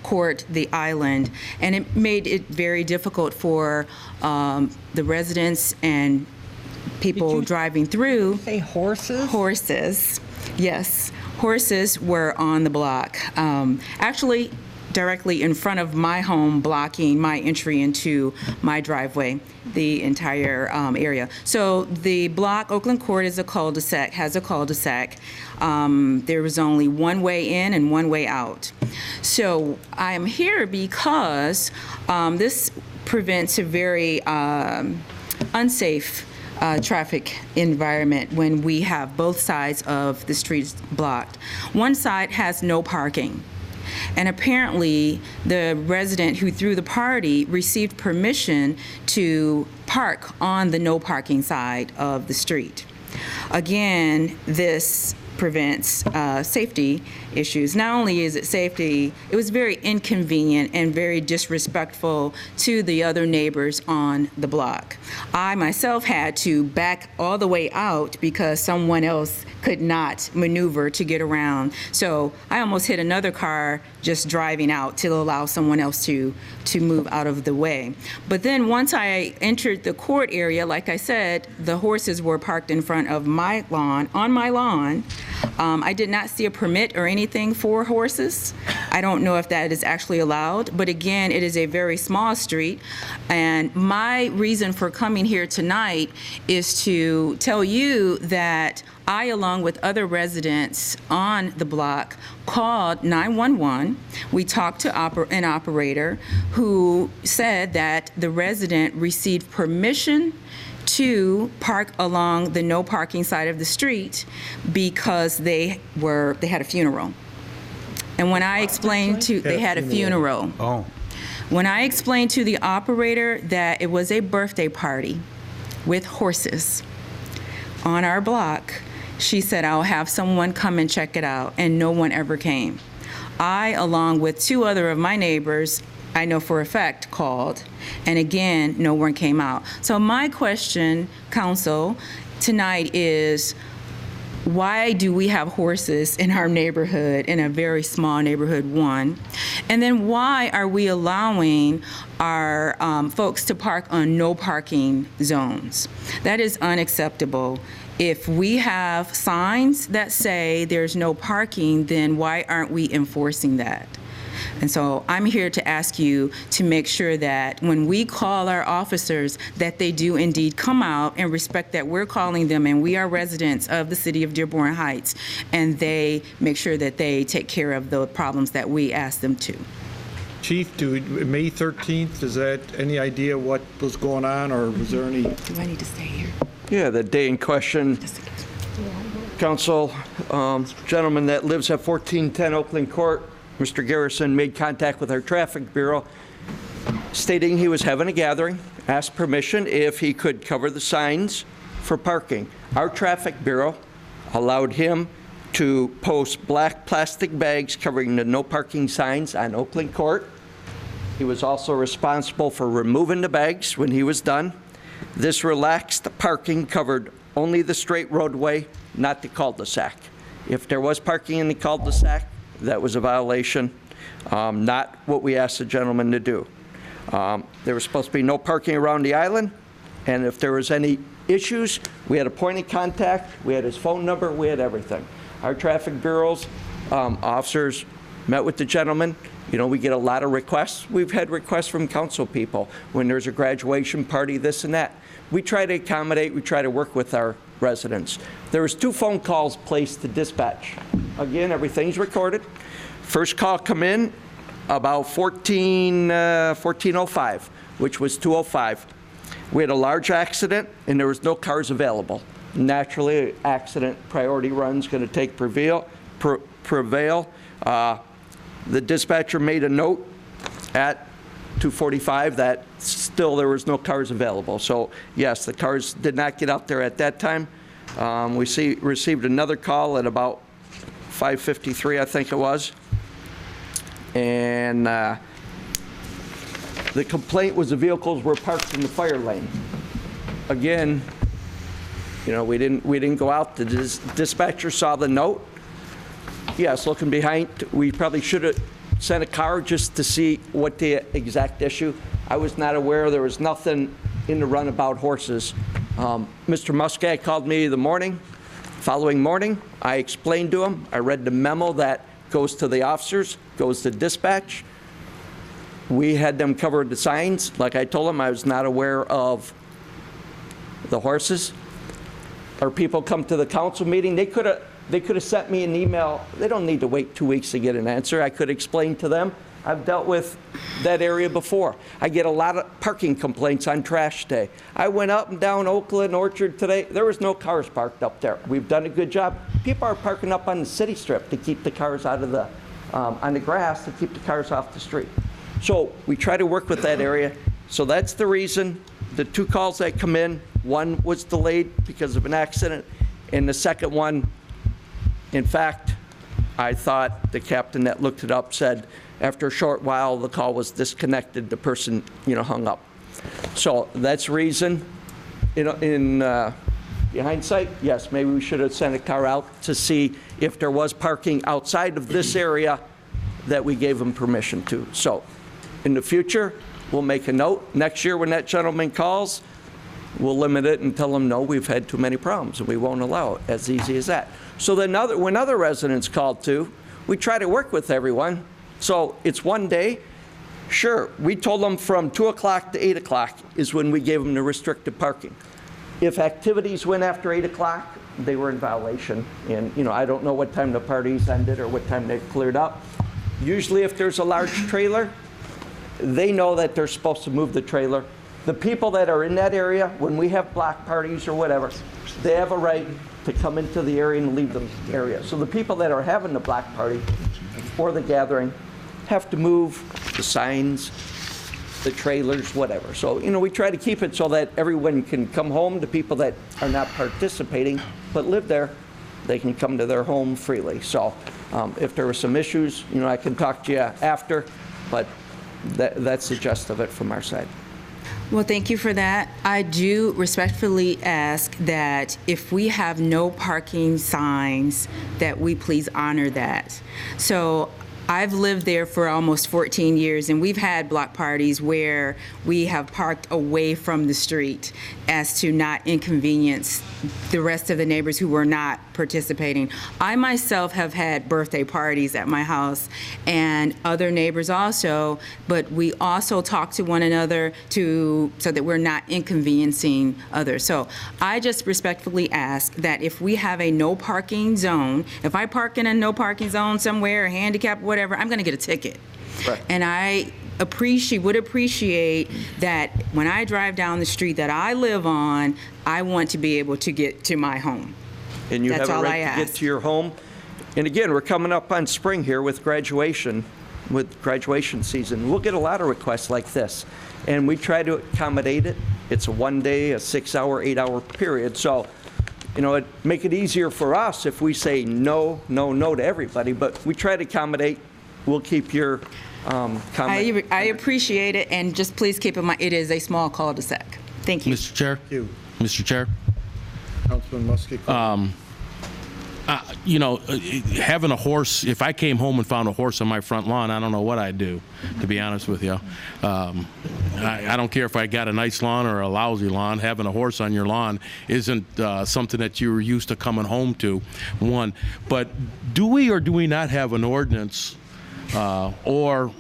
court, the island, and it made it very difficult for the residents and people driving through. Say horses? Horses, yes. Horses were on the block. Actually, directly in front of my home, blocking my entry into my driveway, the entire area. So the block, Oakland Court, is a cul-de-sac, has a cul-de-sac. There was only one way in and one way out. So I am here because this prevents a very unsafe traffic environment when we have both sides of the streets blocked. One side has no parking. And apparently, the resident who threw the party received permission to park on the no parking side of the street. Again, this prevents safety issues. Not only is it safety, it was very inconvenient and very disrespectful to the other neighbors on the block. I myself had to back all the way out because someone else could not maneuver to get around. So I almost hit another car just driving out to allow someone else to move out of the way. But then once I entered the court area, like I said, the horses were parked in front of my lawn, on my lawn. I did not see a permit or anything for horses. I don't know if that is actually allowed, but again, it is a very small street. And my reason for coming here tonight is to tell you that I, along with other residents on the block, called 911. We talked to an operator who said that the resident received permission to park along the no parking side of the street because they had a funeral. And when I explained to, they had a funeral. Oh. When I explained to the operator that it was a birthday party with horses on our block, She said, I'll have someone come and check it out, and no one ever came. I, along with 2 other of my neighbors, I know for a fact, called, and again, no one came out. So my question, council, tonight is, why do we have horses in our neighborhood, in a very small neighborhood, one? And then why are we allowing our folks to park on no parking zones? That is unacceptable. If we have signs that say there's no parking, then why aren't we enforcing that? And so I'm here to ask you to make sure that when we call our officers, that they do indeed come out and respect that we're calling them and we are residents of the city of Dearborn Heights, and they make sure that they take care of the problems that we ask them to. Chief, May 13th, is that any idea what was going on, or was there any? Do I need to stay here? Yeah, the day in question, council, gentleman that lives at 1410 Oakland Court, Mr. Garrison, made contact with our traffic bureau stating he was having a gathering, asked permission if he could cover the signs for parking. Our traffic bureau allowed him to post black plastic bags covering the no parking signs on Oakland Court. He was also responsible for removing the bags when he was done. This relaxed parking covered only the straight roadway, not the cul-de-sac. If there was parking in the cul-de-sac, that was a violation, not what we asked the gentleman to do. There was supposed to be no parking around the island, and if there was any issues, we had a point of contact, we had his phone number, we had everything. Our traffic bureaus, officers met with the gentleman. You know, we get a lot of requests. We've had requests from council people when there's a graduation party, this and that. We try to accommodate, we try to work with our residents. There was 2 phone calls placed to dispatch. Again, everything's recorded. First call come in about 14:05, which was 2:05. We had a large accident and there was no cars available. Naturally, accident priority run's going to take prevail. The dispatcher made a note at 2:45 that still there was no cars available. So yes, the cars did not get out there at that time. We received another call at about 5:53, I think it was. And the complaint was the vehicles were parked in the fire lane. Again, you know, we didn't go out. The dispatcher saw the note. Yes, looking behind, we probably should have sent a car just to see what the exact issue. I was not aware there was nothing in the run about horses. Mr. Muscat called me the following morning. I explained to him. I read the memo that goes to the officers, goes to dispatch. We had them cover the signs. Like I told him, I was not aware of the horses. Our people come to the council meeting. They could have sent me an email. They don't need to wait 2 weeks to get an answer. I could explain to them. I've dealt with that area before. I get a lot of parking complaints on trash day. I went up and down Oakland Orchard today. There was no cars parked up there. We've done a good job. People are parking up on the city strip to keep the cars out of on the grass, to keep the cars off the street. So we try to work with that area. So that's the reason. The 2 calls that come in, one was delayed because of an accident, and the second one, in fact, I thought the captain that looked it up said after a short while the call was disconnected, the person, you know, hung up. So that's the reason. In hindsight, yes, maybe we should have sent a car out to see if there was parking outside of this area that we gave them permission to. So in the future, we'll make a note. Next year when that gentleman calls, we'll limit it and tell them, no, we've had too many problems and we won't allow it. As easy as that. So then when other residents called too, we try to work with everyone. So it's one day. Sure, we told them from 2 o'clock to 8 o'clock is when we gave them the restricted parking. If activities went after 8 o'clock, they were in violation. And, you know, I don't know what time the parties ended or what time they cleared up. Usually if there's a large trailer, they know that they're supposed to move the trailer. The people that are in that area, when we have block parties or whatever, they have a right to come into the area and leave the area. So the people that are having the block party or the gathering have to move the signs, the trailers, whatever. So, you know, we try to keep it so that everyone can come home, the people that are not participating but live there, they can come to their home freely. So if there were some issues, I can talk to you after, but that's the gist of it from our side. Well, thank you for that. I do respectfully ask that if we have no parking signs, that we please honor that. So I've lived there for almost 14 years, and we've had block parties where we have parked away from the street as to not inconvenience the rest of the neighbors who were not participating. I myself have had birthday parties at my house, and other neighbors also, but we also talk to one another so that we're not inconveniencing others. So I just respectfully ask that if we have a no parking zone, if I park in a no parking zone somewhere, handicap, whatever, I'm going to get a ticket. Right. And I would appreciate that when I drive down the street that I live on, I want to be able to get to my home. And you That's have a all I right to ask. get to your home. And again, we're coming up on spring here with graduation season. We'll get a lot of requests like this, and we try to accommodate it. It's a 1 day, a 6-hour, 8-hour period. So, it'd make it easier for us if we say no, no, no to everybody, but we try to accommodate. We'll keep your comment. I appreciate it, and just please keep in mind, it is a small cul-de-sac. Thank you. Mr. Chair? Thank you. Mr. Chair? Councilman Muskie. Having a horse, if I came home and found a horse on my front lawn, I don't know what I'd do, to be honest with you. I don't care if I got a nice lawn or a lousy lawn. Having a horse on your lawn isn't something that you're used to coming home to, one. But do we or do we not have an ordinance or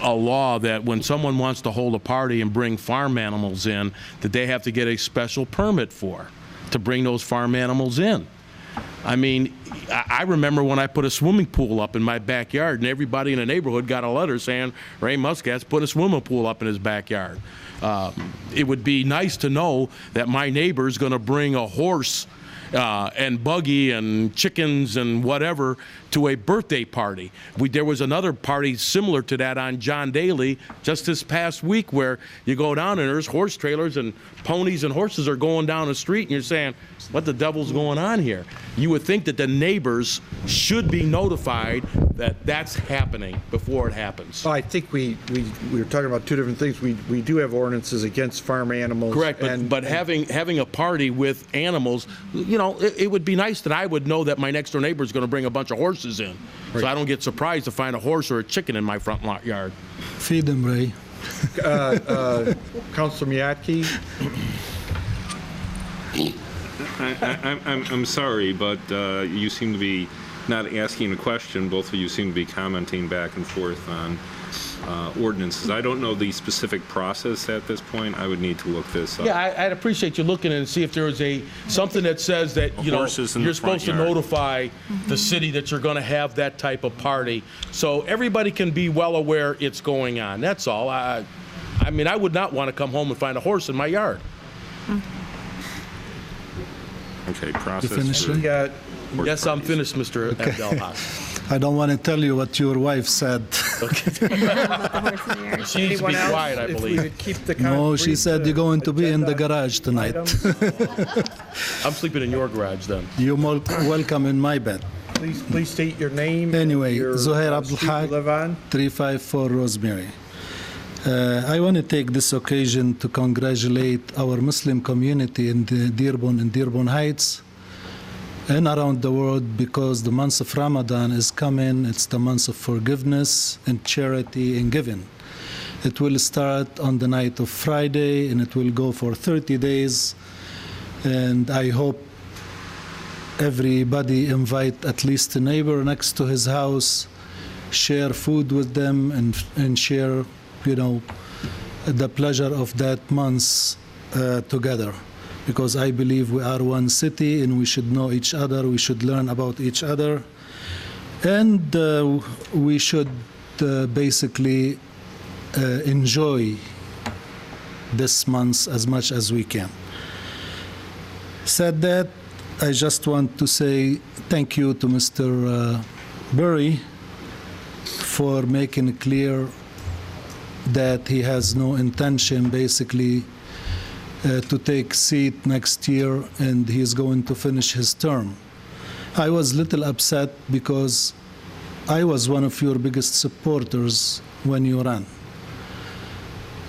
a law that when someone wants to hold a party and bring farm animals in, that they have to get a special permit to bring those farm animals in? I mean, I remember when I put a swimming pool up in my backyard, and everybody in the neighborhood got a letter saying Ray Muscat's put a swimming pool up in his backyard. It would be nice to know that my neighbor's going to bring a horse and buggy and chickens and whatever to a birthday party. There was another party similar to that on John Daly just this past week where you go down and there's horse trailers and ponies and horses are going down the street, and you're saying, what the devil's going on here? You would think that the neighbors should be notified that that's happening before it happens. Well, I think we were talking about two different things. We do have ordinances against farm animals. Correct, but having a party with animals, it would be nice that I would know that my next door neighbor is going to bring a bunch of horses in, so I don't get surprised to find a horse or a chicken in my front yard. Feed them, Ray. Councilor Miyake. I'm sorry, but you seem to be not asking a question. Both of you seem to be commenting back and forth on ordinances. I don't know the specific process at this point. I would need to look this up. Yeah, I'd appreciate you looking and see if there is something that says that you're supposed to notify the city that you're going to have that type of party, so everybody can be well aware it's going on. That's all. I mean, I would not want to come home and find a horse in my yard. Okay, process. You finished, Ray? Yes, I'm finished, Mr. Abdelhak. I don't want to tell you what your wife said. She needs to be quiet, I believe. No, she said you're going to be in the garage tonight. I'm sleeping in your garage then. You're welcome in my bed. Please state your name. Anyway, your Zuhair street you live on. Abdelhak, 354 Rosemary. I want to take this occasion to congratulate our Muslim community in the Dearborn and Dearborn Heights and around the world, because the month of Ramadan is coming. It's the month of forgiveness and charity and giving. It will start on the night of Friday and it will go for 30 days. And I hope everybody invite at least a neighbor next to his house, share food with them and share, the pleasure of that month together. Because I believe we are one city and we should know each other, we should learn about each other, and we should basically enjoy this month as much as we can. Said that, I just want to say thank you to Mr. Burry for making it clear that he has no intention basically to take seat next year, and he is going to finish his term. I was little upset because I was one of your biggest supporters when you ran.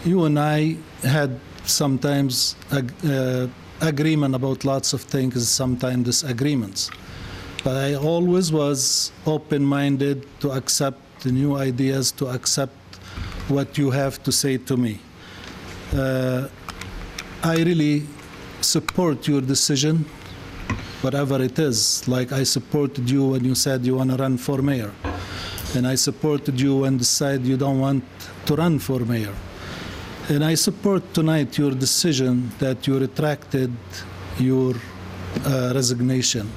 You and I had sometimes agreement about lots of things, sometimes disagreements. But I always was open-minded to accept the new ideas, to accept what you have to say to me. I really support your decision, whatever it is. Like I supported you when you said you want to run for mayor. And I supported you when you decided you don't want to run for mayor. And I support tonight your decision that you retracted your resignation.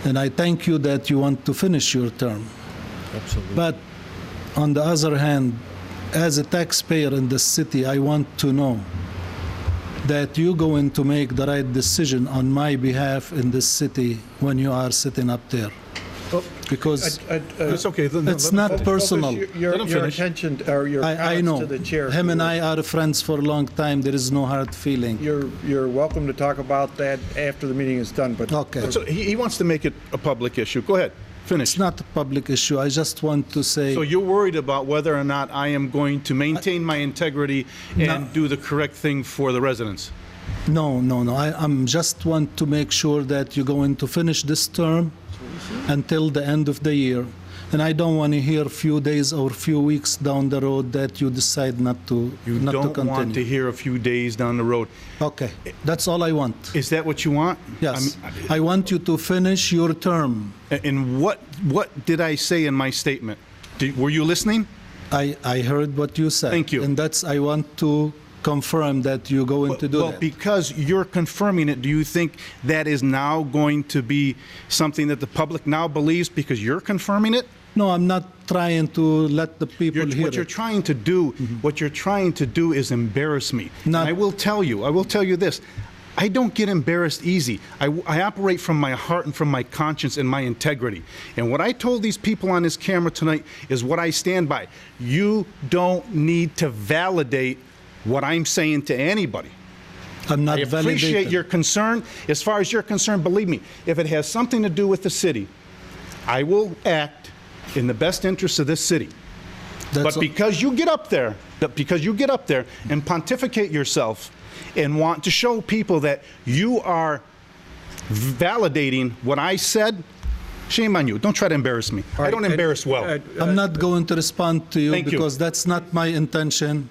And I thank you that you want to finish your term. Absolutely. But on the other hand, as a taxpayer in the city, I want to know that you're going to make the right decision on my behalf in this city when you are sitting up there. Because It's okay. it's not personal. Your attention or your I comments know. to the chair. Him and I are friends for a long time. There is no hard feeling. You're welcome to talk about that after the meeting is done, but Okay. So he wants to make it a public issue. Go ahead, finish. It's not a public issue. I just want to say. So you're worried about whether or not I am going to maintain my integrity and do the correct thing for the residents? No. I'm just want to make sure that you're going to finish this term until the end of the year. And I don't want to hear a few days or a few weeks down the road that you decide not to continue. You don't want to hear a few days down the road. Okay, that's all I want. Is that what you want? Yes. I want you to finish your term. And what did I say in my statement? Were you listening? I heard what you said. Thank you. And I want to confirm that you're going to do well, that. because you're confirming it, do you think that is now going to be something that the public now believes because you're confirming it? No, I'm not trying to let the people hear What you're it. trying to do, what you're trying to do is embarrass me. And I will tell you this. I don't get embarrassed easy. I operate from my heart and from my conscience and my integrity. And what I told these people on this camera tonight is what I stand by. You don't need to validate what I'm saying to anybody. I'm not I appreciate validating. your concern. As far as you're concerned, believe me, if it has something to do with the city, I will act in the best interest of this city. But because you get up there, and pontificate yourself and want to show people that you are validating what I said, shame on you. Don't try to embarrass me. I don't embarrass well. I'm not going to respond to you Thank you. because that's not my intention.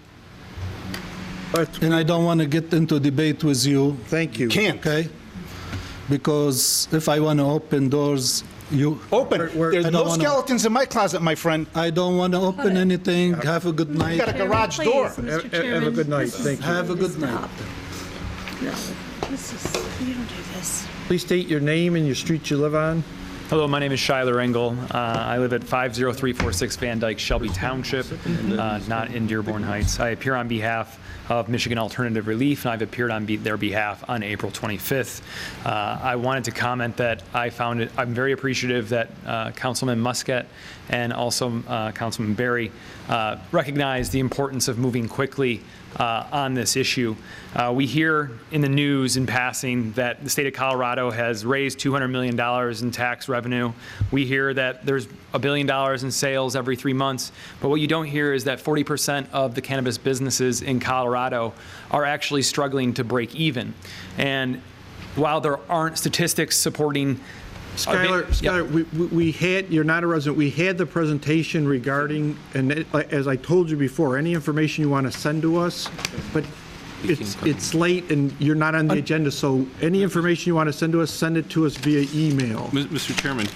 And I don't want to get into debate with you. Thank you. Can't. Okay? Because if I want to open doors, you... Open. There's no skeletons in my closet, my friend. I don't want to open anything. Have a good night. You got a garage door. Have a good night. Thank you. Have a good night. No, you don't do this. Please state your name and your street you live on. Hello, my name is Shyler Engel. I live at 50346 Van Dyke, Shelby Township, not in Dearborn Heights. I appear on behalf of Michigan Alternative Relief, and I've appeared on their behalf on April 25th. I wanted to comment that I'm very appreciative that Councilman Muscat and also Councilman Berry recognize the importance of moving quickly on this issue. We hear in the news in passing that the state of Colorado has raised $200 million in tax revenue. We hear that there's $1 billion in sales every 3 months. But what you don't hear is that 40% of the cannabis businesses in Colorado are actually struggling to break even. And while there aren't statistics supporting Skylar, we had, you're not a resident, we had the presentation regarding, and as I told you before, any information you want to send to us, but it's late and you're not on the agenda, so any information you want to send to us, send it to us via email. Mr. Chairman,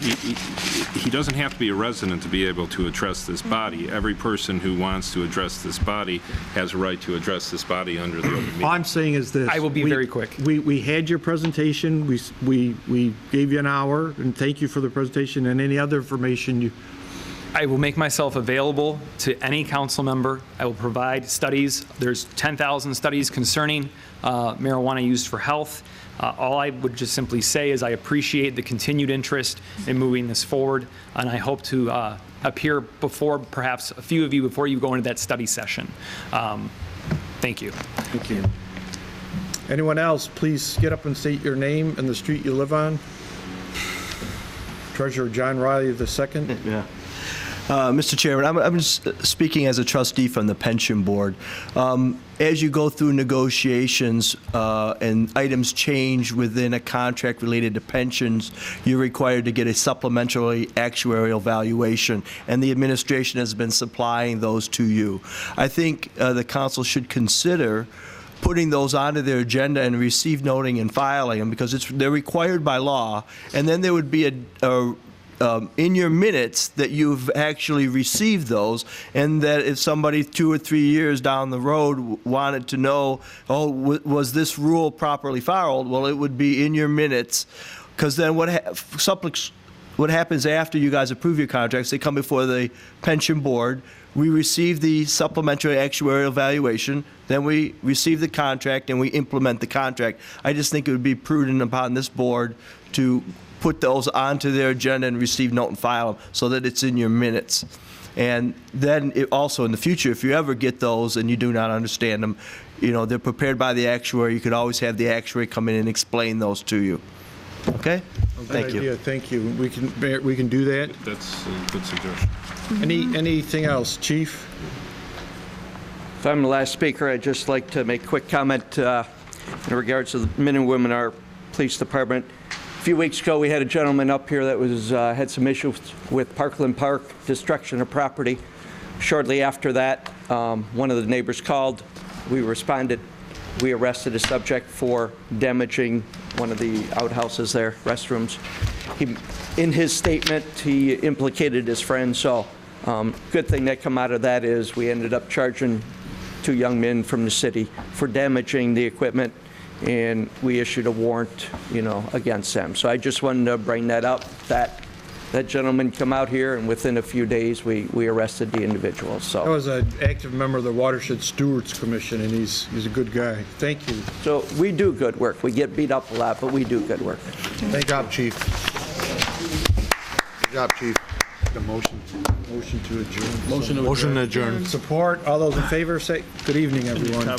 he doesn't have to be a resident to be able to address this body. Every person who wants to address this body has a right to address this body under the open meeting. All I'm saying is this. I will be very quick. We had your presentation, we gave you an hour, and thank you for the presentation, and any other information you... I will make myself available to any council member. I will provide studies. There's 10,000 studies concerning marijuana used for health. All I would just simply say is I appreciate the continued interest in moving this forward, and I hope to appear before perhaps a few of you before you go into that study session. Thank you. Thank you. Anyone else, please get up and state your name and the street you live on. Treasurer John Riley II. Yeah. Mr. Chairman, I'm just speaking as a trustee from the pension board. As you go through negotiations and items change within a contract related to pensions, you're required to get a supplementary actuarial valuation, and the administration has been supplying those to you. I think the council should consider putting those onto their agenda and receive noting and filing them, because they're required by law, and then there would be in your minutes that you've actually received those, and that if somebody 2 or 3 years down the road wanted to know, oh, was this rule properly followed, well, it would be in your minutes, because then what happens after you guys approve your contracts, they come before the pension board, we receive the supplementary actuarial valuation, then we receive the contract and we implement the contract. I just think it would be prudent upon this board to put those onto their agenda and receive, note, and file them so that it's in your minutes. And then also in the future, if you ever get those and you do not understand them, they're prepared by the actuary. You could always have the actuary come in and explain those to you. Okay? Thank you. Thank you. We can do that. That's a good suggestion. Anything else, Chief? If I'm the last speaker, I'd just like to make a quick comment in regards to the men and women in our police department. A few weeks ago, we had a gentleman up here that was had some issues with Parkland Park, destruction of property. Shortly after that, one of the neighbors called. We responded. We arrested a subject for damaging one of the outhouses there, restrooms. In his statement, he implicated his friend, so good thing that come out of that is we ended up charging 2 young men from the city for damaging the equipment, and we issued a warrant, against them. So I just wanted to bring that up, that gentleman come out here, and within a few days, we arrested the individual, so. I was an active member of the Watershed Stewards Commission, and he's a good guy. Thank you. So we do good work. We get beat up a lot, but we do good work. Good job, Chief. Good job, Chief. The motion to adjourn. Motion to adjourn. Motion to adjourn. Support. All those in favor say good evening, everyone.